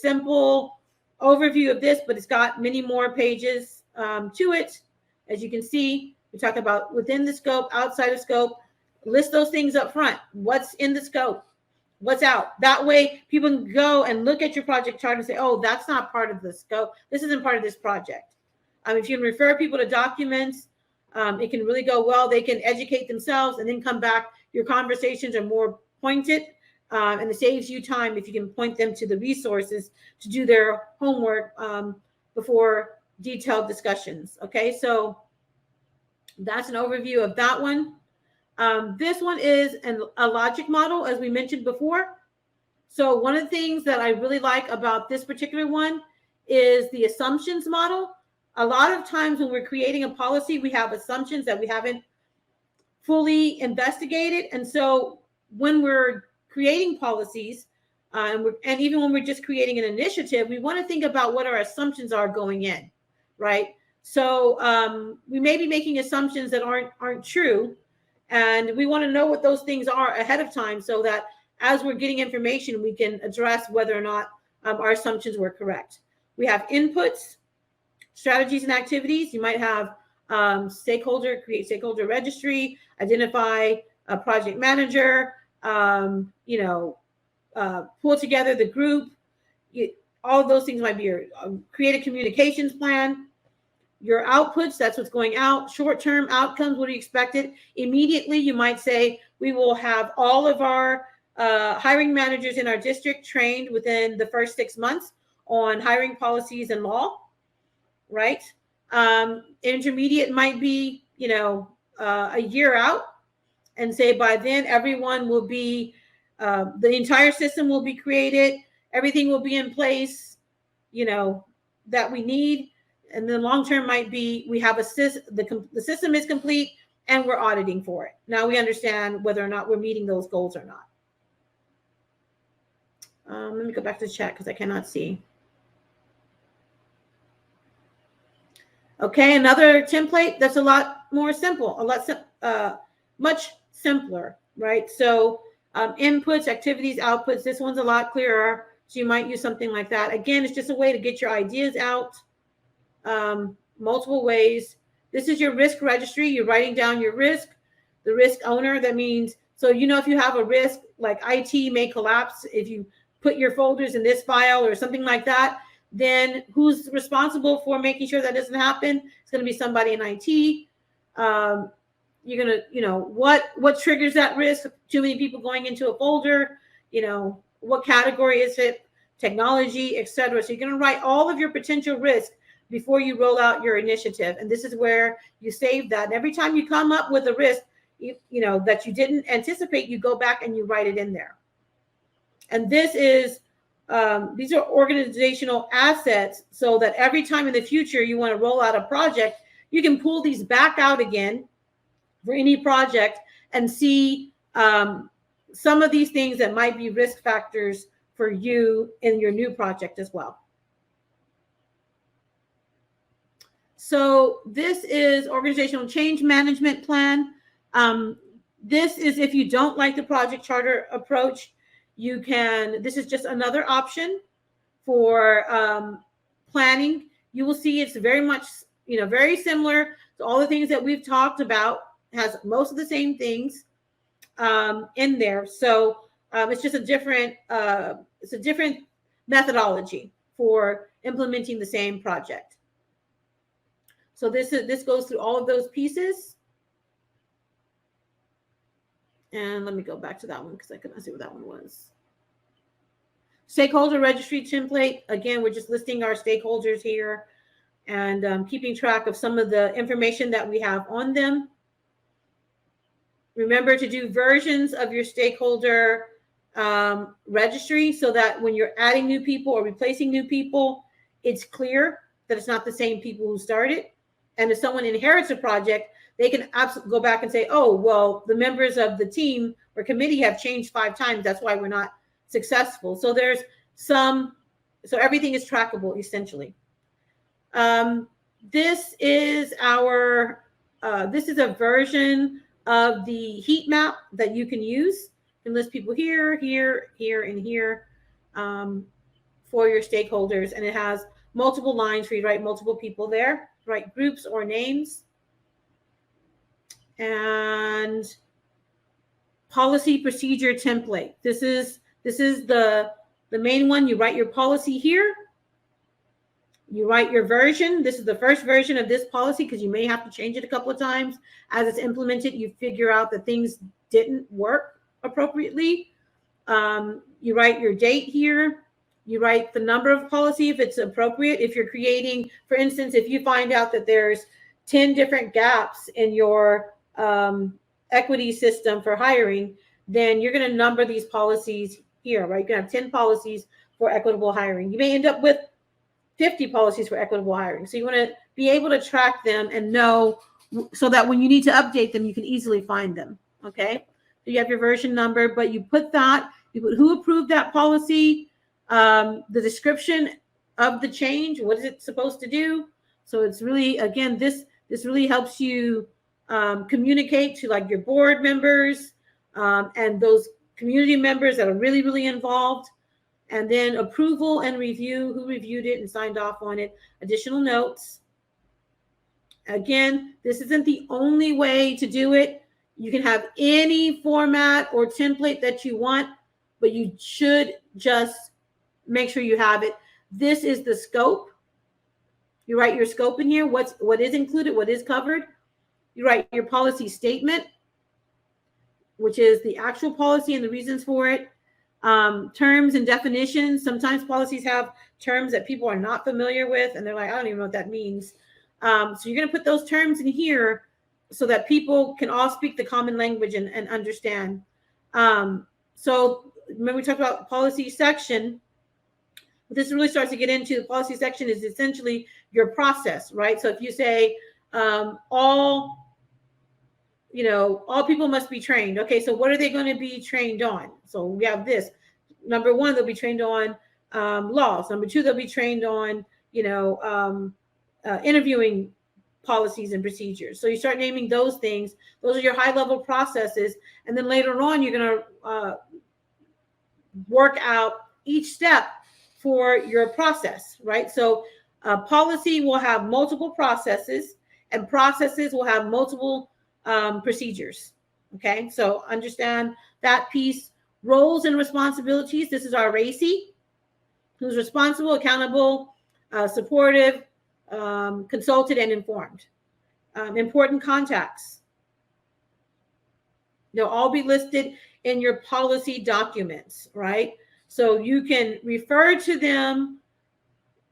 simple overview of this, but it's got many more pages to it. As you can see, we talk about within the scope, outside of scope, list those things up front. What's in the scope? What's out? That way people can go and look at your project chart and say, oh, that's not part of the scope. This isn't part of this project. If you can refer people to documents, it can really go well. They can educate themselves and then come back. Your conversations are more pointed, and it saves you time if you can point them to the resources to do their homework before detailed discussions. Okay, so that's an overview of that one. This one is a logic model, as we mentioned before. So one of the things that I really like about this particular one is the assumptions model. A lot of times when we're creating a policy, we have assumptions that we haven't fully investigated. And so when we're creating policies, and even when we're just creating an initiative, we want to think about what our assumptions are going in, right? So we may be making assumptions that aren't true, and we want to know what those things are ahead of time so that as we're getting information, we can address whether or not our assumptions were correct. We have inputs, strategies, and activities. You might have create stakeholder registry, identify a project manager, pull together the group. All of those things might be your create a communications plan. Your outputs, that's what's going out. Short-term outcomes, what do you expect it? Immediately, you might say, we will have all of our hiring managers in our district trained within the first 6 months on hiring policies and law, right? Intermediate might be, a year out, and say by then everyone will be, the entire system will be created, everything will be in place, that we need. And then long term might be we have the system is complete and we're auditing for it. Now we understand whether or not we're meeting those goals or not. Let me go back to the chat because I cannot see. Okay, another template that's a lot more simple, much simpler, right? So inputs, activities, outputs, this one's a lot clearer. So you might use something like that. Again, it's just a way to get your ideas out. Multiple ways. This is your risk registry. You're writing down your risk, the risk owner. That means, so if you have a risk like IT may collapse, if you put your folders in this file or something like that, then who's responsible for making sure that doesn't happen? It's going to be somebody in IT. You're going to, what triggers that risk? Too many people going into a folder, what category is it? Technology, etc. So you're going to write all of your potential risk before you roll out your initiative. And this is where you save that. And every time you come up with a risk, that you didn't anticipate, you go back and you write it in there. And this is, these are organizational assets so that every time in the future you want to roll out a project, you can pull these back out again for any project and see some of these things that might be risk factors for you in your new project as well. So this is organizational change management plan. This is if you don't like the project charter approach, this is just another option for planning. You will see it's very much, very similar to all the things that we've talked about, has most of the same things in there. So it's just a different methodology for implementing the same project. So this goes through all of those pieces. And let me go back to that one because I couldn't see what that one was. Stakeholder Registry template. Again, we're just listing our stakeholders here and keeping track of some of the information that we have on them. Remember to do versions of your stakeholder registry so that when you're adding new people or replacing new people, it's clear that it's not the same people who started. And if someone inherits a project, they can absolutely go back and say, oh, well, the members of the team or committee have changed 5 times. That's why we're not successful. So there's so everything is trackable essentially. This is a version of the heat map that you can use. You can list people here, here, here, and here for your stakeholders. And it has multiple lines for you to write multiple people there, write groups or names. And policy procedure template. This is the main one. You write your policy here. You write your version. This is the first version of this policy because you may have to change it a couple of times. As it's implemented, you figure out that things didn't work appropriately. You write your date here. You write the number of policy if it's appropriate. If you're creating, for instance, if you find out that there's 10 different gaps in your equity system for hiring, then you're going to number these policies here, right? You're going to have 10 policies for equitable hiring. You may end up with 50 policies for equitable hiring. So you want to be able to track them and know so that when you need to update them, you can easily find them. Okay. So you have your version number, but you put who approved that policy, the description of the change, what is it supposed to do? So it's really, again, this really helps you communicate to like your board members and those community members that are really, really involved, and then approval and review, who reviewed it and signed off on it, additional notes. Again, this isn't the only way to do it. You can have any format or template that you want, but you should just make sure you have it. This is the scope. You write your scope in here, what is included, what is covered. You write your policy statement, which is the actual policy and the reasons for it. Terms and definitions. Sometimes policies have terms that people are not familiar with, and they're like, I don't even know what that means. So you're going to put those terms in here so that people can all speak the common language and understand. So when we talk about policy section, this really starts to get into the policy section is essentially your process, right? So if you say all people must be trained. Okay, so what are they going to be trained on? So we have this. Number one, they'll be trained on laws. Number two, they'll be trained on, interviewing policies and procedures. So you start naming those things. Those are your high-level processes. And then later on, you're going to work out each step for your process, right? So policy will have multiple processes, and processes will have multiple procedures. Okay, so understand that piece. Roles and responsibilities. This is our Racy, who's responsible, accountable, supportive, consulted, and informed. Important contacts. They'll all be listed in your policy documents, right? So you can refer to them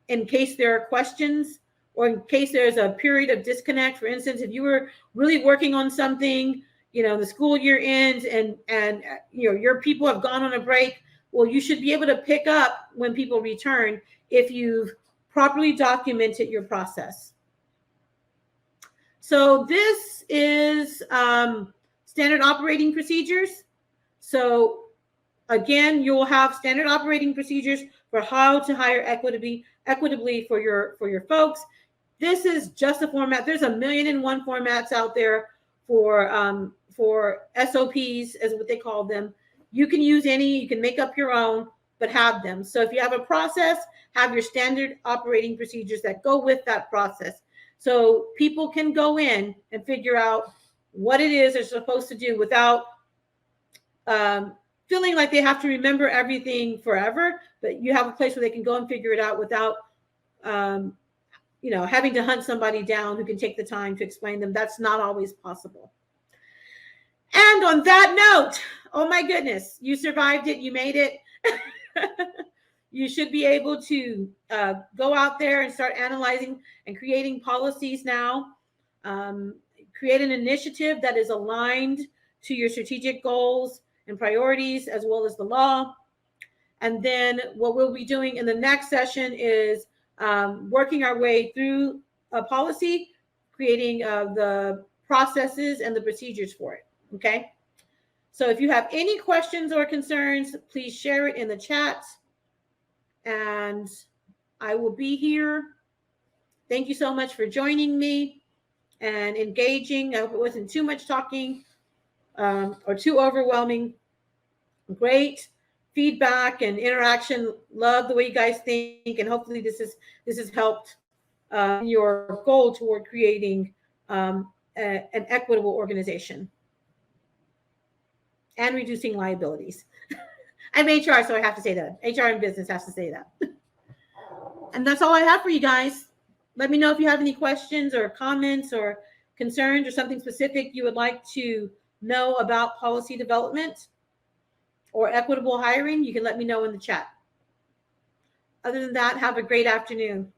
in case there are questions or in case there's a period of disconnect. For instance, if you were really working on something, the school year ends and your people have gone on a break, well, you should be able to pick up when people return if you've properly documented your process. So this is standard operating procedures. So again, you'll have standard operating procedures for how to hire equitably for your folks. This is just a format. There's 1,000,001 formats out there for SOPs, as what they call them. You can use any, you can make up your own, but have them. So if you have a process, have your standard operating procedures that go with that process. So people can go in and figure out what it is they're supposed to do without feeling like they have to remember everything forever, but you have a place where they can go and figure it out without having to hunt somebody down who can take the time to explain them. That's not always possible. And on that note, oh my goodness, you survived it. You made it. You should be able to go out there and start analyzing and creating policies now. Create an initiative that is aligned to your strategic goals and priorities, as well as the law. And then what we'll be doing in the next session is working our way through a policy, creating the processes and the procedures for it. Okay. So if you have any questions or concerns, please share it in the chat. And I will be here. Thank you so much for joining me and engaging. I hope it wasn't too much talking or too overwhelming. Great feedback and interaction. Love the way you guys think, and hopefully this has helped your goal toward creating an equitable organization and reducing liabilities. I'm HR, so I have to say that. HR and business has to say that. And that's all I have for you guys. Let me know if you have any questions or comments or concerns or something specific you would like to know about policy development or equitable hiring. You can let me know in the chat. Other than that, have a great afternoon.